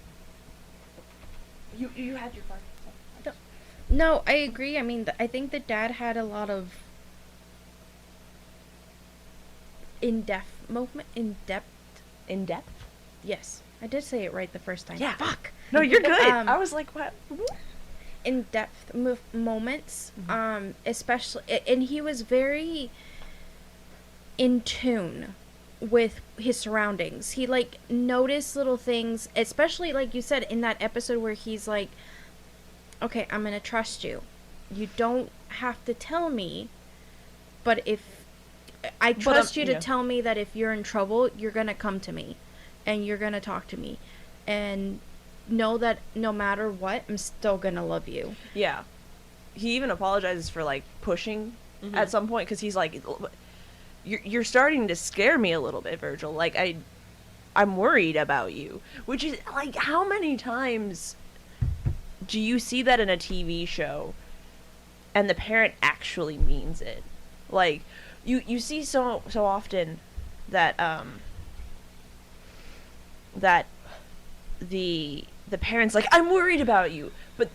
You had your part. No, I agree. I mean, I think the dad had a lot of in-depth movement. In-depth? Yes. I did say it right the first time. Yeah. Fuck! No, you're good. I was like, what? In-depth moments. Especially... And he was very in tune with his surroundings. He, like, noticed little things, especially, like you said, in that episode where he's like, okay, I'm gonna trust you. You don't have to tell me, but if I trust you to tell me that if you're in trouble, you're gonna come to me, and you're gonna talk to me, and know that no matter what, I'm still gonna love you. Yeah. He even apologizes for, like, pushing at some point, because he's like, you're starting to scare me a little bit, Virgil. Like, I'm worried about you. Which is, like, how many times do you see that in a TV show and the parent actually means it? Like, you see so often that that the parent's like, I'm worried about you, but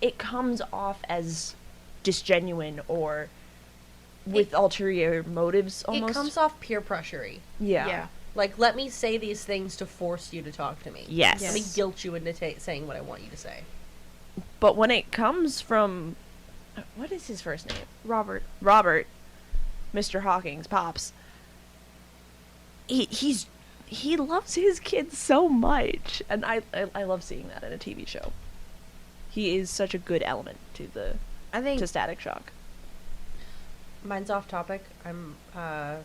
it comes off as disgenuine or with ulterior motives almost. It comes off peer pressury. Yeah. Like, let me say these things to force you to talk to me. Yes. Let me guilt you into saying what I want you to say. But when it comes from... What is his first name? Robert. Mr. Hawking's pops. He loves his kids so much. And I love seeing that in a TV show. He is such a good element to Static Shock. Mine's off topic. I'm gonna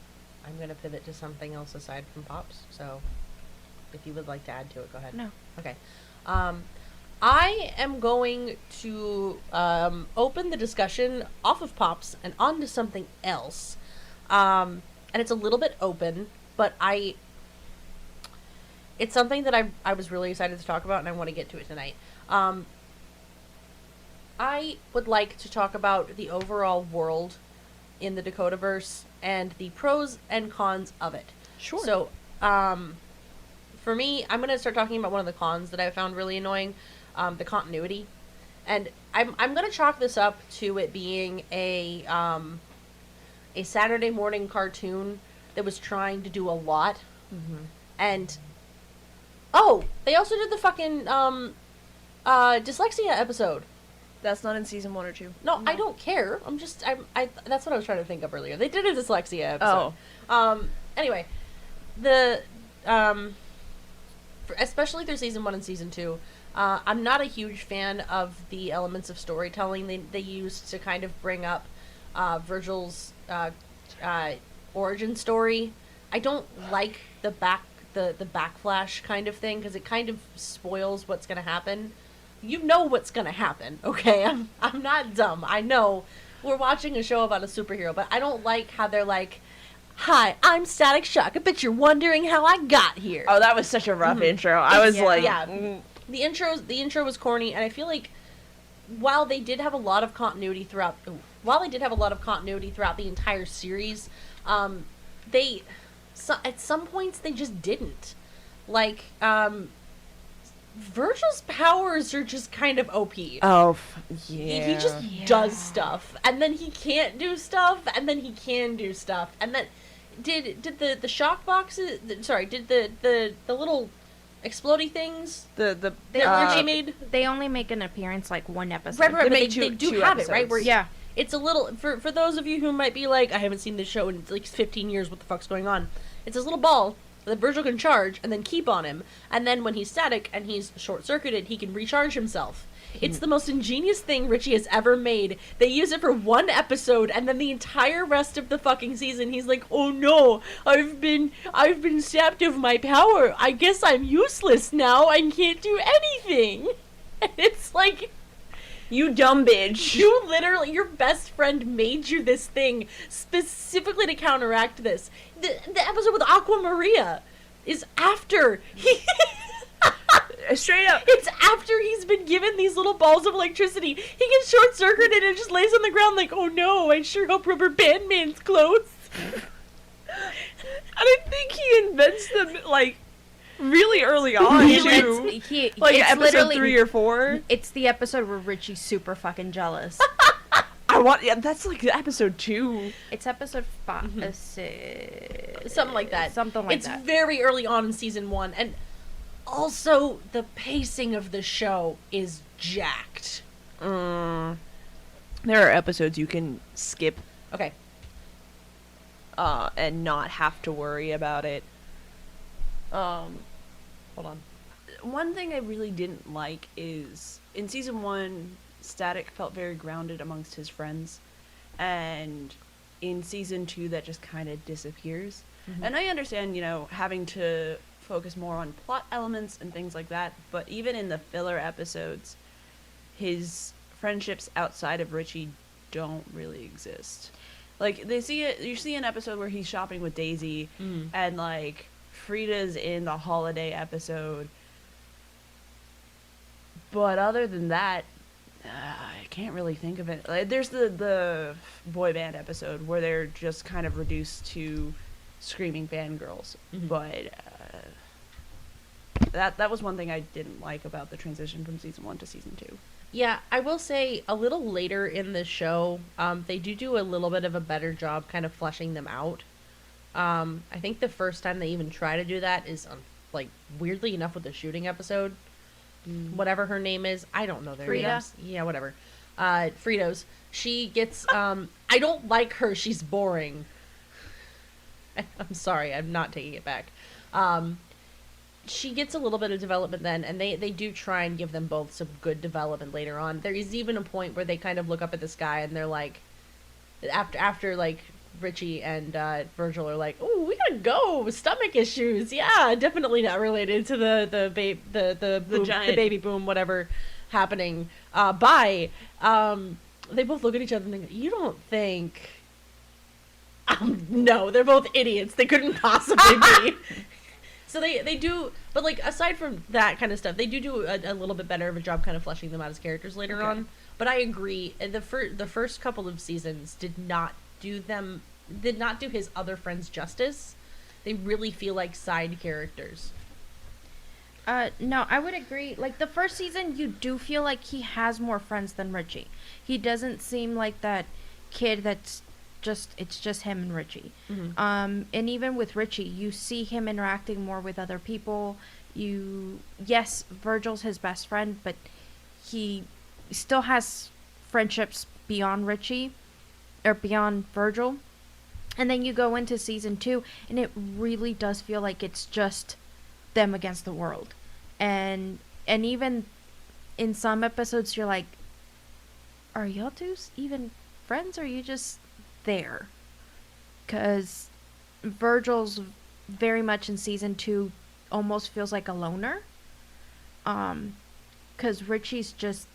pivot to something else aside from Pops. So, if you would like to add to it, go ahead. No. Okay. I am going to open the discussion off of Pops and onto something else. And it's a little bit open, but it's something that I was really excited to talk about, and I want to get to it tonight. I would like to talk about the overall world in the Dakotaverse and the pros and cons of it. Sure. So, for me, I'm going to start talking about one of the cons that I found really annoying, the continuity. And I'm going to chalk this up to it being a Saturday morning cartoon that was trying to do a lot. Mm-hmm. And, they also did the fucking dyslexia episode. That's not in season 1 or 2. No, I don't care. That's what I was trying to think of earlier. They did a dyslexia episode. Anyway, especially through season 1 and season 2, I'm not a huge fan of the elements of storytelling they used to kind of bring up Virgil's origin story. I don't like the backflash kind of thing, because it kind of spoils what's going to happen. You know what's gonna happen, okay? I'm not dumb. I know we're watching a show about a superhero, but I don't like how they're like, "Hi, I'm Static Shock. I bet you're wondering how I got here." Oh, that was such a rough intro. I was The intro was corny, and I feel like while they did have a lot of continuity throughout the entire series, at some points they just didn't. Like, Virgil's powers are just kind of OP. Oh, yeah. He just does stuff, and then he can't do stuff, and then he can do stuff, and then did the shock boxes? Sorry, did the little explodey things. The They made. They only make an appearance like one episode. Right, They but make they do two have it, right? Where Yeah. It's a little for those of you who might be like, I haven't seen this show in like 15 years. What the fuck's going on? It's this little ball that Virgil can charge and then keep on him, and then when he's static and he's short circuited, he can recharge himself. It's the most ingenious thing Richie has ever made. They use it for one episode, and then the entire rest of the fucking season, he's like, "Oh no, I've been sapped of my power. I guess I'm useless now. I can't do anything." And it's like, you dumb bitch. you literally, your best friend made you this thing specifically to counteract this. The episode with Aqua Maria is after he. Straight up. It's after he's been given these little balls of electricity. He gets short circuited and just lays on the ground like, "Oh no, I sure hope Rubber Band Man's close." And I think he invents them like really early on too. Like it's episode literally- 3 or 4. It's the episode where Richie's super fucking jealous. That's like episode 2. It's episode 5. Something like that. Something like it's that. It's very early on in season 1, and also the pacing of the show is jacked. There are episodes you can skip. Okay. And not have to worry about it. Hold on. One thing I really didn't like is in season 1, Static felt very grounded amongst his friends, and in season 2 that just kind of disappears. And I understand, having to focus more on plot elements and things like that, but even in the filler episodes, his friendships outside of Richie don't really exist. Like, you see an episode where he's shopping with Daisy, and like Frida's in the holiday episode, but other than that, I can't really think of it. Like, there's the boy band episode where they're just kind of reduced to screaming fangirls, but that was one thing I didn't like about the transition from season 1 to season 2. Yeah, I will say a little later in the show, they do a little bit of a better job kind of fleshing them out. I think the first time they even try to do that is, like, weirdly enough with the shooting episode. Whatever her name is, I don't know their Frida? names. Yeah, whatever. Fritos. She gets, I don't like her, she's boring. I'm sorry, I'm not taking it back. She gets a little bit of development then, and they do try and give them both some good development later on. There is even a point where they kind of look up at the sky and they're like, after like Richie and Virgil are like, "Oh, we gotta go. Stomach issues. Yeah, definitely not related to the baby boom, whatever happening. Bye." They both look at each other and they go, "You don't think?" No, they're both idiots. They couldn't possibly be. So they do, but like aside from that kind of stuff, they do a little bit better of a job kind of fleshing them out as characters later on. But I agree, the first couple of seasons did not do his other friends justice. They really feel like side characters. No, I would agree. Like, the first season, you do feel like he has more friends than Richie. He doesn't seem like that kid that's it's just him and Richie. And even with Richie, you see him interacting more with other people. Yes, Virgil's his best friend, but he still has friendships beyond Richie, or beyond Virgil. And then you go into season 2, and it really does feel like it's just them against the world. And even in some episodes, you're like, are y'all two even friends, or are you just there? Because Virgil's very much in season 2 almost feels like a loner. Because Richie's just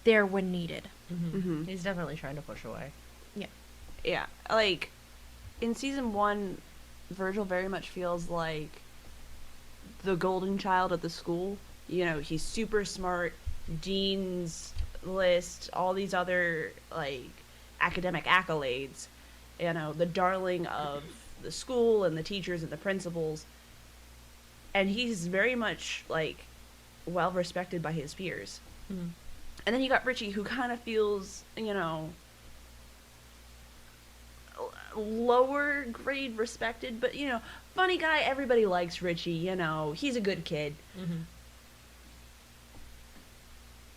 there when needed. He's definitely trying to push away. Yeah, like, in season 1, Virgil very much feels like the golden child at the school. He's super smart, dean's list, all these other, like, academic accolades. The darling of the school and the teachers and the principals. And he's very much, like, well respected by his peers. And then you got Richie, who kind of feels, lower grade respected, but, you know, funny guy, everybody likes Richie, you know, he's a good kid. Mm-hmm.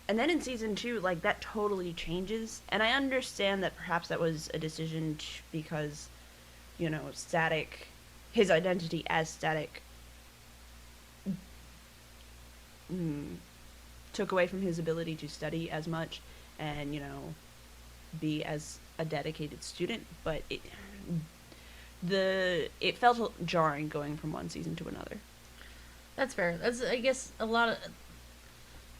And then in season 2, like, that totally changes. And I understand that perhaps that was a decision because, you know, Static, his identity as Static, took away from his ability to study as much and, you know, be as a dedicated student. But it felt jarring going from one season to another. That's fair. That's, I guess, a lot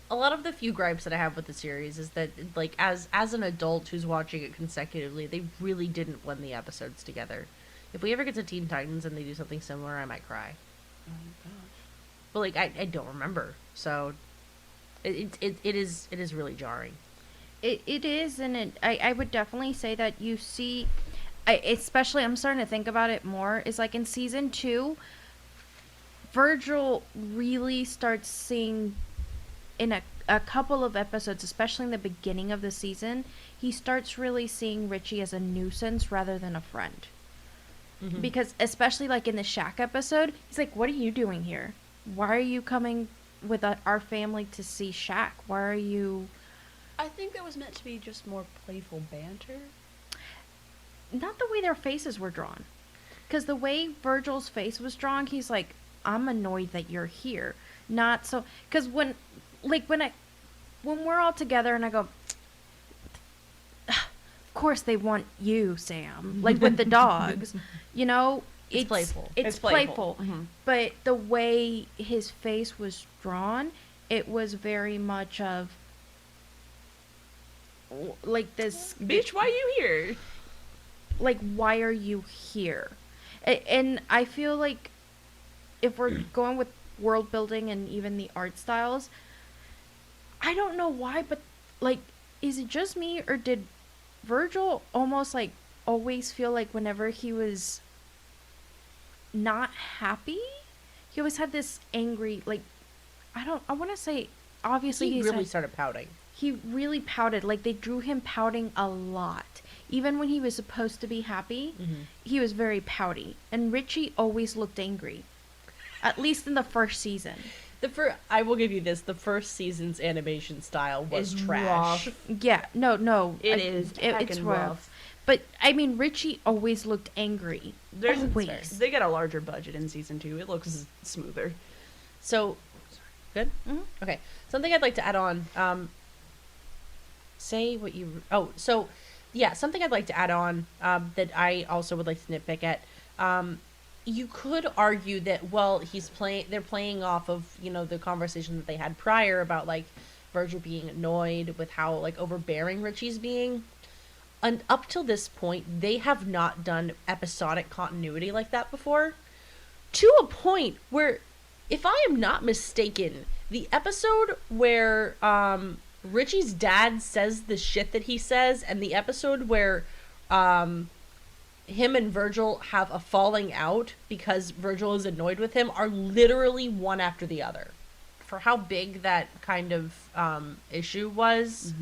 of the few gripes that I have with the series is that, like, as an adult who's watching it consecutively, they really didn't blend the episodes together. If we ever get to Teen Titans and they do something similar, I might cry. Oh gosh. But, like, I don't remember, so it is really jarring. It is, and I would definitely say that you see, especially, I'm starting to think about it more, is like in season 2, Virgil really starts seeing, in a couple of episodes, especially in the beginning of the season, he starts really seeing Richie as a nuisance rather than a friend. Mm-hmm. Because especially like in the Shaq episode, he's like, what are you doing here? Why are you coming with our family to see Shaq? Why are you... I think that was meant to be just more playful banter. Not the way their faces were drawn. Because the way Virgil's face was drawn, he's like, I'm annoyed that you're here. Not so... Because when we're all together and I go, of course they want you, Sam. Like with the dogs. You know? It's playful. It's playful. Mm-hmm. But the way his face was drawn, it was very much of... like this... Bitch, why are you here? Like, why are you here? And I feel like if we're going with world building and even the art styles, I don't know why, but, like, is it just me, or did Virgil almost, like, always feel like whenever he was not happy, he always had this angry, like, I want to say, obviously he really started pouting. He really pouted. Like, they drew him pouting a lot. Even when he was supposed to be happy, he was very pouty. And Richie always looked angry. At least in the first season. I will give you this, the first season's animation style was trash. Rough. Yeah, no. It's rough. But, I mean, Richie always looked angry. Always. They got a larger budget in season 2. It looks smoother. So, good? Mm-hmm. Okay. Something I'd like to add on. Say what you... Oh, so, yeah, something I'd like to add on that I also would like to nitpick at. You could argue that, well, they're playing off of, you know, the conversation that they had prior about, like, Virgil being annoyed with how, like, overbearing Richie's being. And up till this point, they have not done episodic continuity like that before. To a point where, if I am not mistaken, the episode where Richie's dad says the shit that he says, and the episode where him and Virgil have a falling out because Virgil is annoyed with him, are literally one after the other. For how big that kind of issue was,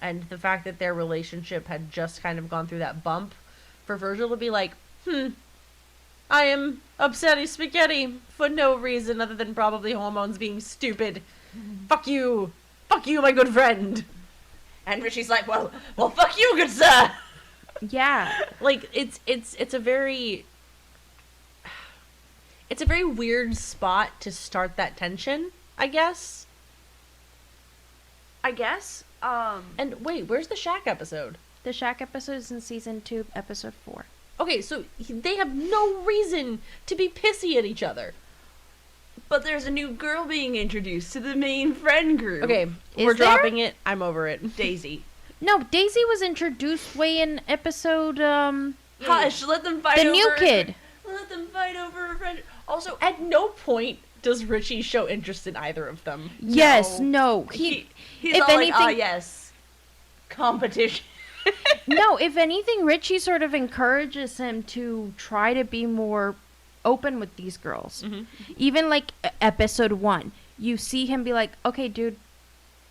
and the fact that their relationship had just kind of gone through that bump, for Virgil to be like, I am upsetty spaghetti for no reason other than probably hormones being stupid. Fuck you, my good friend. And Richie's like, well, fuck you, good sir. Yeah. Like, it's a very weird spot to start that tension, I guess. And wait, where's the Shaq episode? The Shaq episode is in season 2, episode 4. Okay, so they have no reason to be pissy at each other. But there's a new girl being introduced to the main friend group. Okay, we're dropping it. I'm over it. Daisy. No, Daisy was introduced way in episode, Hush, let them fight the over... new kid. Let them fight over a friend... Also, at no point does Richie show interest in either of them. Yes, no. He's if all anything, like, yes. Competition. No, if anything, Richie sort of encourages him to try to be more open with these girls. Even like episode 1, you see him be like, okay, dude,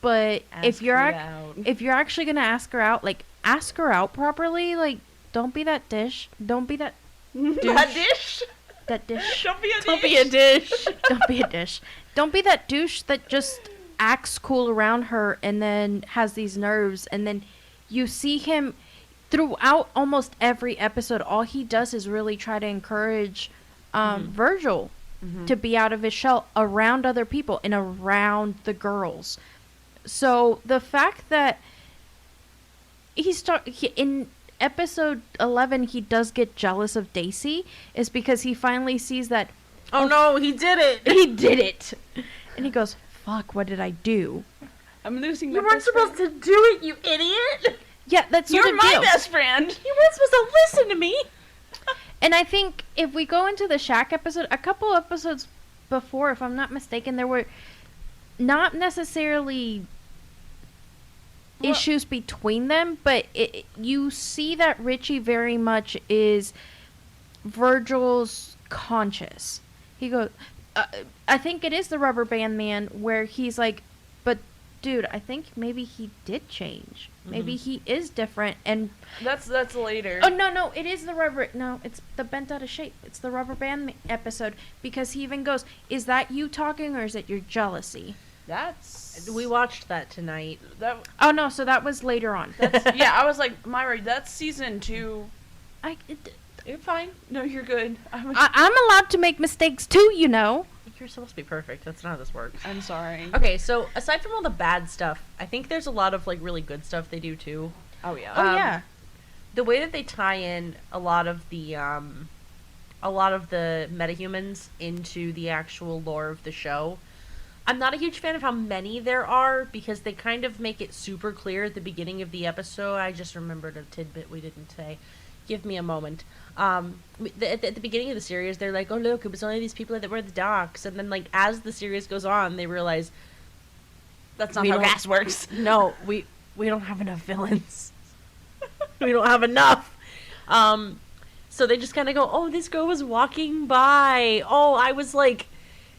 but if you're actually gonna ask her out, like, ask her out properly, like, don't be that dish. Don't be that That dish? that dish. Don't be a dish. Don't be a dish. Don't be a dish. Don't be that douche that just acts cool around her and then has these nerves, and then you see him throughout almost every episode. All he does is really try to encourage Virgil to be out of his shell around other people and around the girls. So the fact that in episode 11 he does get jealous of Daisy is because he finally sees that, Oh no, he did it. he did it, and he goes, fuck, what did I do? I'm losing my You weren't best friend. supposed to do it, you idiot. Yeah, that's sort You're of my deal. best friend. You weren't supposed to listen to me. And I think if we go into the Shaq episode, a couple episodes before, if I'm not mistaken, there were not necessarily issues between them, but you see that Richie very much is Virgil's conscious. He goes, I think it is the Rubber Band Man where he's like, but dude, I think maybe he did change. Maybe he is different. And That's later. oh no, it is the rubber. No, it's the bent out of shape. It's the Rubber Band episode because he even goes, "Is that you talking or is it your jealousy?" That's We watched that tonight. that. Oh no, so that was later on. That's yeah. I was like, Myra, that's season 2. You're fine. No, you're good. I'm allowed to make mistakes too, you know. You're supposed to be perfect. That's not how this works. I'm sorry. Okay, so aside from all the bad stuff, I think there's a lot of like really good stuff they do too. Oh yeah. Oh yeah. The way that they tie in a lot of the metahumans into the actual lore of the show. I'm not a huge fan of how many there are because they kind of make it super clear at the beginning of the episode. I just remembered a tidbit we didn't say. Give me a moment. At the beginning of the series, they're like, "Oh look, it was only these people that were the docs," and then like as the series goes on, they realize That's not we how don't- gas works. No, we don't have enough villains. We don't have enough. So they just kind of go, "Oh, this girl was walking by. Oh, I was like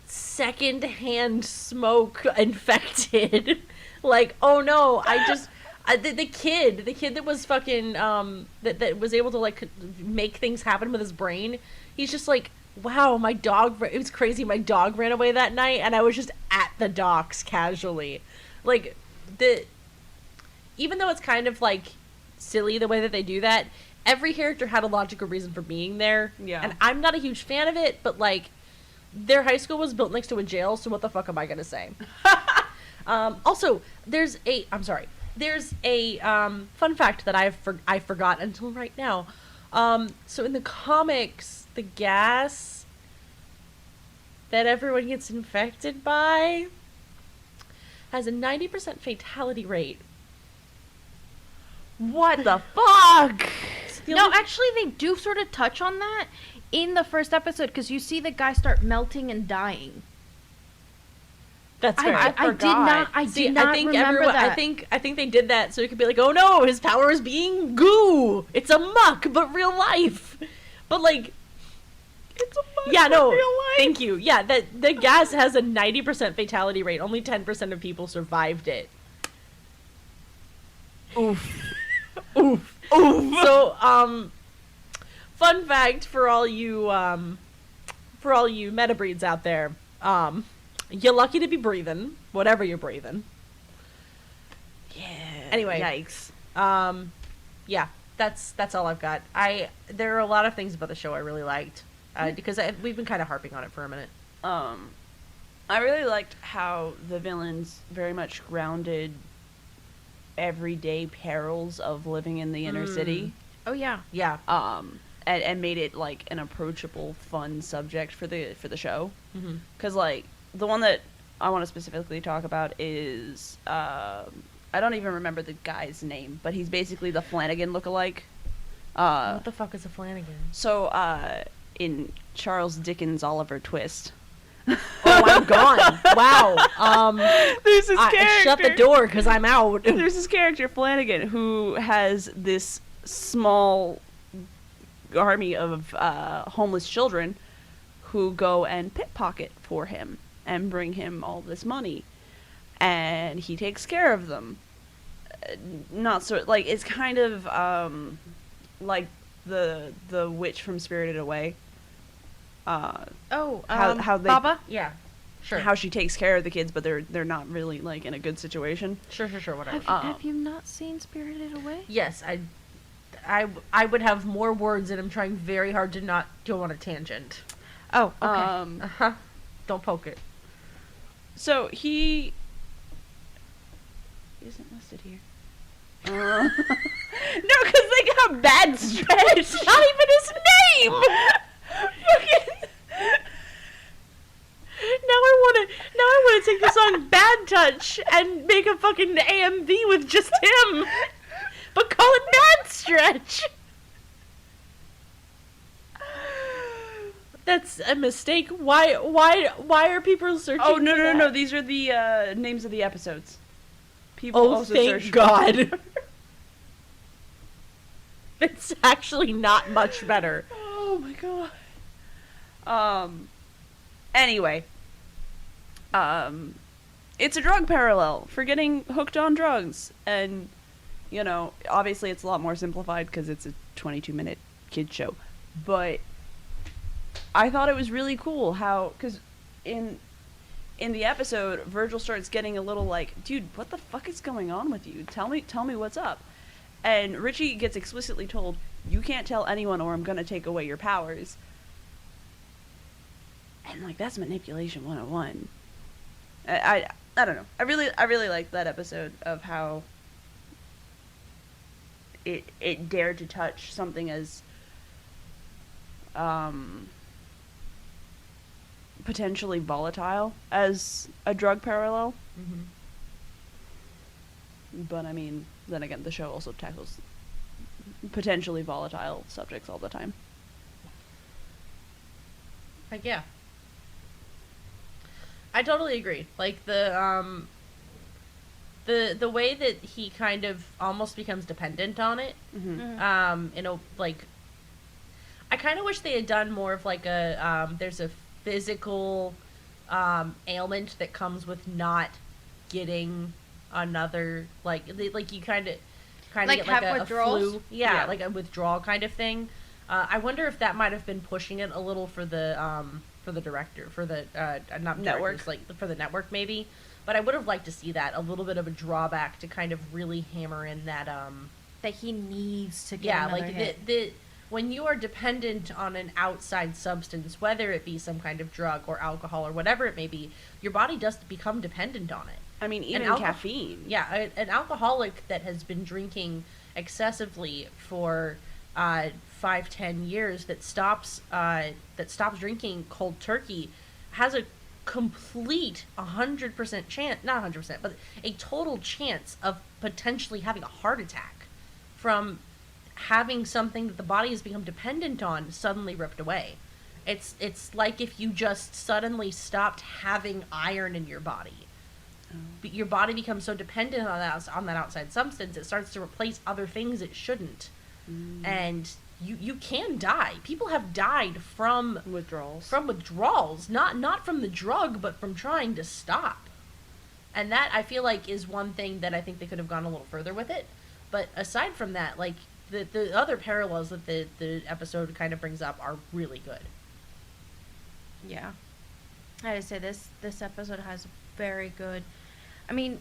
secondhand smoke infected. Like, oh no, the kid that was fucking that was able to like make things happen with his brain. He's just like, wow, my dog. It was crazy. My dog ran away that night, and I was just at the docks casually. Like even though it's kind of like silly the way that they do that, every character had a logical reason for being there. Yeah. And I'm not a huge fan of it, but like their high school was built next to a jail, so what the fuck am I gonna say? Also, there's a fun fact that I forgot until right now. So in the comics, the gas that everyone gets infected by has a 90% fatality rate. What the fuck? No, actually, they do sort of touch on that in the first episode because you see the guy start melting and dying. That's fair. I did not. I See, did not I think remember that. I think they did that so it could be like, oh no, his power is being goo. It's a muck, but real life. But like, It's a muck yeah, no. real life. Thank you. Yeah, that the gas has a 90% fatality rate. Only 10% of people survived it. Oof. Oof. Oof. So, fun fact for all you meta breeds out there, you're lucky to be breathing, whatever you're breathing. Yeah. Anyway. Yikes. Yeah, that's all I've got. There are a lot of things about the show I really liked, because we've been kind of harping on it for a minute. I really liked how the villains very much grounded everyday perils of living in the inner city. Oh yeah. Yeah. And made it like an approachable, fun subject for the show. Because like the one that I want to specifically talk about is I don't even remember the guy's name, but he's basically the Flanagan lookalike. What the fuck is a Flanagan? So in Charles Dickens' Oliver Twist. Oh, I'm gone. Wow. There's this character. Shut the door because I'm out. There's this character Flanagan who has this small army of homeless children who go and pickpocket for him and bring him all this money, and he takes care of them. Not so like it's kind of like the witch from Spirited Away. How they Baba? Yeah. Sure. how she takes care of the kids, but they're not really like in a good situation. Sure, whatever. Have you not seen Spirited Away? Yes, I would have more words, and I'm trying very hard to not go on a tangent. Oh, okay. Don't poke it. So he isn't listed here. No, because they got bad stretch. It's not even his name. Fucking. Now I want to take the song "Bad Touch" and make a fucking AMV with just him, but call it Bad Stretch. That's a mistake. Why are people searching? Oh no for no that? no! These are the names of the episodes. People Oh, also thank search God. It's actually not much better. Oh my god. Anyway. It's a drug parallel for getting hooked on drugs, and you know, obviously it's a lot more simplified because it's a 22-minute kid show, but I thought it was really cool how, because in the episode, Virgil starts getting a little like, dude, what the fuck is going on with you? Tell me what's up. And Richie gets explicitly told, you can't tell anyone or I'm gonna take away your powers. And like, that's manipulation 101. I don't know. I really liked that episode of how it dared to touch something as potentially volatile as a drug parallel. Mm-hmm. But I mean, then again, the show also tackles potentially volatile subjects all the time. Like, yeah. I totally agree. Like, the way that he kind of almost becomes dependent on it, you know, like, I kind of wish they had done more of like there's a physical ailment that comes with not getting another, like you kind of Like get have like a withdrawals? flu, yeah, like a withdrawal kind of thing. I wonder if that might have been pushing it a little for the director, for the not network, like for the network maybe. But I would have liked to see that, a little bit of a drawback to kind of really hammer in that That he needs to get yeah, another like hit. the when you are dependent on an outside substance, whether it be some kind of drug or alcohol or whatever it may be, your body does become dependent on it. I mean, even caffeine. Yeah, an alcoholic that has been drinking excessively for 5-10 years that stops drinking cold turkey has a complete 100% chance, not 100%, but a total chance of potentially having a heart attack from having something that the body has become dependent on suddenly ripped away. It's like if you just suddenly stopped having iron in your body. Your body becomes so dependent on that outside substance, it starts to replace other things it shouldn't. And you can die. People have died from withdrawals, not from the drug, but from trying to stop. And that, I feel like, is one thing that I think they could have gone a little further with it. But aside from that, like, the other parallels that the episode kind of brings up are really good. Yeah. I had to say, this episode has very good... I mean,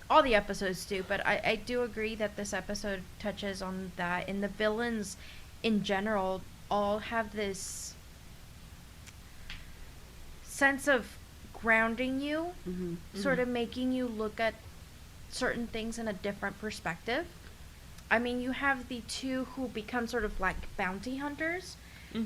all the episodes do, but I do agree that this episode touches on that. And the villains, in general, all have this sense of grounding you, sort of making you look at certain things in a different perspective. I mean, you have the two who become sort of like bounty hunters,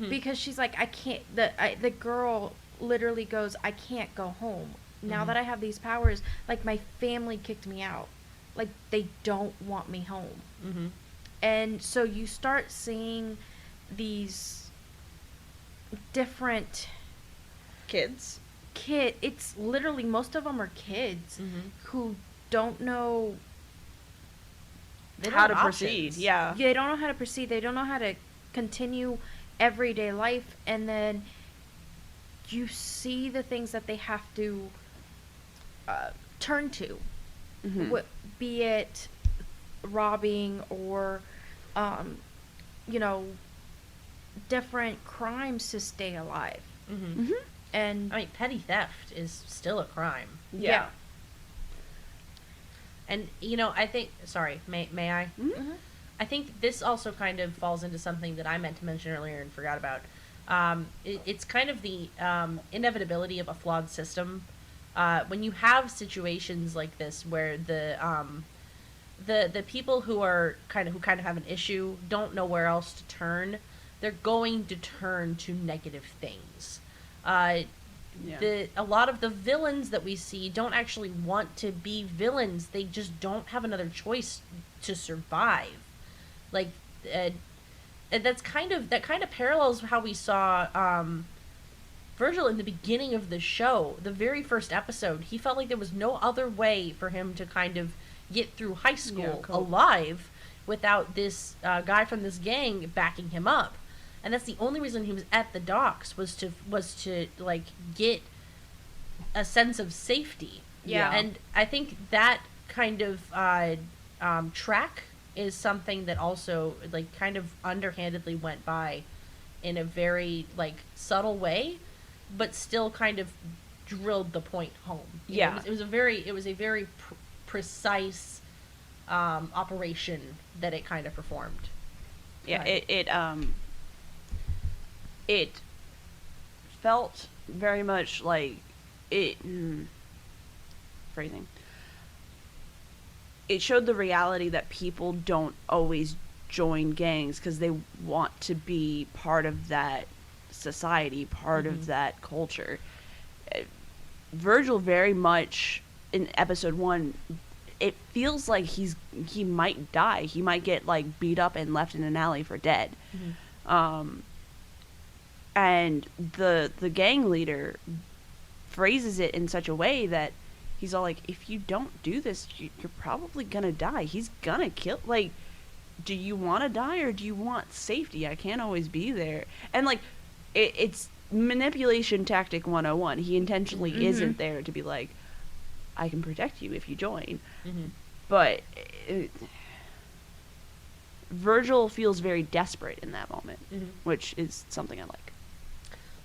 because she's like, I can't, the girl literally goes, I can't go home. Now that I have these powers, like, my family kicked me out. Like, they don't want me home. And so you start seeing these different kids. It's literally, most of them are kids who don't know how to proceed. Yeah. They don't know how to proceed. They don't know how to continue everyday life. And then you see the things that they have to turn to, be it robbing or different crimes to stay alive. Mm-hmm. And I mean, petty theft is still a crime. Yeah. And I think. Sorry, may I? Mm-hmm. I think this also kind of falls into something that I meant to mention earlier and forgot about. It's kind of the inevitability of a flawed system. When you have situations like this where the people who kind of have an issue don't know where else to turn, they're going to turn to negative things. A lot of the villains that we see don't actually want to be villains. They just don't have another choice to survive. Like, that kind of parallels how we saw Virgil in the beginning of the show. The very first episode, he felt like there was no other way for him to kind of get through high school alive without this guy from this gang backing him up. And that's the only reason he was at the docks, was to like get a sense of safety. Yeah. And I think that kind of track is something that also like kind of underhandedly went by in a very like subtle way, but still kind of drilled the point home. It was a very precise operation that it kind of performed. Yeah, it felt very much like phrasing. It showed the reality that people don't always join gangs because they want to be part of that society, part of that culture. Virgil very much in episode 1, it feels like he might die. He might get like beat up and left in an alley for dead. And the gang leader phrases it in such a way that he's all like, if you don't do this, you're probably gonna die. He's gonna kill. Like, do you want to die or do you want safety? I can't always be there. And like, it's manipulation tactic 101. He intentionally isn't there to be like, I can protect you if you join. But Virgil feels very desperate in that moment, which is something I like.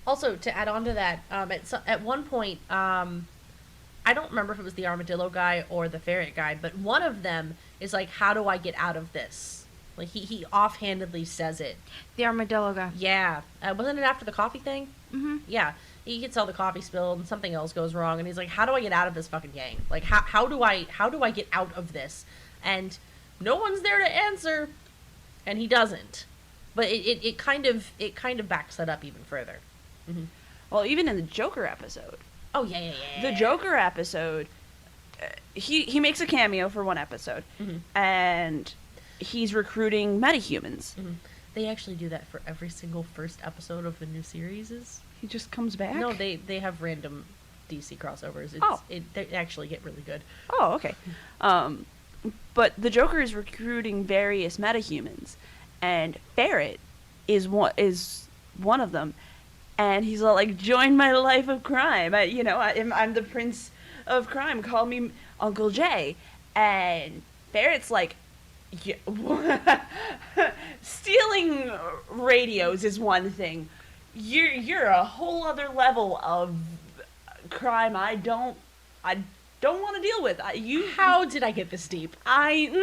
Also, to add on to that, at one point, I don't remember if it was the armadillo guy or the ferret guy, but one of them is like, how do I get out of this? Like, he offhandedly says it. The armadillo guy. Yeah. Wasn't it after the coffee thing? Yeah. He gets all the coffee spilled and something else goes wrong, and he's like, how do I get out of this fucking gang? Like, how do I get out of this? And no one's there to answer, and he doesn't. But it kind of backs that up even further. Well, even in the Joker episode. Oh, yeah. The Joker episode, he makes a cameo for one episode, and he's recruiting metahumans. They actually do that for every single first episode of the new series. He just comes back? No, they have random DC crossovers. They actually get really good. Oh, okay. But the Joker is recruiting various metahumans, and Ferret is one of them. And he's all like, join my life of crime. I'm the prince of crime. Call me Uncle Jay. And Ferret's like, stealing radios is one thing. You're a whole other level of crime I don't want to deal with. How did I get this deep? And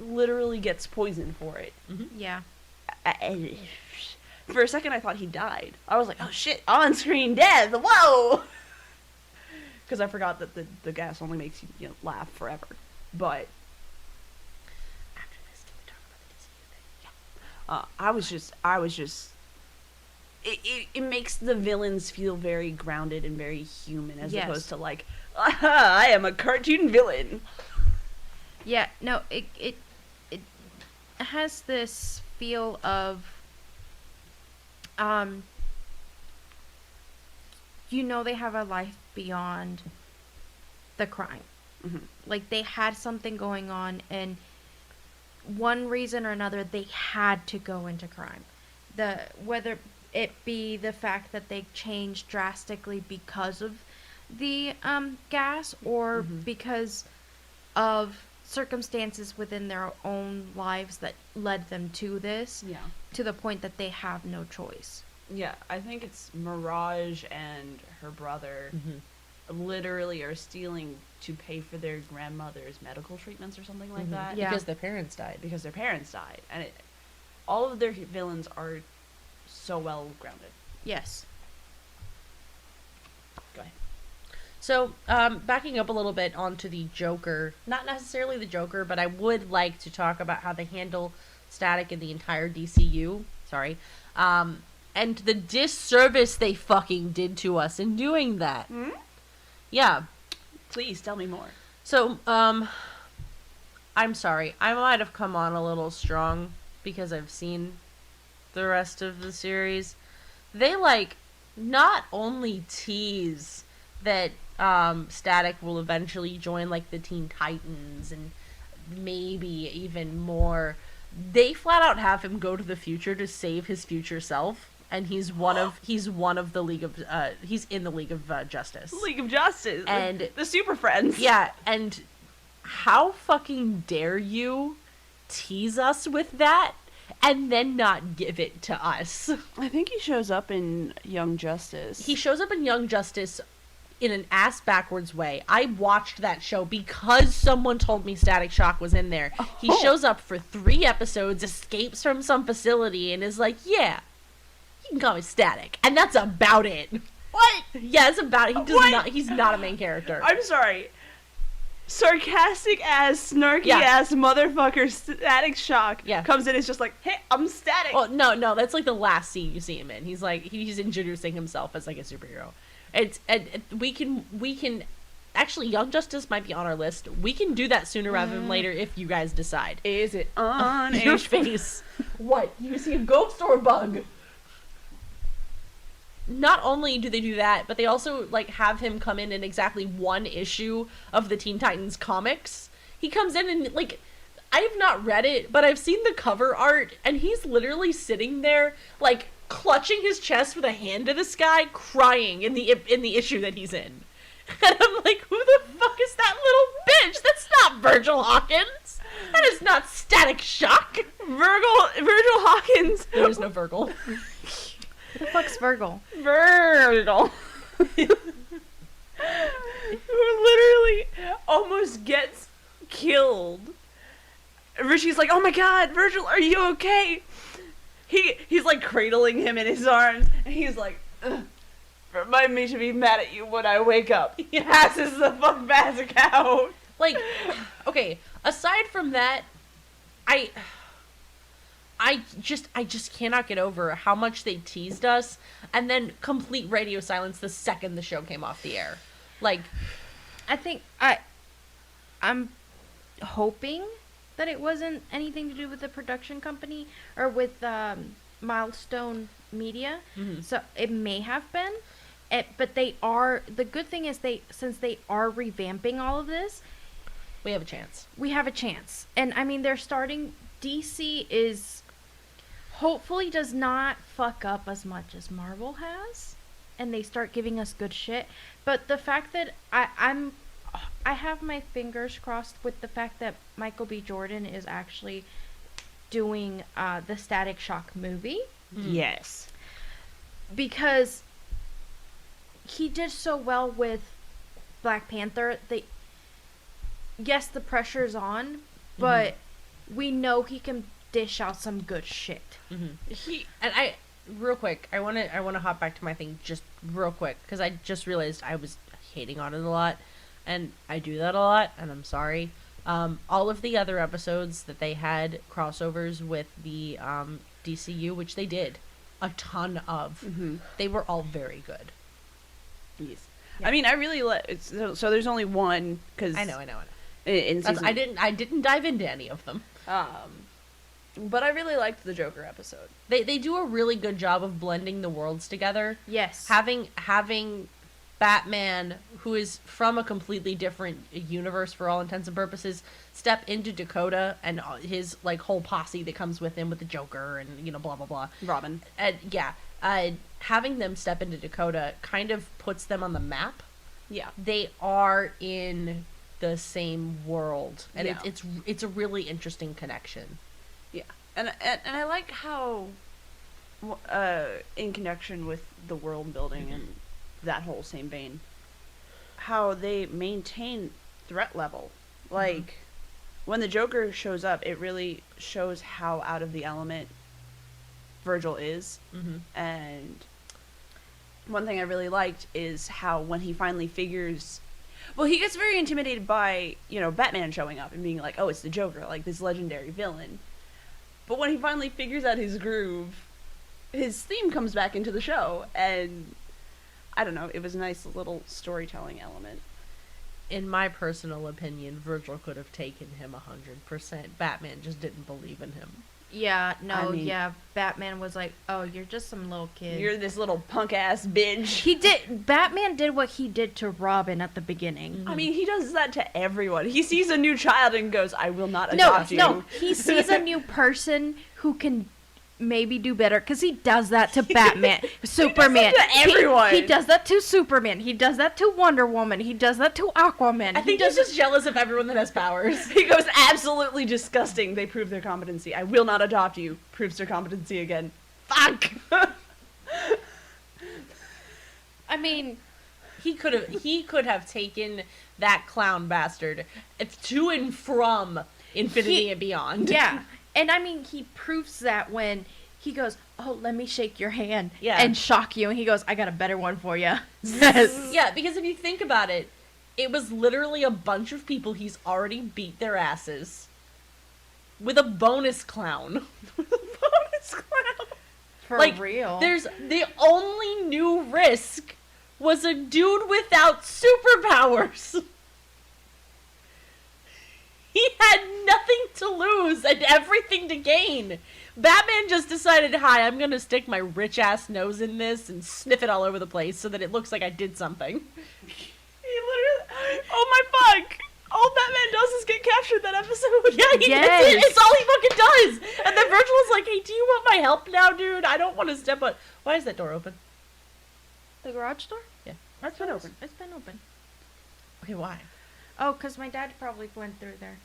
literally gets poisoned for it. Yeah. For a second, I thought he died. I was like, oh shit, on-screen death, whoa! Because I forgot that the gas only makes you laugh forever. But After this, can we talk about the DCU thing? I was just... It makes the villains feel very grounded and very human, as opposed to like, I am a cartoon villain. Yeah, no, it has this feel of, they have a life beyond the crime. Like, they had something going on, and one reason or another, they had to go into crime. Whether it be the fact that they changed drastically because of the gas, or because of circumstances within their own lives that led them to this. Yeah. To the point that they have no choice. Yeah, I think it's Mirage and her brother literally are stealing to pay for their grandmother's medical treatments or something like that. Yeah. Because their parents died. And all of their villains are so well grounded. Yes. Go ahead. So, backing up a little bit onto the Joker, not necessarily the Joker, but I would like to talk about how they handle Static in the entire DCU. Sorry. And the disservice they fucking did to us in doing that. Yeah. Please, tell me more. So, I'm sorry. I might have come on a little strong because I've seen the rest of the series. They, not only tease that Static will eventually join, the Teen Titans and maybe even more, they flat out have him go to the future to save his future self. And he's one of the League of he's in the League of Justice. League of Justice. And the Super Friends. Yeah, and how fucking dare you tease us with that and then not give it to us? I think he shows up in Young Justice. He shows up in Young Justice in an ass backwards way. I watched that show because someone told me Static Shock was in there. He shows up for 3 episodes, escapes from some facility, and is like, yeah, you can call me Static. And that's about it. What? Yeah, it's about it. He's not a main character. I'm sorry. Sarcastic ass, snarky ass motherfucker Static Shock comes in and is just like, hey, I'm Static. Well, no, that's the last scene you see him in. He's he's introducing himself as a superhero. We can actually, Young Justice might be on our list. We can do that sooner rather than later if you guys decide. Is it on your face? What? You see a ghost or a bug? Not only do they do that, but they also have him come in exactly 1 issue of the Teen Titans comics. He comes in and I have not read it, but I've seen the cover art, and he's literally sitting there clutching his chest with a hand to the sky, crying in the issue that he's in. And I'm like, who the fuck is that little bitch? That's not Virgil Hawkins. That is not Static Shock. Virgil Hawkins. There is no Virgil. Who the fuck's Virgil? Virgil. Who literally almost gets killed. Richie's like, oh my god, Virgil, are you okay? He's cradling him in his arms, and he's like, remind me to be mad at you when I wake up. He passes the fuck back out. Okay, aside from that, I just cannot get over how much they teased us and then complete radio silence the second the show came off the air. I think I'm hoping that it wasn't anything to do with the production company or with Milestone Media. Mm-hmm. So it may have been. But they are, the good thing is since they are revamping all of this, we have a chance. And I mean, they're starting, DC is hopefully does not fuck up as much as Marvel has, and they start giving us good shit. But the fact that I have my fingers crossed with the fact that Michael B. Jordan is actually doing the Static Shock movie. Yes. Because he did so well with Black Panther. Yes, the pressure's on, but we know he can dish out some good shit. Real quick, I want to hop back to my thing just real quick because I just realized I was hating on it a lot, and I do that a lot, and I'm sorry. All of the other episodes that they had crossovers with the DCU, which they did a ton of, they were all very good. Yes. Yeah. I mean, I really so there's only one because I know. In season, I didn't dive into any of them. But I really liked the Joker episode. They do a really good job of blending the worlds together. Yes. Having Batman, who is from a completely different universe for all intents and purposes, step into Dakota and his whole posse that comes with him with the Joker and blah blah blah. Robin. And having them step into Dakota kind of puts them on the map. Yeah. They are in the same world, and Yeah. it's a really interesting connection. Yeah, and I like how, in connection with the world building and that whole same vein, how they maintain threat level. Like, when the Joker shows up, it really shows how out of the element Virgil is. And one thing I really liked is how when he finally figures... Well, he gets very intimidated by, Batman showing up and being like, oh, it's the Joker, like this legendary villain. But when he finally figures out his groove, his theme comes back into the show, and I don't know, it was a nice little storytelling element. In my personal opinion, Virgil could have taken him 100%. Batman just didn't believe in him. Yeah, no, I mean- yeah. Batman was like, "Oh, you're just some little kid." You're this little punk-ass bitch. He did. Batman did what he did to Robin at the beginning. I mean, he does that to everyone. He sees a new child and goes, I will not adopt you. No, he sees a new person who can maybe do better, because he does that to Batman, Superman. He does that to everyone. He does that to Superman. He does that to Wonder Woman. He does that to Aquaman. I think he's just jealous of everyone that has powers. He goes, absolutely disgusting. They prove their competency. I will not adopt you. Proves their competency again. Fuck! I mean, he could have taken that clown bastard to and from infinity and beyond. Yeah. And I mean, he proves that when he goes, "Oh, let me shake your hand Yeah. and shock you," and he goes, "I got a better one for you." Yeah, because if you think about it, it was literally a bunch of people he's already beat their asses with a bonus clown. With a bonus clown. For like, real. There's the only new risk was a dude without superpowers. He had nothing to lose and everything to gain. Batman just decided, hi, I'm gonna stick my rich-ass nose in this and sniff it all over the place so that it looks like I did something. He literally... Oh my fuck! All Batman does is get captured that episode. Yeah, that's it. It's all he fucking does. And then Virgil was like, hey, do you want my help now, dude? I don't want to step on... Why is that door open? The garage door? Yeah. It's been open. It's been open. Okay, why? Oh, because my dad probably went through there.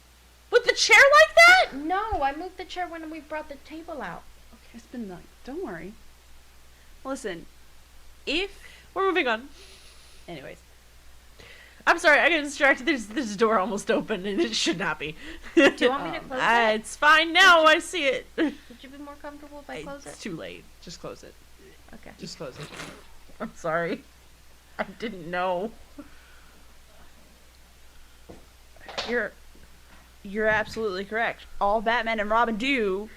With the chair like that? No, I moved the chair when we brought the table out. Okay, it's been like... Don't worry. Listen, if... We're moving on. Anyways. I'm sorry, I got distracted. There's a door almost open, and it should not be. Do you want me to close it? It's fine now. I see it. Would you be more comfortable if I close it? It's too late. Just close it. Okay. Just close it. I'm sorry. I didn't know. You're absolutely correct. All Batman and Robin do,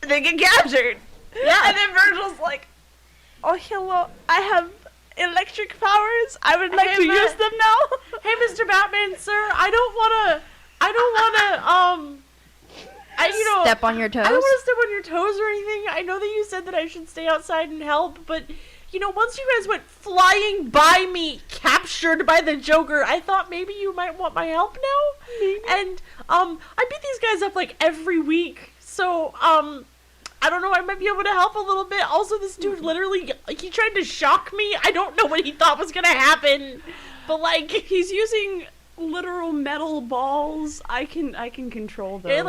they get captured. Yeah. And then Virgil's like, oh, hello, I have electric powers. I would like to use them now. Hey, Mr. Batman, sir, I don't wanna, step on your toes? I don't want to step on your toes or anything. I know that you said that I should stay outside and help, but, once you guys went flying by me, captured by the Joker, I thought maybe you might want my help now. Maybe. And, I beat these guys up, every week, so, I don't know, I might be able to help a little bit. Also, this dude literally, he tried to shock me. I don't know what he thought was gonna happen, but, he's using literal metal balls. I can control those. Yeah,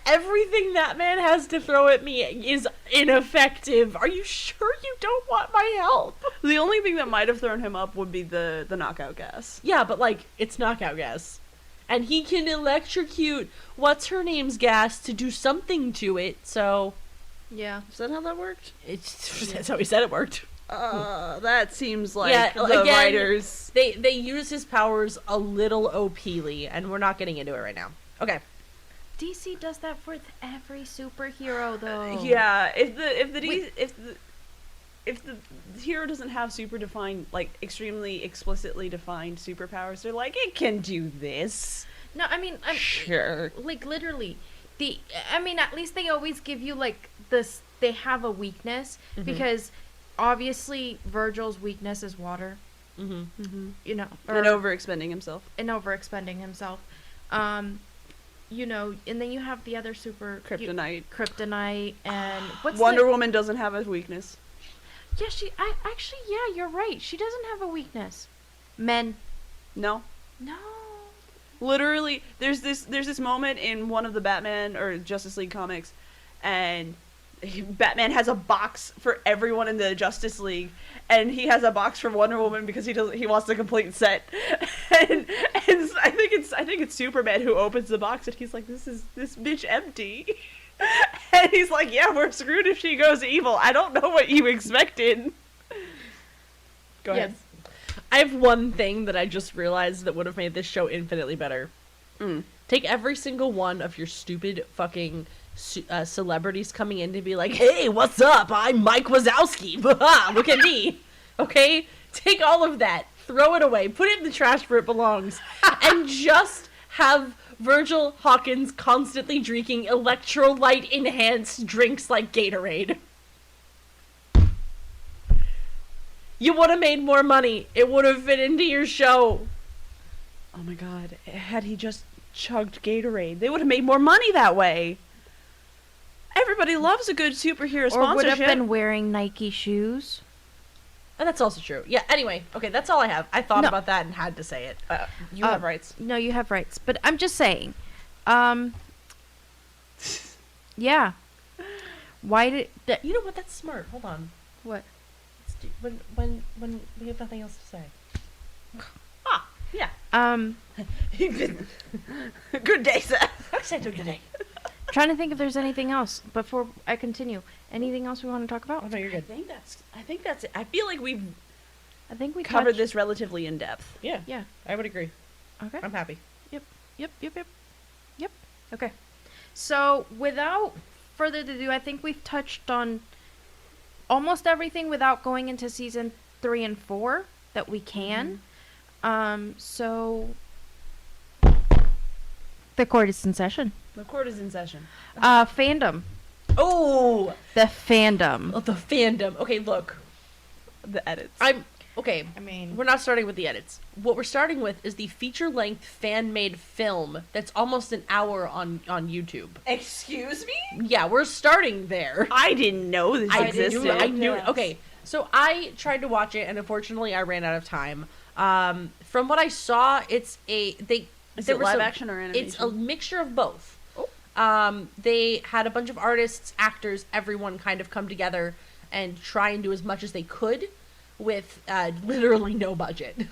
everything that man has to throw at me is ineffective. Are you sure you don't want my help? The only thing that might have thrown him up would be the knockout gas. Yeah, but it's knockout gas. And he can electrocute what's-her-name's gas to do something to it, so... Yeah. Is that how that worked? That's how he said it worked. That seems like the again, writers... They use his powers a little OP-ly, and we're not getting into it right now. Okay. DC does that for every superhero, though. Yeah, if the hero doesn't have super defined, extremely explicitly defined superpowers, they're like, it can do this. No, I mean, sure. Literally, at least they always give you this. They have a weakness because obviously Virgil's weakness is water. Mm-hmm. Mm-hmm. And overexpending himself. And then you have the other super kryptonite, and Wonder Woman doesn't have a weakness. Yeah, you're right. She doesn't have a weakness. Men. No. Literally, there's this moment in one of the Batman or Justice League comics, and Batman has a box for everyone in the Justice League, and he has a box for Wonder Woman because he wants the complete set. and I think it's Superman who opens the box, and he's like, this bitch empty. And he's like, yeah, we're screwed if she goes evil. I don't know what you expected. Go ahead. I have one thing that I just realized that would have made this show infinitely better. Take every single one of your stupid fucking celebrities coming in to be like, hey, what's up? I'm Mike Wazowski. Look at me. Okay? Take all of that. Throw it away. Put it in the trash where it belongs. And just have Virgil Hawkins constantly drinking electrolyte-enhanced drinks like Gatorade. You would have made more money. It would have fit into your show. Oh my god. Had he just chugged Gatorade, they would have made more money that way. Everybody loves a good superhero sponsorship. Or would have been wearing Nike shoes. And that's also true. Yeah, anyway. Okay, that's all I have. I thought about that and had to say it. You have rights. No, you have rights. But I'm just saying. Yeah. Why did... You know what? That's smart. Hold on. What? When we have nothing else to say. Yeah. Good day, sir. I said good day. Trying to think if there's anything else before I continue. Anything else we want to talk about? Oh, no, you're good. I think that's it. I feel like we touched... covered this relatively in depth. Yeah. Yeah. I would agree. Okay. I'm happy. Yep. Okay. So, without further ado, I think we've touched on almost everything without going into season 3 and 4 that we can. So the court is in session. The court is in session. Fandom. Oh, the fandom. Oh, the fandom. Okay, look. The edits. Okay. I mean, we're not starting with the edits. What we're starting with is the feature-length fan-made film that's almost an hour on YouTube. Excuse me? Yeah, we're starting there. I didn't know this existed. I knew. Okay, so I tried to watch it, and unfortunately, I ran out of time. From what I saw, is it live action or animation? It's a mixture of both. They had a bunch of artists, actors, everyone kind of come together and try and do as much as they could with literally no budget.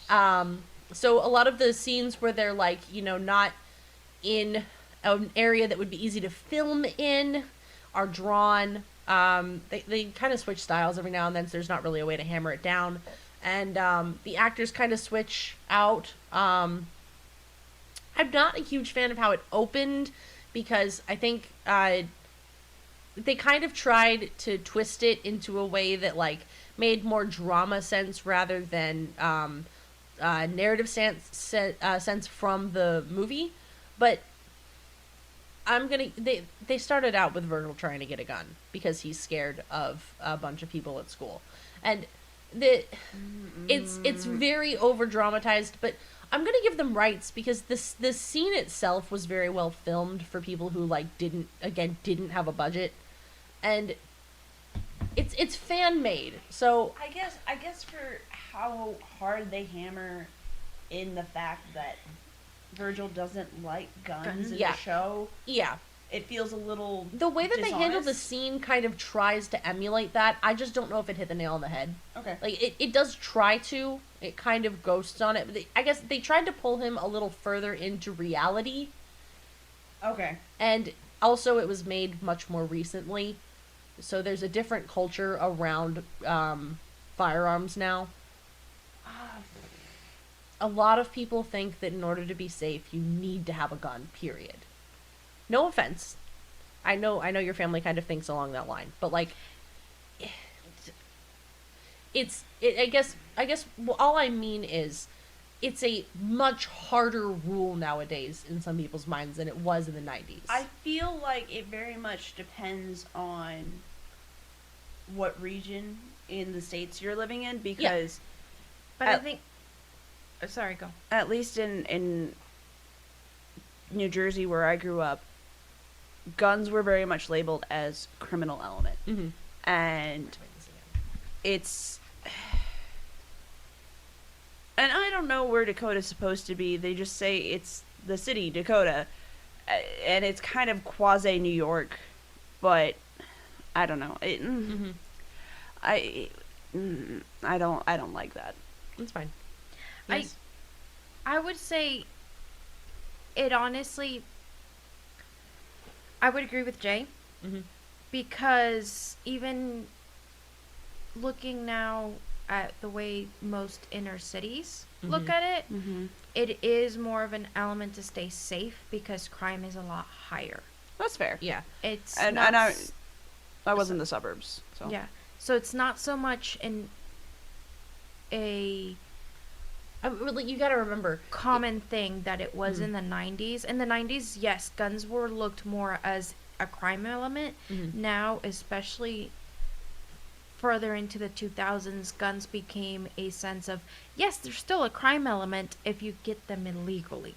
So a lot of the scenes where they're like, not in an area that would be easy to film in are drawn. They kind of switch styles every now and then, so there's not really a way to hammer it down. And the actors kind of switch out. I'm not a huge fan of how it opened because I think they kind of tried to twist it into a way that made more drama sense rather than narrative sense from the movie. But they started out with Virgil trying to get a gun because he's scared of a bunch of people at school, and it's very over dramatized. But I'm gonna give them rights because this scene itself was very well filmed for people who didn't have a budget, and it's fan made. So I guess for how hard they hammer in the fact that Virgil doesn't like guns in the show. Yeah. It feels a little the way that dishonest. They handle the scene kind of tries to emulate that. I just don't know if it hit the nail on the head. Okay. It does try to. It kind of ghosts on it. But I guess they tried to pull him a little further into reality. Okay. And also it was made much more recently. So there's a different culture around firearms now. A lot of people think that in order to be safe, you need to have a gun, period. No offense. I know your family kind of thinks along that line, but I guess all I mean is it's a much harder rule nowadays in some people's minds than it was in the 90s. I feel like it very much depends on what region in the States you're living in because But I think sorry, go. At least in New Jersey where I grew up, guns were very much labeled as criminal element. Mm-hmm. And it's and I don't know where Dakota's supposed to be. They just say it's the city, Dakota, and it's kind of quasi New York, but I don't know. I don't like that. It's fine. Yes. I would say it honestly. I would agree with Jay, because even looking now at the way most inner cities look at it, it is more of an element to stay safe because crime is a lot higher. That's fair. Yeah. It's and not I was in the suburbs, so yeah. So it's not so much really, you got to remember common thing that it was in the 90s. In the 90s, yes, guns were looked more as a crime element. Now, especially further into the 2000s, guns became a sense of, yes, there's still a crime element if you get them illegally.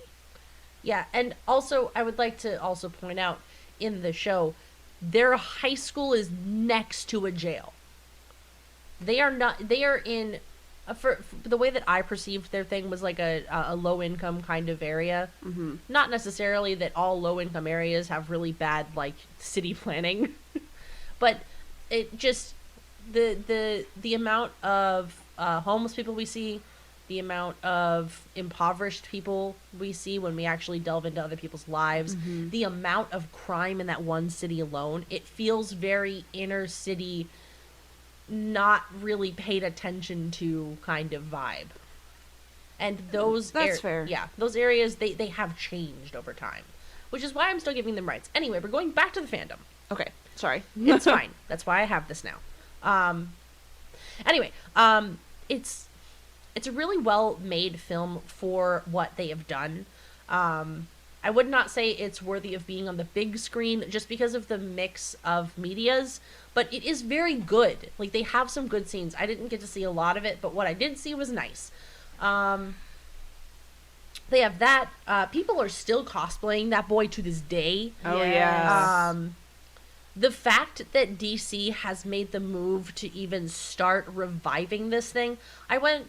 Yeah, and also I would like to also point out in the show, their high school is next to a jail. They are in for the way that I perceived their thing was like a low income kind of area. Not necessarily that all low income areas have really bad like city planning, but it just the amount of homeless people we see, the amount of impoverished people we see when we actually delve into other people's lives, the amount of crime in that one city alone, it feels very inner city, not really paid attention to kind of vibe. And those that's fair. Yeah, those areas they have changed over time, which is why I'm still giving them rights. Anyway, we're going back to the fandom. Okay, sorry. It's fine. That's why I have this now. Anyway, it's a really well made film for what they have done. I would not say it's worthy of being on the big screen just because of the mix of medias, but it is very good. Like, they have some good scenes. I didn't get to see a lot of it, but what I did see was nice. They have that. People are still cosplaying that boy to this day. Oh, yeah. The fact that DC has made the move to even start reviving this thing, I went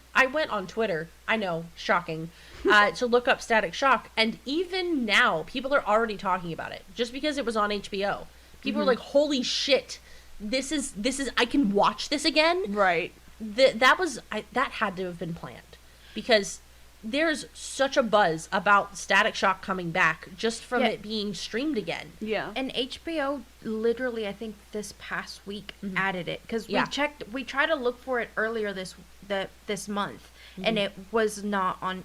on Twitter, I know, shocking, to look up Static Shock, and even now, people are already talking about it, just because it was on HBO. People are like, holy shit, this is, I can watch this again? Right. That had to have been planned, because there's such a buzz about Static Shock coming back just from it being streamed again. Yeah. And HBO literally, I think this past week added it, because we tried to look for it earlier this month, and it was not on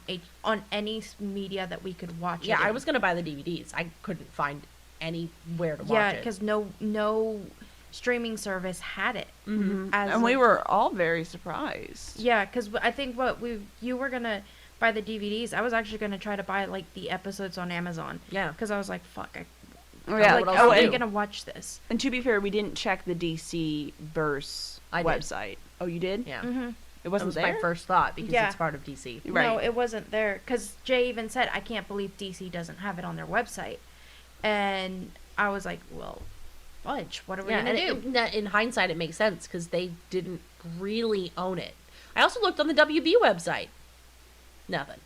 any media that we could watch it. Yeah, I in. was gonna buy the DVDs. I couldn't find anywhere to watch it. Yeah, because no streaming service had it. And we were all very surprised. Yeah, because I think you were gonna buy the DVDs. I was actually gonna try to buy like the episodes on Amazon. Yeah, because I was like, fuck. How are you gonna watch this? And to be fair, we didn't check the DC-Verse website. Oh, you did? Yeah. It wasn't there? My first thought, because it's part of DC. Right. No, it wasn't there. Because Jay even said, I can't believe DC doesn't have it on their website. And I was like, well, fudge, what are we going to do? In hindsight, it makes sense, because they didn't really own it. I also looked on the WB website. Nothing.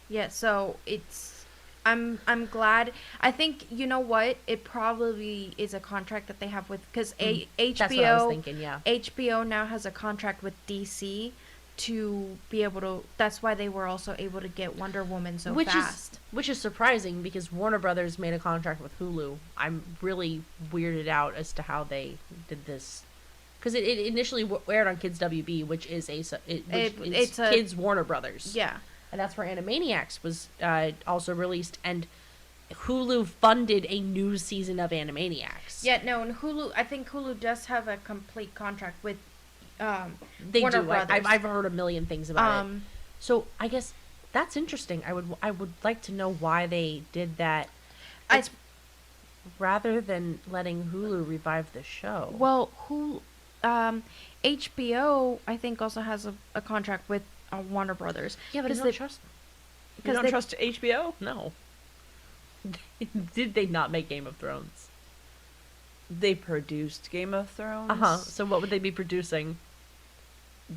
Yeah, so it's... I'm glad. I think, you know what? It probably is a contract that they have with... Because HBO... That's what I was thinking, yeah. HBO now has a contract with DC to be able to... That's why they were also able to get Wonder Woman so fast. Which is surprising, because Warner Brothers made a contract with Hulu. I'm really weirded out as to how they did this. Because it initially aired on Kids WB, which is Kids Warner Brothers. Yeah. And that's where Animaniacs was also released, and Hulu funded a new season of Animaniacs. Yeah, no, and Hulu, I think Hulu does have a complete contract with they Warner do. Brothers. I've heard a million things about it. So I guess that's interesting. I would like to know why they did that. Rather than letting Hulu revive the show. Well, HBO, I think, also has a contract with Warner Brothers. Yeah, but I don't trust. You don't trust HBO? No. Did they not make Game of Thrones? They produced Game of Thrones. So what would they be producing?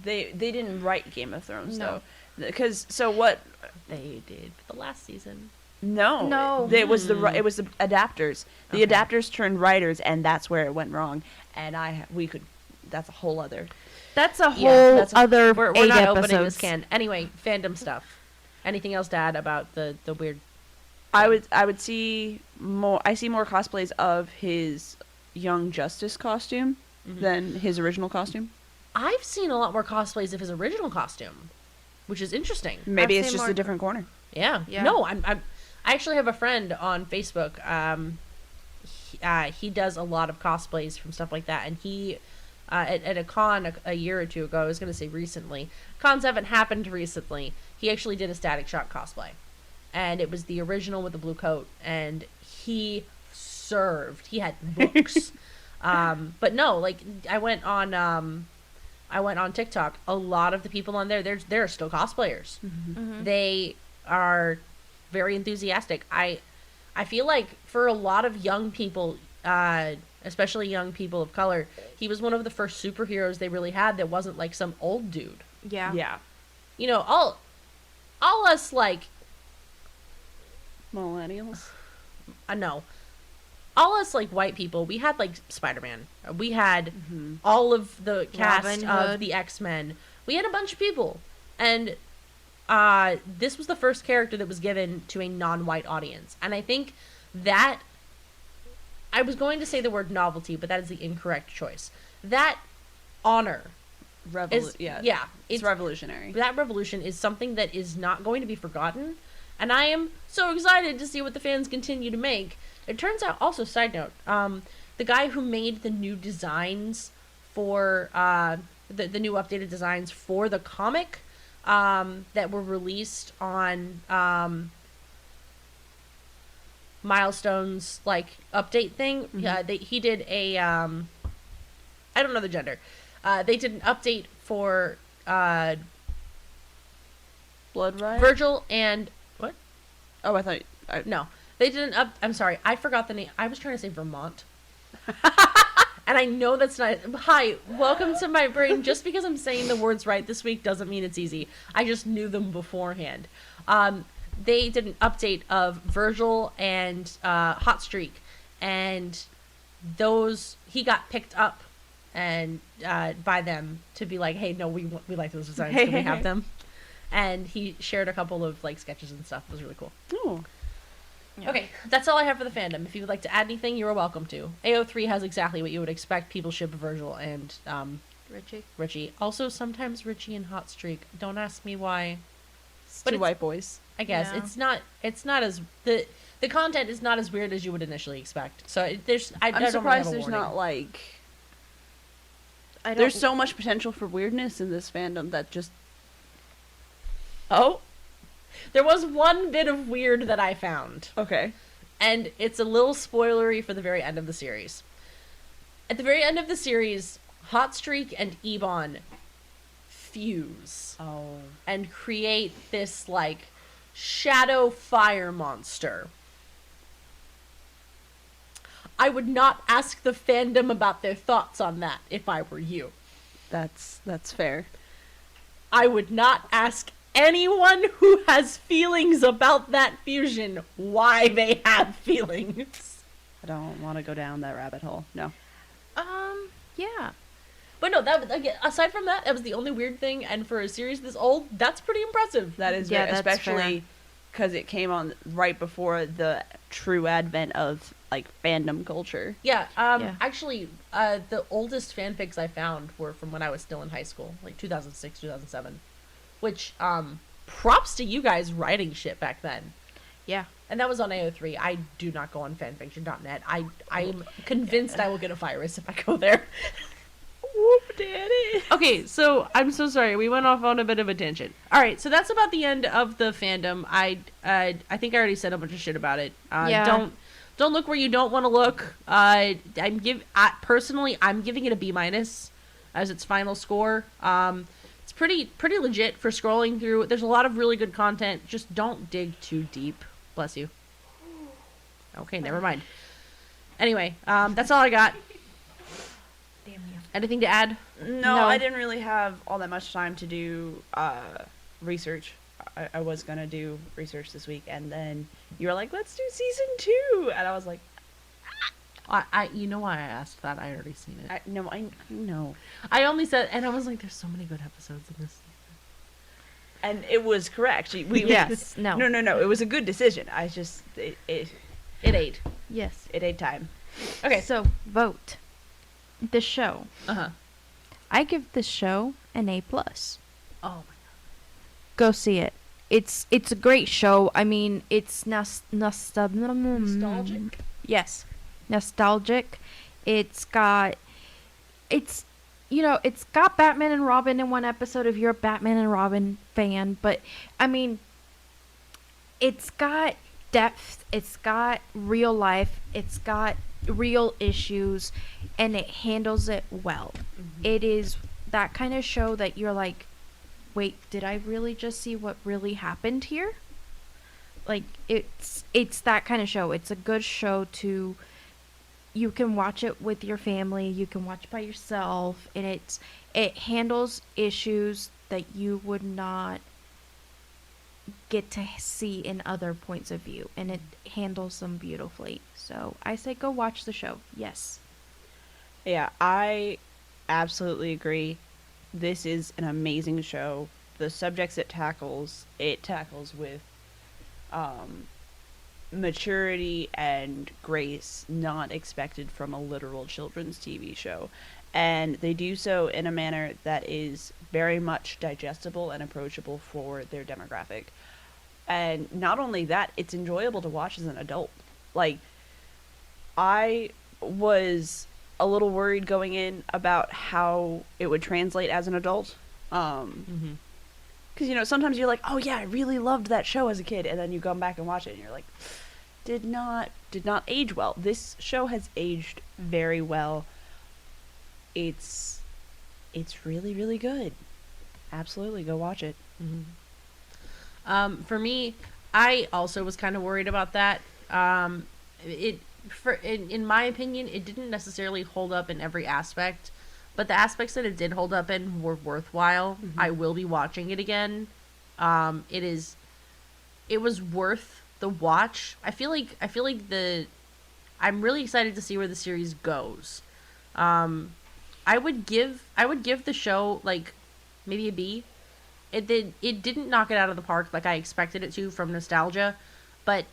they didn't write Game of Thrones No. though, because what They did the last season. No. It was the adapters. The adapters turned writers, and that's where it went wrong. And that's a whole other. That's a whole other We're 8 not episodes. opening this can. Anyway, fandom stuff. Anything else to add about the weird? I would see more. I see more cosplays of his Young Justice costume than his original costume. I've seen a lot more cosplays of his original costume, which is interesting. Maybe it's just a different corner. Yeah. No, I actually have a friend on Facebook. He does a lot of cosplays from stuff like that, and he at a con a year or two ago, I was going to say recently. Cons haven't happened recently. He actually did a Static Shock cosplay, and it was the original with the blue coat, and he served. He had books, but no, like I went on TikTok. A lot of the people on there, they're still cosplayers. They are very enthusiastic. I feel like for a lot of young people, especially young people of color, he was one of the first superheroes they really had that wasn't like some old dude. Yeah. Yeah. You know, all us like millennials. No. All us like white people, we had like Spider-Man. We had all of the cast Robin of Hood. the X-Men. We had a bunch of people. And this was the first character that was given to a non-white audience. And I think that, I was going to say the word novelty, but that is the incorrect choice. That honor it's revolutionary. That revolution is something that is not going to be forgotten. And I am so excited to see what the fans continue to make. It turns out, also, side note, the guy who made the new designs for, the new updated designs for the comic, that were released on, Milestone's, like, update thing, he did a, I don't know the gender, they did an update for, Blood Riot? Virgil and, what? Oh, I thought, No. They did I'm sorry, I forgot the name. I was trying to say Vermont. And I know that's not... Hi, welcome to my brain. Just because I'm saying the words right this week doesn't mean it's easy. I just knew them beforehand. They did an update of Virgil and Hot Streak. And those... He got picked up and by them to be like, hey, no, we like those designs. Can we have them? And he shared a couple of like sketches and stuff. It was really cool. Oh. Yeah. Okay, that's all I have for the fandom. If you would like to add anything, you are welcome to. AO3 has exactly what you would expect. People ship Virgil and Richie. Also, sometimes Richie and Hot Streak. Don't ask me why. But two white boys. I guess it's not as the content is not as weird as you would initially expect. So I'm surprised there's not like. There's so much potential for weirdness in this fandom that just. Oh. There was one bit of weird that I found. Okay. And it's a little spoilery for the very end of the series. At the very end of the series, Hot Streak and Ebon fuse. Oh. And create this, like, shadow fire monster. I would not ask the fandom about their thoughts on that if I were you. That's fair. I would not ask anyone who has feelings about that fusion why they have feelings. I don't want to go down that rabbit hole. No. Yeah. But no, that was, again, aside from that, that was the only weird thing, and for a series this old, that's pretty impressive. That is very, especially because it came on right before the true advent of like fandom culture. Yeah, actually, the oldest fanfics I found were from when I was still in high school, like 2006, 2007. Which, props to you guys writing shit back then. Yeah. And that was on AO3. I do not go on fanfiction.net. I'm convinced I will get a virus if I go there. Whoop, daddy. Okay, so I'm so sorry. We went off on a bit of a tangent. All right, so that's about the end of the fandom. I think I already said a bunch of shit about it. Yeah. Don't look where you don't want to look. Personally, I'm giving it a B- as its final score. It's pretty legit for scrolling through. There's a lot of really good content. Just don't dig too deep. Bless you. Okay, never mind. Anyway, that's all I got. Damn you. Anything to add? No, I didn't really have all that much time to do research. I was gonna do research this week, and then you were like, "Let's do season 2," and I was like, You know why I asked that? I already seen it. I know. I only said, and I was like, "There's so many good episodes in this." And it was correct. Yes. No. No. It was a good decision. I just it ate. Yes. It ate time. Okay. So vote. The show. I give this show an A+. Oh my god. Go see it. It's a great show. I mean, it's nostalgic. Yes. Nostalgic. It's got Batman and Robin in one episode if you're a Batman and Robin fan, but I mean, it's got depth, it's got real life, it's got real issues, and it handles it well. It is that kind of show that you're like, wait, did I really just see what really happened here? Like, it's that kind of show. It's a good show to, you can watch it with your family, you can watch by yourself, and it handles issues that you would not get to see in other points of view, and it handles them beautifully. So I say go watch the show. Yes. Yeah, I absolutely agree. This is an amazing show. The subjects it tackles with maturity and grace not expected from a literal children's TV show. And they do so in a manner that is very much digestible and approachable for their demographic. And not only that, it's enjoyable to watch as an adult. Like, I was a little worried going in about how it would translate as an adult. Because, sometimes you're like, oh yeah, I really loved that show as a kid. And then you come back and watch it and you're like, did not age well. This show has aged very well. It's really, really good. Absolutely, go watch it. For me, I also was kind of worried about that. In my opinion, it didn't necessarily hold up in every aspect, but the aspects that it did hold up in were worthwhile. I will be watching it again. It was worth the watch. I feel like I'm really excited to see where the series goes. I would give the show like maybe a B. It didn't knock it out of the park like I expected it to from nostalgia, but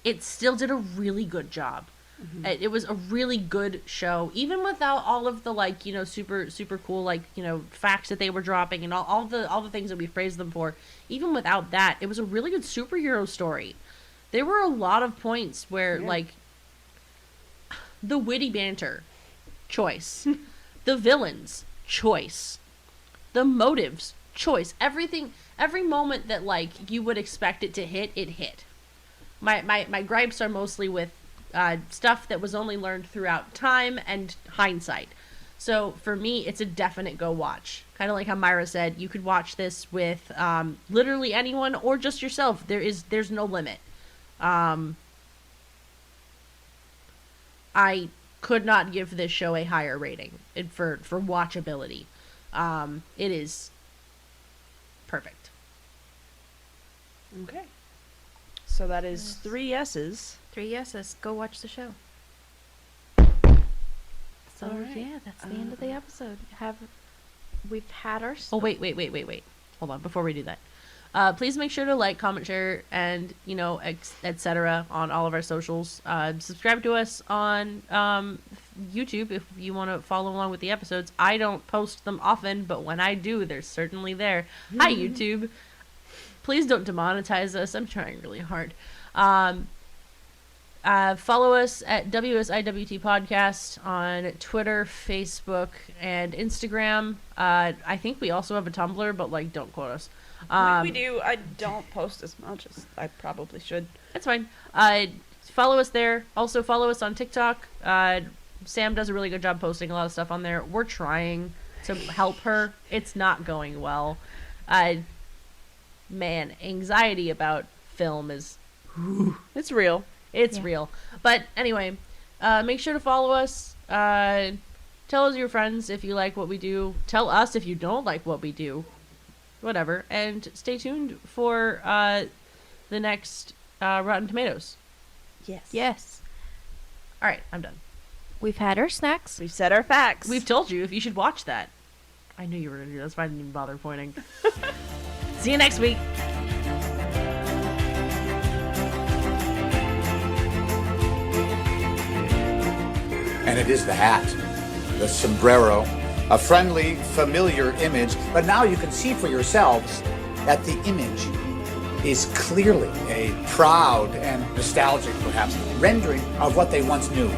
it still did a really good job. It was a really good show, even without all of the super cool facts that they were dropping and all the things that we praised them for. Even without that, it was a really good superhero story. There were a lot of points where the witty banter, choice, the villains, choice, the motives, choice, everything, every moment that you would expect it to hit, it hit. My gripes are mostly with stuff that was only learned throughout time and hindsight. So for me, it's a definite go watch. Kind of like how Myra said, you could watch this with literally anyone or just yourself. There's no limit. I could not give this show a higher rating for watchability. It is perfect. Okay. So that is 3 yeses. 3 yeses. Go watch the show. So yeah, that's the end of the episode. We've had our Oh wait. Hold on, before we do that. Please make sure to like, comment, share, and etc. on all of our socials. Subscribe to us on YouTube if you want to follow along with the episodes. I don't post them often, but when I do, they're certainly there. Hi YouTube. Please don't demonetize us. I'm trying really hard. Follow us at wsiwtpodcast on Twitter, Facebook, and Instagram. I think we also have a Tumblr, but don't quote us. We do. I don't post as much as I probably should. That's fine. Follow us there. Also follow us on TikTok. Sam does a really good job posting a lot of stuff on there. We're trying to help her. It's not going well. Man, anxiety about film is... It's real. It's real. But anyway, make sure to follow us. Tell us your friends if you like what we do. Tell us if you don't like what we do. Whatever. And stay tuned for the next Rotten Tomatoes. Yes. Yes. All right, I'm done. We've had our snacks. We've said our facts. We've told you if you should watch that. I knew you were going to do that. That's why I didn't even bother pointing. See you next week. And it is the hat, the sombrero, a friendly, familiar image. But now you can see for yourselves that the image is clearly a proud and nostalgic, perhaps, rendering of what they once knew.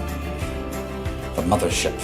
The mothership.